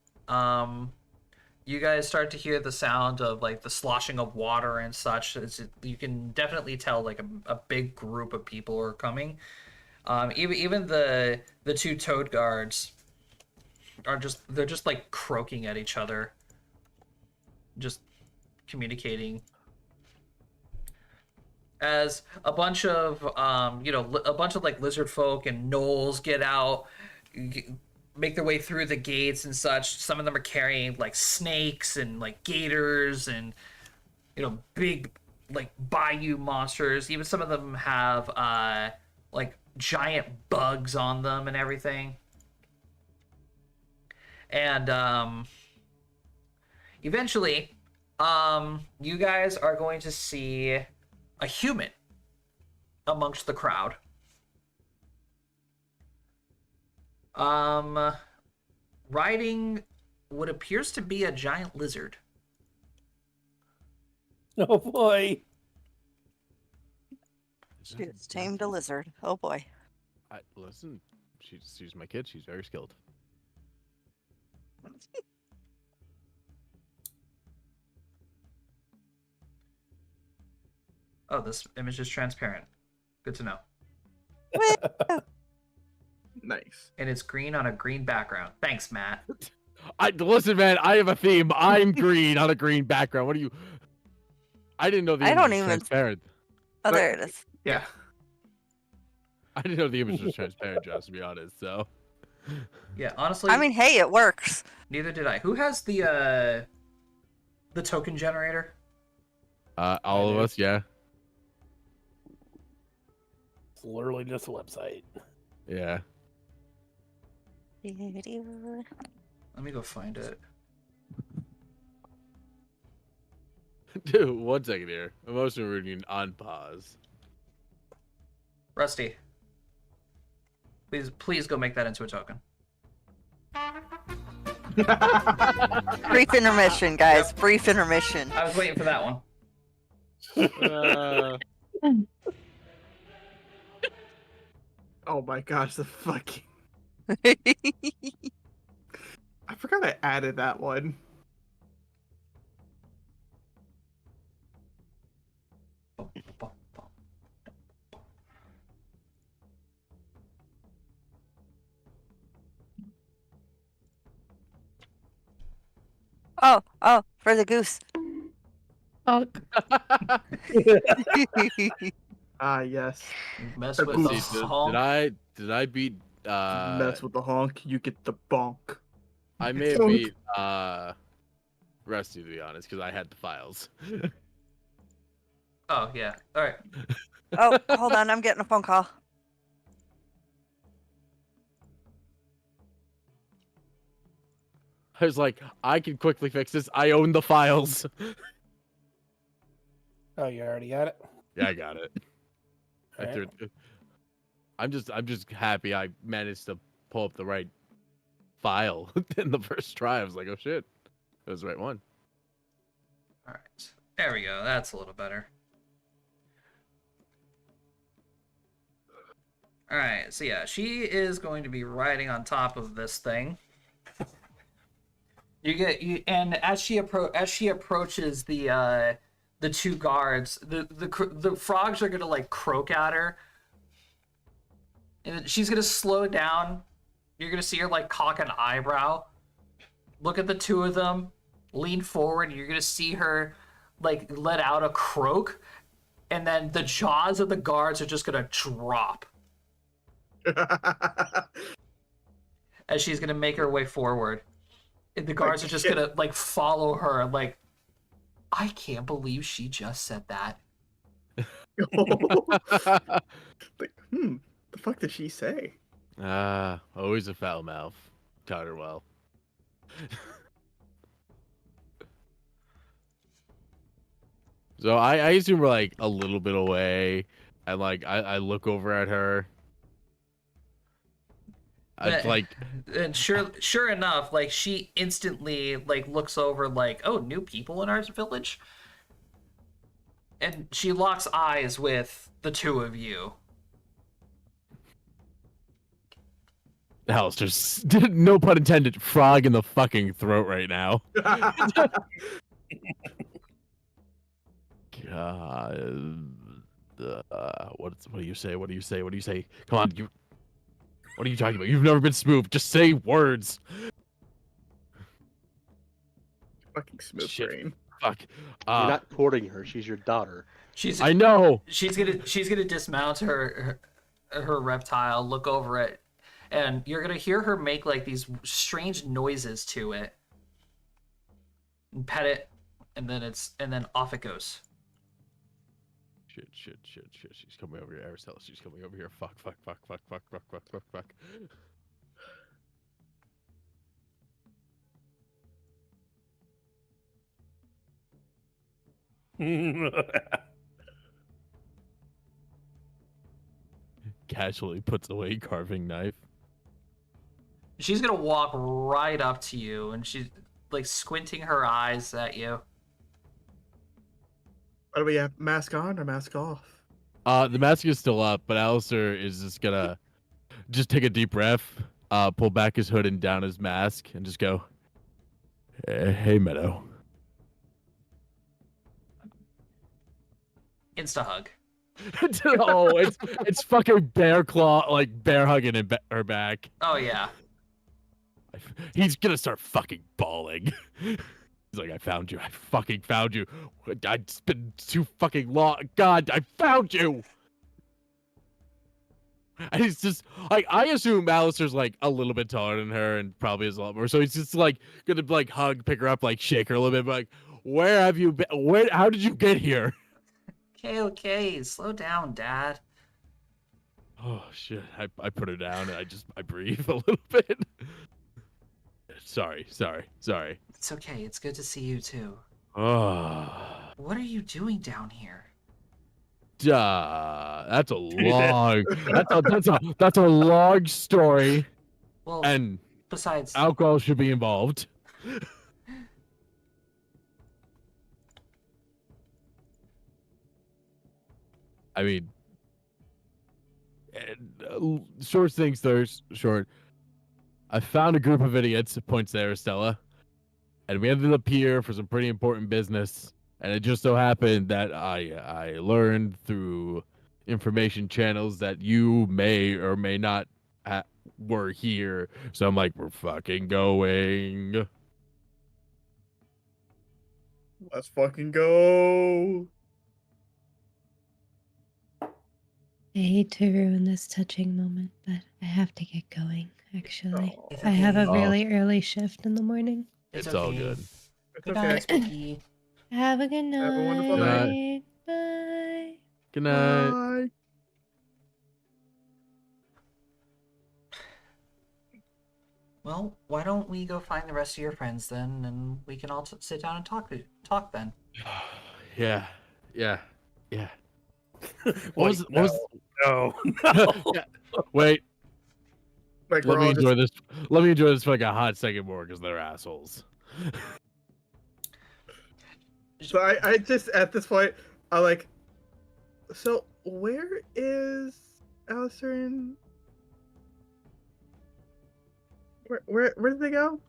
you guys start to hear the sound of like the sloshing of water and such. You can definitely tell like a big group of people are coming. Even the two toad guards are they're just like croaking at each other, just communicating. As a bunch of like lizard folk and gnolls get out, make their way through the gates and such. Some of them are carrying like snakes and like gators and big like bayou monsters. Even some of them have like giant bugs on them and everything. And eventually you guys are going to see a human amongst the crowd. Riding what appears to be a giant lizard. Oh boy. She has tamed a lizard. Oh boy. Listen, she's my kid. She's very skilled. Oh, this image is transparent. Good to know. Nice. And it's green on a green background. Thanks, Matt. Listen, man. I have a theme. I'm green on a green background. What are you? I didn't know the I image don't was even- transparent. Oh, there it is. Yeah. I didn't know the image was transparent, Josh. To be honest, so. Yeah, honestly. I mean, hey, it works. Neither did I. Who has the token generator? All of us, yeah. It's literally just a website. Yeah. Let me go find it. Dude, 1 second here. Emotional reading on pause. Rusty. Please go make that into a token. Brief intermission, guys. Brief intermission. I was waiting for that one. Oh my gosh, the fucking. I forgot I added that one. Oh, for the goose. Fuck. Ah, yes. Mess The with goose. the See, honk. did I beat Mess with the honk, you get the bonk. I may have Honk. beat Rusty, to be honest, because I had the files. Oh yeah. All right. Oh, hold on. I'm getting a phone call. I was like, I can quickly fix this. I own the files. Oh, you already got it? Yeah, I got it. I Alright. threw it. I'm just happy I managed to pull up the right file in the first try. I was like, oh shit, it was the right one. All right. There we go. That's a little better. All right. So yeah, she is going to be riding on top of this thing. And as she approaches the two guards, the frogs are gonna like croak at her, and she's gonna slow down. You're gonna see her like cock an eyebrow, look at the two of them, lean forward, and you're gonna see her like let out a croak, and then the jaws of the guards are just gonna drop as she's gonna make her way forward. And the guards are just gonna like follow her, like, I can't believe she just said that. Like, the fuck did she say? Always a foul mouth. Taught her well. So I assume we're like a little bit away, and like I look over at her. It's like, and sure enough, like she instantly like looks over, like, oh, new people in our village, and she locks eyes with the two of you. Alistair's, no pun intended, frog in the fucking throat right now. God, what do you say? What do you say? What do you say? Come on, you. What are you talking about? You've never been smooth. Just say words. Fucking smooth Shit. brain. Fuck. You're not courting her. She's your daughter. I know. She's gonna dismount her reptile, look over it, and you're gonna hear her make like these strange noises to it, and pet it, and then off it goes. Shit. She's coming over here. Aristella, she's coming over here. Fuck. Casually puts away carving knife. She's gonna walk right up to you, and she's like squinting her eyes at you. What do we have? Mask on or mask off? The mask is still up, but Alistair is just gonna just take a deep breath, pull back his hood and down his mask, and just go, "Hey, Meadow." Insta hug. Oh, it's fucking bear claw, like bear hugging her back. Oh yeah. He's gonna start fucking bawling. He's like, I found you. I fucking found you. It's been too fucking long. God, I found you. And he's just like, I assume Alistair's like a little bit taller than her and probably is a lot more. So he's just like gonna like hug, pick her up, like shake her a little bit, like, where have you been? How did you get here? Okay, slow down, Dad. Oh shit. I put her down and I breathe a little bit. Sorry. It's okay. It's good to see you too. Oh. What are you doing down here? That's a long that's a long story. Well, And besides, alcohol should be involved. I mean, short things short. I found a group of idiots, points there, Stella, and we ended up here for some pretty important business. And it just so happened that I learned through information channels that you may or may not were here. So I'm like, we're fucking going. Let's fucking go. I hate to ruin this touching moment, but I have to get going, actually. Oh, It's I have a okay. really early shift in the morning. It's okay. all good. it's Good okay. night, Spooky. Have a good night. Have a wonderful night. Bye. Good night. Bye. Well, why don't we go find the rest of your friends then, and we can all sit down and talk then. Yeah. Wait, No. Yeah. Wait, Like, let we're me all enjoy this. Let me enjoy this for like a hot second more because they're assholes. So I just, at this point, I like, so where is Alistair and... Where did they go?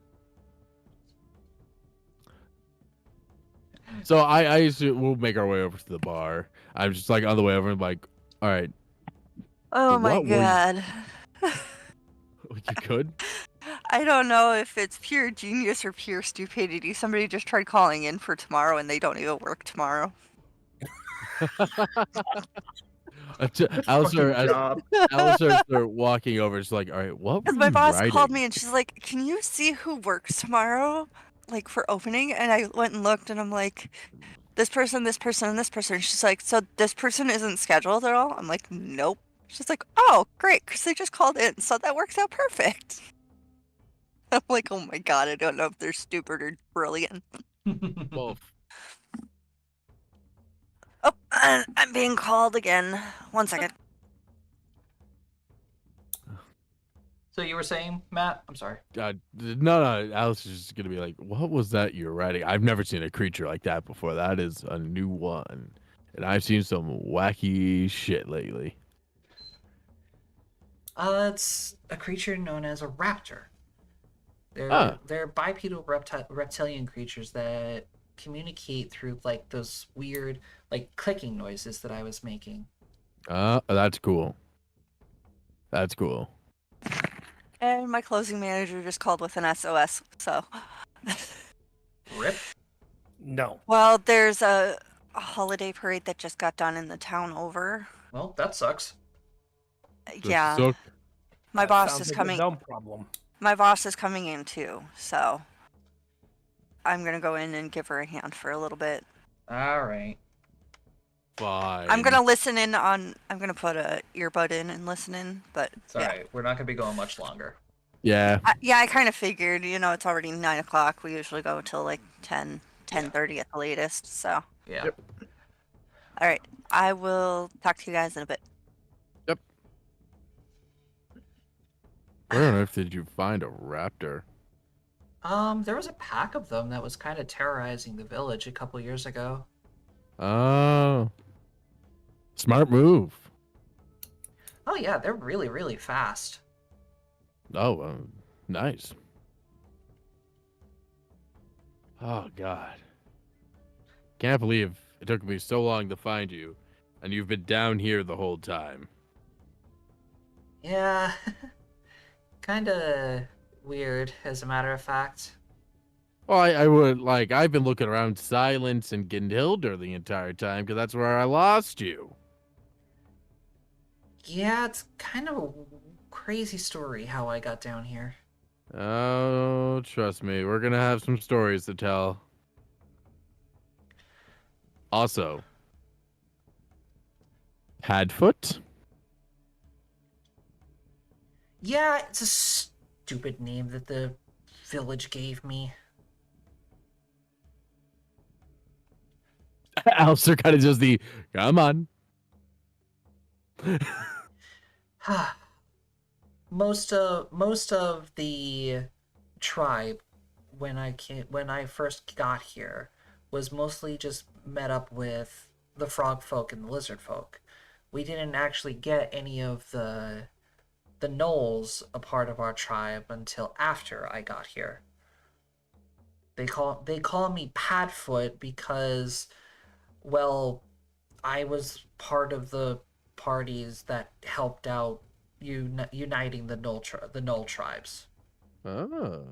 So I assume we'll make our way over to the bar. I'm just like on the way over and like, all right, Oh So my what were you- god. you could. I don't know if it's pure genius or pure stupidity. Somebody just tried calling in for tomorrow and they don't even work tomorrow. Alistair, Fucking job. Alistair started walking over. It's like, all right, what were Because my you boss writing? called me and she's like, "Can you see who works tomorrow? Like for opening?" And I went and looked and I'm like, this person, this person, and this person. She's like, "So this person isn't scheduled at all?" I'm like, "Nope." She's like, "Oh, great, because they just called in, so that works out perfect." I'm like, "Oh my god, I don't know if they're stupid or brilliant." Both. Oh, I'm being called again. 1 second. So you were saying, Matt? I'm sorry. No. Alice is just gonna be like, what was that you're writing? I've never seen a creature like that before. That is a new one, and I've seen some wacky shit lately. It's a creature known as a raptor. Ah. They're bipedal reptilian creatures that communicate through like those weird like clicking noises that I was making. That's cool. That's cool. And my closing manager just called with an SOS, so. Rip. No. Well, there's a holiday parade that just got done in the town over. Well, that sucks. Yeah. So, My That boss sounds is like a coming. dumb problem. My boss is coming in too, so I'm gonna go in and give her a hand for a little bit. All right. fine. I'm gonna listen in on. I'm gonna put a earbud in and listen in, but It's all right. We're not gonna be going much longer. Yeah. I kind of figured. You know, it's already 9 o'clock. We usually go till like 10:30 at the latest. So, Yeah. Yep. all right. I will talk to you guys in a bit. Where on earth did you find a raptor? There was a pack of them that was kind of terrorizing the village a couple years ago. Oh. Smart move. Oh yeah, they're really, really fast. Oh, nice. Oh God, can't believe it took me so long to find you, and you've been down here the whole time. Yeah, kind of weird, as a matter of fact. Well, I would like. I've been looking around Silence and Gindhilder the entire time because that's where I lost you. Yeah, it's kind of a crazy story how I got down here. Oh, trust me, we're gonna have some stories to tell. Also, Padfoot. Yeah, it's a stupid name that the village gave me. Alistair kind of just the come on. most of the tribe when I first got here was mostly just met up with the frog folk and the lizard folk. We didn't actually get any of the gnolls a part of our tribe until after I got here. They call me Padfoot because, well, I was part of the parties that helped out uniting the Gnoll tribes, Oh.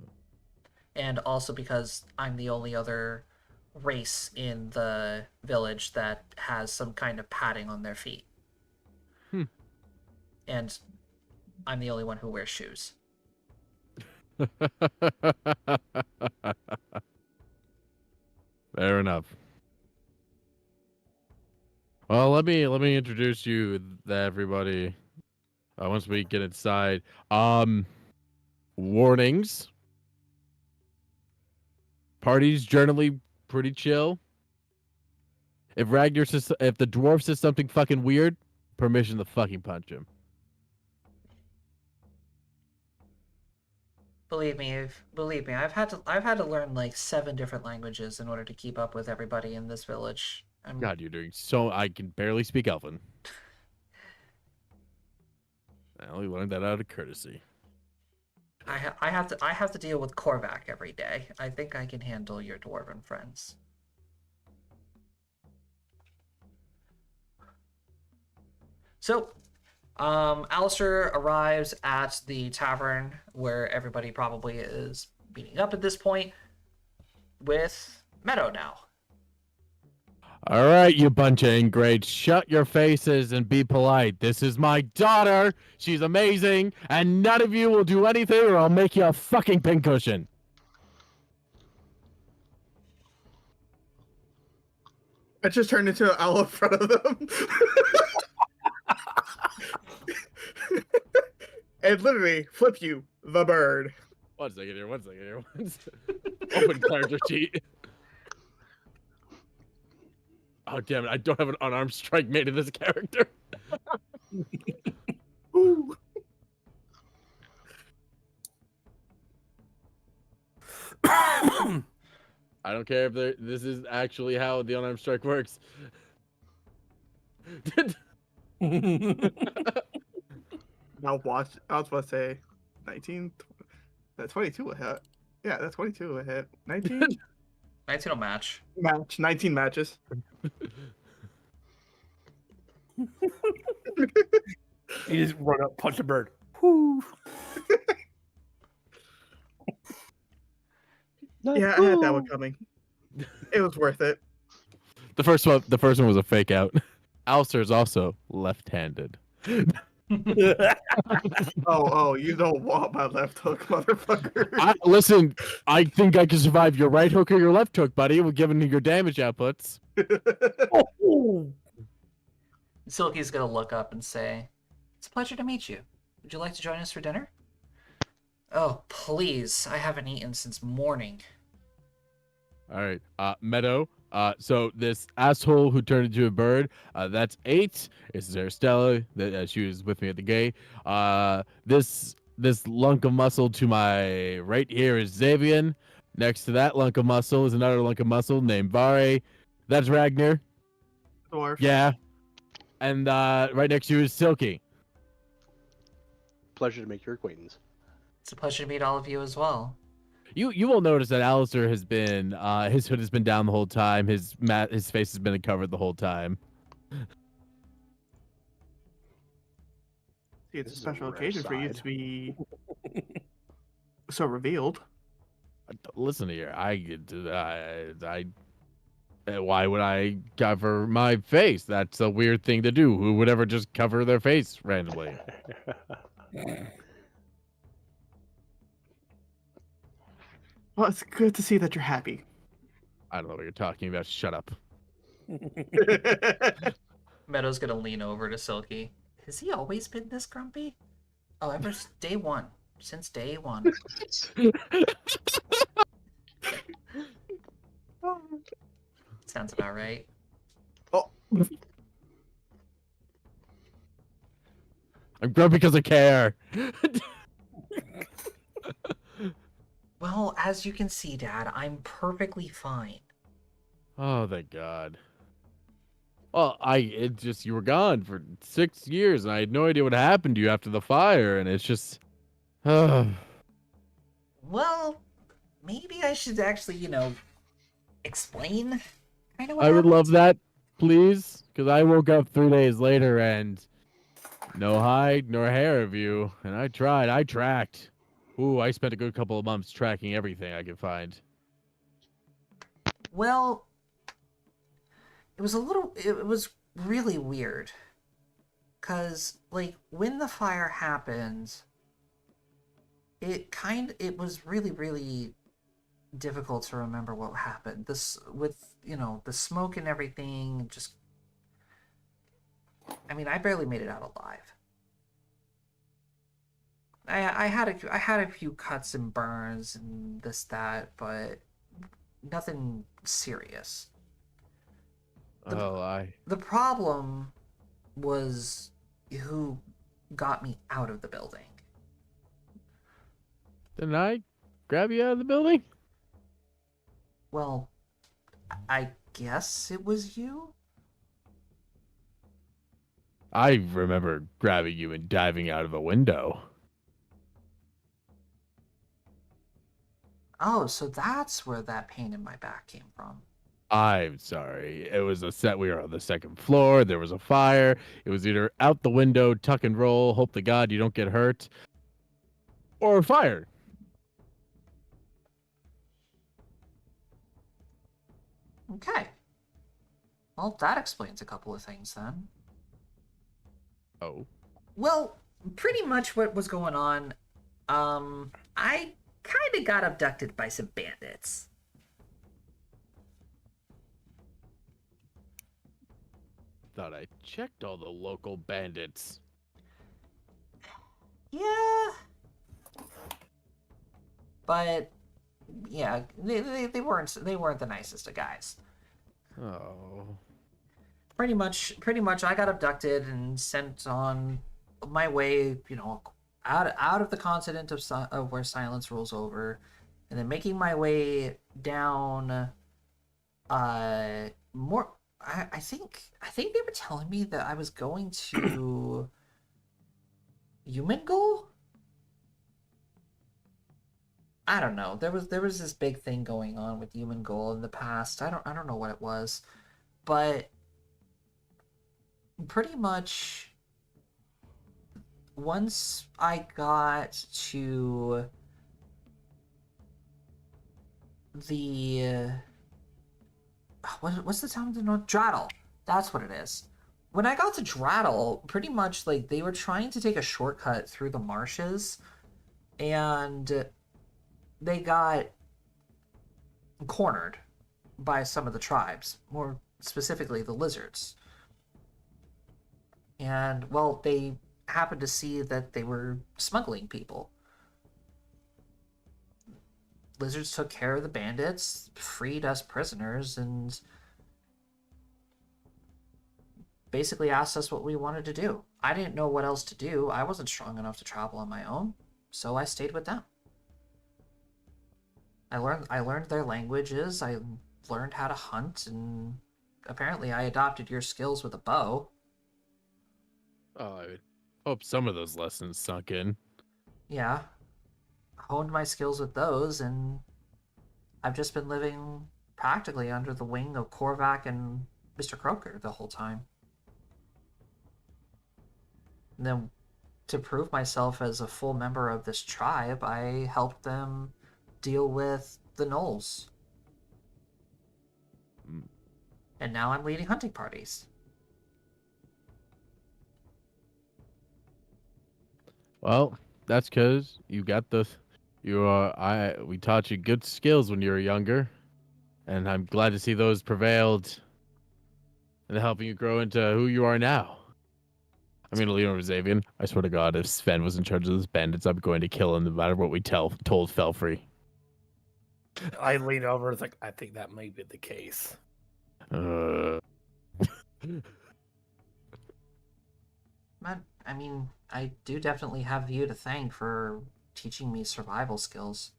and also because I'm the only other race in the village that has some kind of padding on their feet. And I'm the only one who wears shoes. Fair enough. Well, let me introduce you to everybody. Once we get inside, warnings. Parties generally pretty chill. If if the dwarf says something fucking weird, permission to fucking punch him. Believe me, I've had to learn like 7 different languages in order to keep up with everybody in this village. God, you're doing so. I can barely speak Elven. I only learned that out of courtesy. I have to deal with Korvac every day. I think I can handle your dwarven friends. So, Alistair arrives at the tavern where everybody probably is meeting up at this point with Meadow now. All right, you bunch of ingrates, shut your faces and be polite. This is my daughter. She's amazing, and none of you will do anything or I'll make you a fucking pincushion. I just turned into an owl in front of them. And literally flip you the bird. One second here. Open character sheet. Oh, damn it. I don't have an unarmed strike made of this character. Ooh. I don't care if this is actually how the unarmed strike works. Now watch. I was about to say 19. That's 22 a hit. Yeah, that's 22 a hit. 19? 19 will match. 19 matches. You just run up, punch a bird. Whoo. Yeah, I had that one coming. It was worth it. The first one was a fake out. Alistair is also left-handed. Oh, you don't want my left hook, motherfucker. Listen, I think I can survive your right hook or your left hook, buddy, with given your damage outputs. Silky's gonna look up and say, "It's a pleasure to meet you. Would you like to join us for dinner?" "Oh, please. I haven't eaten since morning." All right, Meadow. So this asshole who turned into a bird, that's 8. This is Aristella. That she was with me at the gate. This lunk of muscle to my right here is Xavian. Next to that lunk of muscle is another lunk of muscle named Vare. That's Ragnar. Dwarf. Yeah. And right next to you is Silky. Pleasure to make your acquaintance. It's a pleasure to meet all of you as well. You will notice that Alistair has been his hood has been down the whole time. His face has been covered the whole time. See, it's This a is a special rare occasion for you side. to be so revealed. Listen here, why would I cover my face? That's a weird thing to do. Who would ever just cover their face randomly? Well, it's good to see that you're happy. I don't know what you're talking about. Shut up. Meadow's gonna lean over to Silky. Has he always been this grumpy? Oh, ever day one. Since day one. Sounds about right. Oh, I'm grumpy because I care. Well, as you can see, Dad, I'm perfectly fine. Oh, thank God. Well, you were gone for 6 years, and I had no idea what happened to you after the fire, and it's just, Well, maybe I should actually, explain kind of what I would happened. love that, please, because I woke up 3 days later and no hide nor hair of you, and I tracked. Ooh, I spent a good couple of months tracking everything I could find. Well, it was really weird. Cause, like, when the fire happened, it was really, really difficult to remember what happened. This, with, the smoke and everything, just, I mean, I barely made it out alive. I had a few cuts and burns and this, that, but nothing serious. The problem was who got me out of the building. Didn't I grab you out of the building? Well, I guess it was you? I remember grabbing you and diving out of a window. Oh, so that's where that pain in my back came from. I'm sorry. It was a set. We were on the second floor. There was a fire. It was either out the window, tuck and roll, hope to God you don't get hurt, or fire. Okay. Well, that explains a couple of things then. Oh. Well, pretty much what was going on, I kind of got abducted by some bandits. Thought I checked all the local bandits. Yeah. But yeah, they weren't the nicest of guys. Oh. Pretty much I got abducted and sent on my way, out of the continent of where silence rules over, and then making my way down more I think they were telling me that I was going to Human Goal? I don't know. There was this big thing going on with Human Goal in the past. I don't know what it was, but pretty much once I got to the what's the town to know? Draddle. That's what it is. When I got to Draddle, pretty much like they were trying to take a shortcut through the marshes, and they got cornered by some of the tribes, more specifically the lizards. And, well, they happened to see that they were smuggling people. Lizards took care of the bandits, freed us prisoners, and basically asked us what we wanted to do. I didn't know what else to do. I wasn't strong enough to travel on my own, so I stayed with them. I learned their languages, I learned how to hunt, and apparently I adopted your skills with a bow. Oh, I hope some of those lessons sunk in. Yeah, honed my skills with those, and I've just been living practically under the wing of Korvac and Mr. Croker the whole time. And then, to prove myself as a full member of this tribe, I helped them deal with the gnolls. Mm. And now I'm leading hunting parties. Well, that's because you got the. We taught you good skills when you were younger, and I'm glad to see those prevailed and helping you grow into who you are now. I'm going to lean over Xavian. I swear to God, if Sven was in charge of those bandits, I'm going to kill him no matter what we told Felfrey. I lean over. It's like I think that may be the case. Man, I mean, I do definitely have you to thank for teaching me survival skills.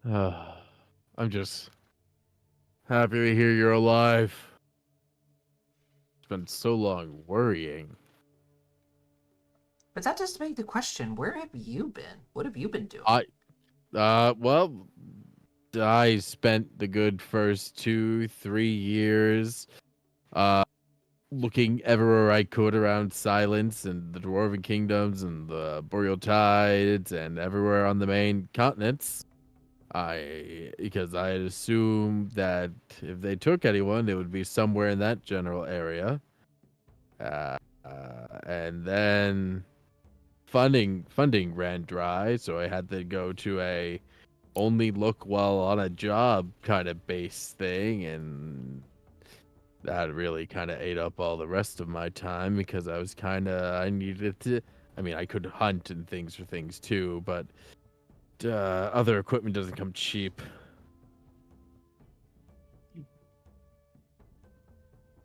I'm just happy to hear you're alive. It's been so long worrying. But that does make the question, where have you been? What have you been doing? Well, I spent the good first 2-3 years, looking everywhere I could around Silence and the Dwarven Kingdoms and the Boreal Tides and everywhere on the main continents. Because I had assumed that if they took anyone, it would be somewhere in that general area. And then funding ran dry, so I had to go to a only look while on a job kind of base thing, and that really kind of ate up all the rest of my time because I needed to. I mean, I could hunt and things for things too, but other equipment doesn't come cheap.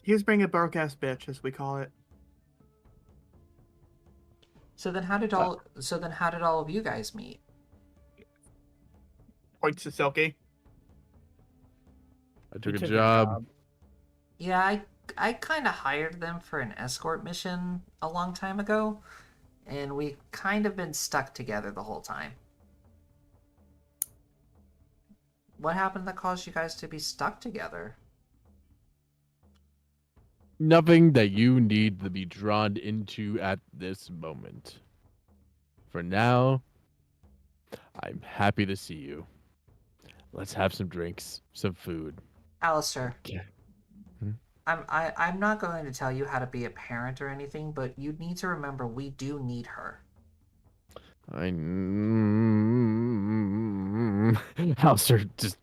He was being a broke ass bitch, as we call it. So then how did all of you guys meet? Points to Silky. I took a job. Yeah, I kind of hired them for an escort mission a long time ago, and we kind of been stuck together the whole time. What happened that caused you guys to be stuck together? Nothing that you need to be drawn into at this moment. For now, I'm happy to see you. Let's have some drinks, some food. Alistair. Yeah. I'm not going to tell you how to be a parent or anything, but you need to remember we do need her. Alistair just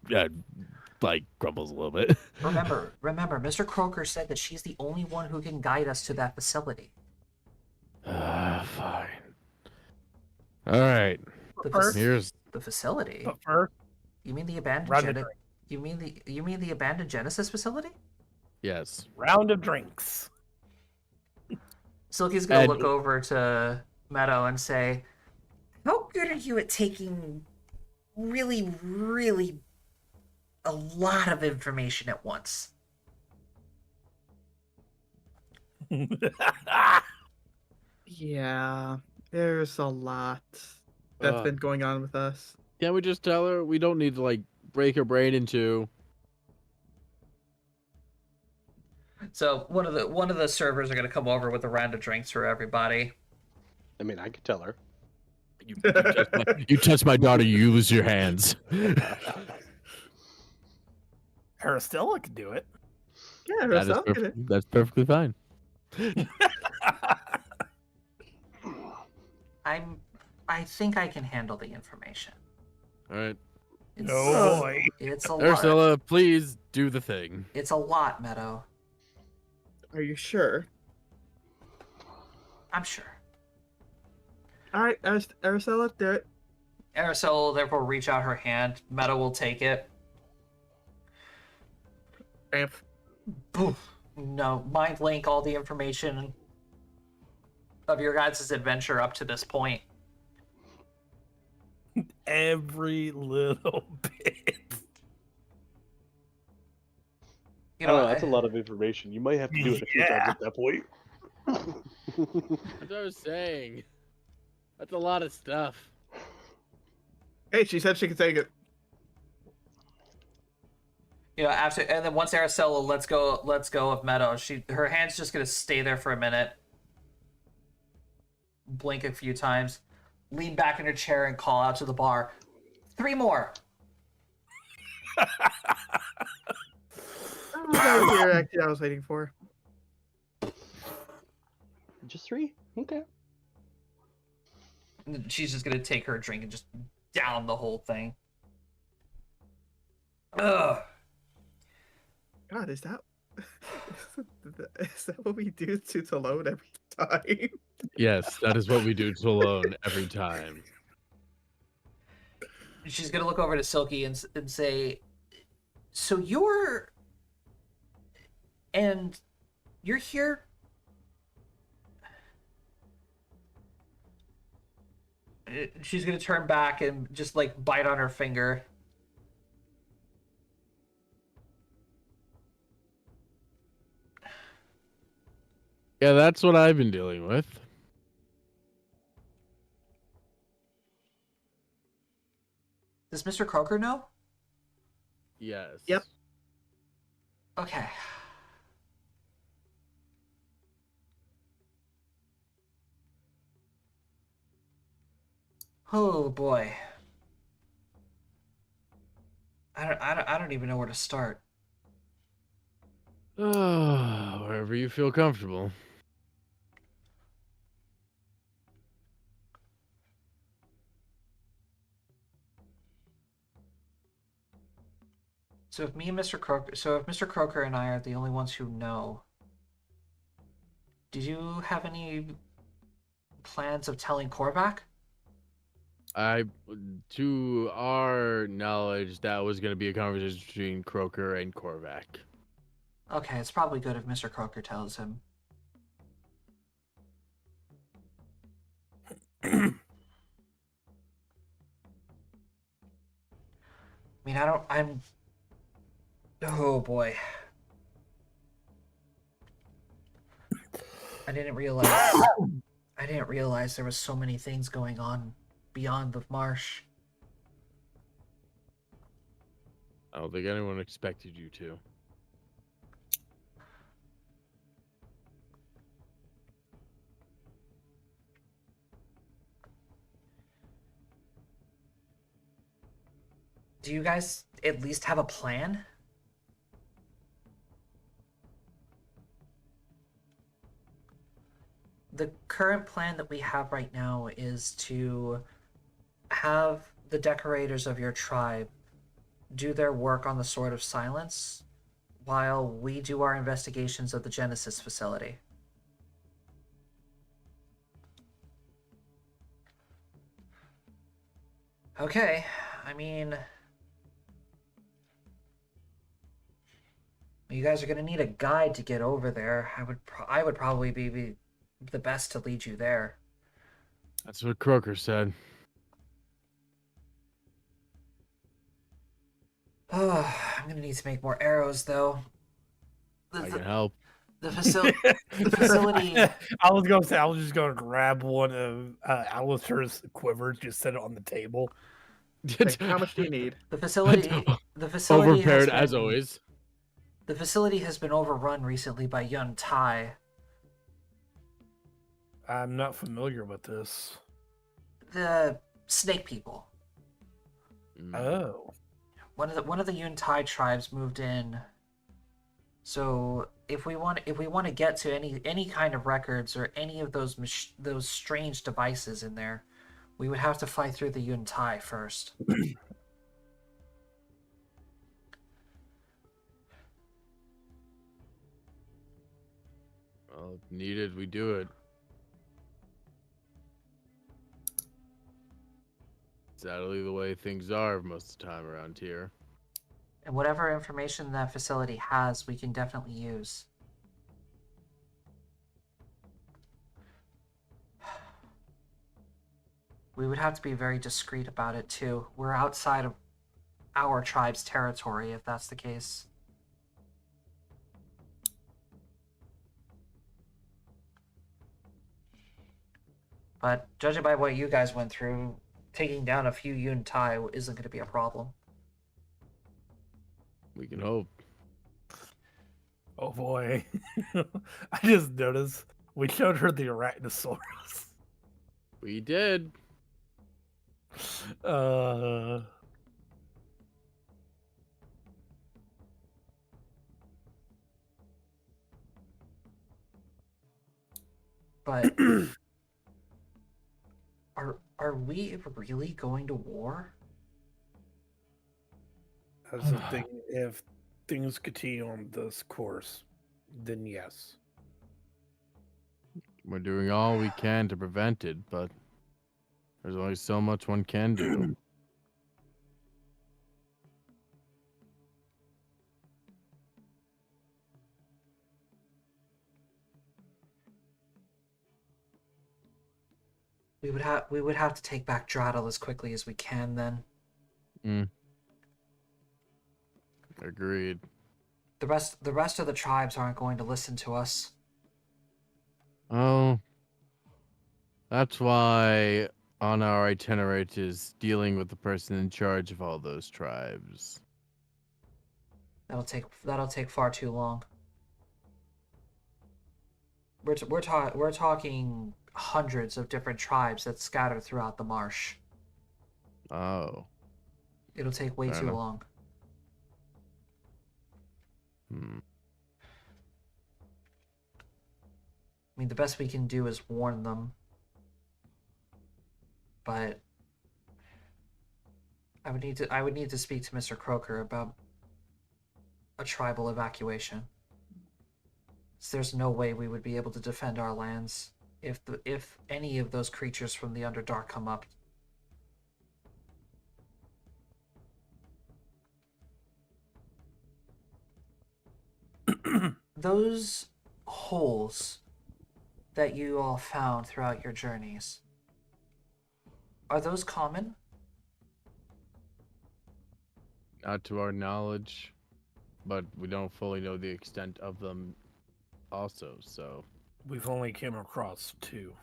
grumbles a little bit. Remember, Mr. Croker said that she's the only one who can guide us to that facility. Fine. All right. Here's the facility. But first, you mean the abandoned You mean the abandoned Genesis facility? Yes. Round of drinks. Silky's gonna look over to Meadow and say, "How good are you at taking really, really a lot of information at once?" Yeah, there's a lot that's been going on with us. Can't we just tell her we don't need to break her brain in two? So one of the servers are gonna come over with a round of drinks for everybody. I mean, I could tell her. You touch my daughter, you lose your hands. Aristella could do it. Yeah, that's perfectly fine. I think I can handle the information. All right. It's a lot. Ursula, please do the thing. It's a lot, Meadow. Are you sure? I'm sure. All right, Aristella, do it. Aristella will therefore reach out her hand. Meadow will take it. Poof. No, mind link all the information of your guys' adventure up to this point. Every little bit. You know, that's a lot of information. You might have to do it a few times at that point. That's what I was saying. That's a lot of stuff. Hey, she said she could take it. You know, after and then once Araceli lets go of Meadow, her hand's just gonna stay there for a minute, blink a few times, lean back in her chair and call out to the bar, 3 more. Oh, that was the reaction I was waiting for. Just 3? Okay. And she's just gonna take her drink and just down the whole thing. Ugh. God, is that what we do to Talone every time? Yes, that is what we do to Alone every time. She's gonna look over to Silky and say, "So you're here." She's gonna turn back and just like bite on her finger. Yeah, that's what I've been dealing with. Does Mr. Croker know? Yes. Yep. Okay. Oh boy. I don't even know where to start. Wherever you feel comfortable. So if Mr. Croker and I are the only ones who know, did you have any plans of telling Korvac? To our knowledge, that was going to be a conversation between Croker and Korvac. Okay, it's probably good if Mr. Croker tells him. I mean, oh boy. I didn't realize there was so many things going on beyond the marsh. I don't think anyone expected you to. Do you guys at least have a plan? The current plan that we have right now is to have the decorators of your tribe do their work on the Sword of Silence while we do our investigations of the Genesis facility. Okay, I mean, you guys are gonna need a guide to get over there. I would probably be the best to lead you there. That's what Croker said. Oh, I'm gonna need to make more arrows, though. I can help. The facility. I was gonna say I was just gonna grab one of Alistair's quivers, just set it on the table. Like, how much do you need? The facility. Overprepared as always. The facility has been overrun recently by Yun Tai. I'm not familiar with this. The snake people. Oh. One of the Yun Tai tribes moved in. So if we want to get to any kind of records or any of those strange devices in there, we would have to fly through the Yun Tai first. Well, if needed, we do it. Sadly, the way things are most of the time around here. And whatever information that facility has, we can definitely use. We would have to be very discreet about it, too. We're outside of our tribe's territory, if that's the case. But judging by what you guys went through, taking down a few Yuntai isn't going to be a problem. We can hope. Oh boy. I just noticed we showed her the Arachnosaurus. We did. Uh, But are we really going to war? As a thing, if things continue on this course, then yes. We're doing all we can to prevent it, but there's only so much one can do. We would have to take back Draddle as quickly as we can then. Agreed. The rest of the tribes aren't going to listen to us. Oh, that's why on our itinerary is dealing with the person in charge of all those tribes. That'll take far too long. We're talking hundreds of different tribes that scatter throughout the marsh. Oh. It'll take way Fair too enough. long. I mean, the best we can do is warn them. But I would need to speak to Mr. Croker about a tribal evacuation. So there's no way we would be able to defend our lands if any of those creatures from the Underdark come up. Those holes that you all found throughout your journeys, are those common? Not to our knowledge, but we don't fully know the extent of them also, so. We've only came across 2.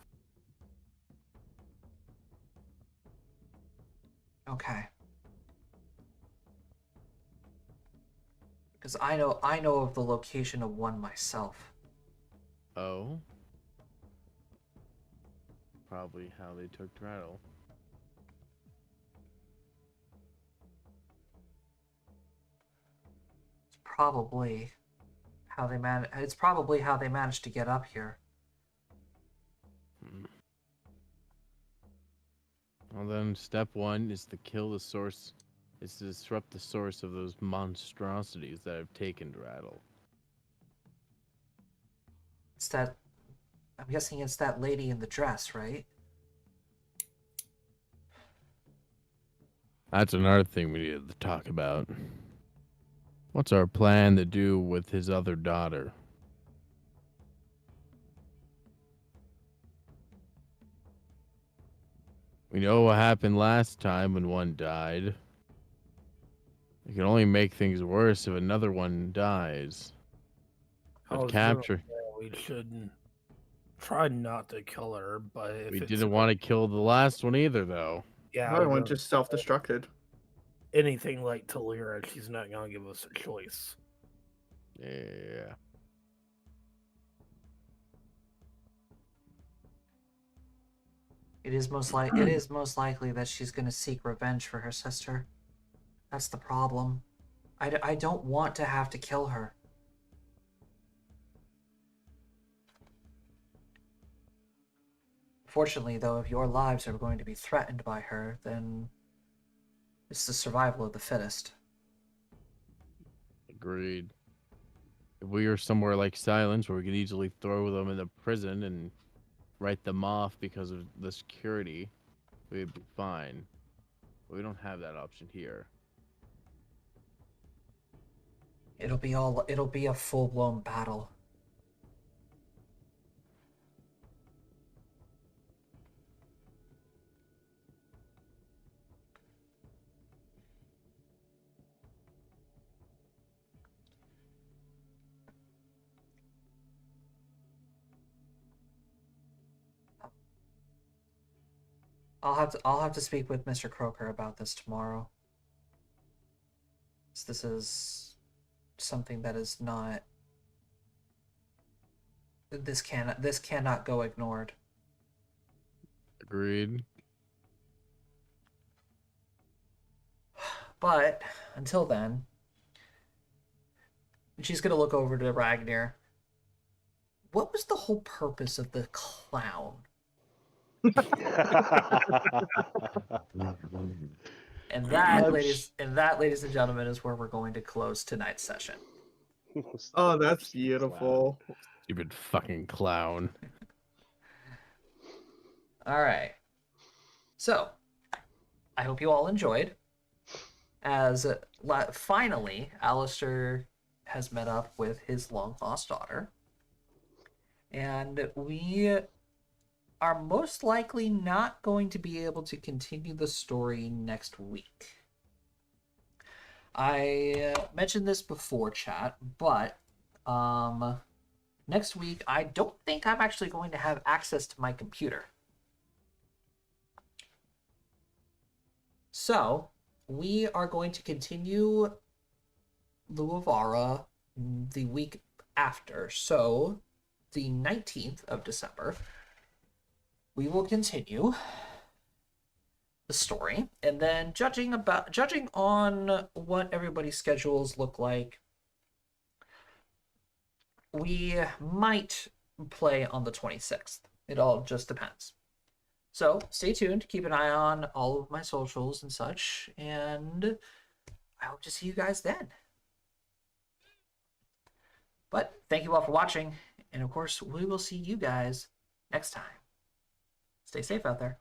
Okay. Because I know of the location of one myself. Oh? Probably how they took Draddle. It's probably how they managed to get up here. Well then, step 1 is to kill the source. Is to disrupt the source of those monstrosities that have taken Draddle. I'm guessing it's that lady in the dress, right? That's another thing we needed to talk about. What's our plan to do with his other daughter? We know what happened last time when one died. It can only make things worse if another one dies. But capture. We should try not to kill her, but if We it's didn't want to kill the last one either, though. yeah, Another one but just self-destructed. anything like Talira, she's not gonna give us a choice. Yeah. It is most likely that she's going to seek revenge for her sister. That's the problem. I don't want to have to kill her. Fortunately, though, if your lives are going to be threatened by her, then it's the survival of the fittest. Agreed. If we were somewhere like Silence where we could easily throw them into prison and write them off because of the security, we'd be fine. We don't have that option here. It'll be a full-blown battle. I'll have to speak with Mr. Croker about this tomorrow. This is something that is not. This cannot go ignored. Agreed. But until then, she's gonna look over to Ragnar. What was the whole purpose of the clown? And that, ladies and gentlemen, is where we're going to close tonight's session. Oh, that's beautiful. Stupid fucking clown. All right. So, I hope you all enjoyed. As finally, Alistair has met up with his long-lost daughter. And we are most likely not going to be able to continue the story next week. I mentioned this before, chat, but next week I don't think I'm actually going to have access to my computer. So, we are going to continue Luavara the week after. So, the 19th of December, we will continue the story, and then judging on what everybody's schedules look like, we might play on the 26th. It all just depends. So stay tuned, keep an eye on all of my socials and such, and I hope to see you guys then. But thank you all for watching, and of course, we will see you guys next time. Stay safe out there.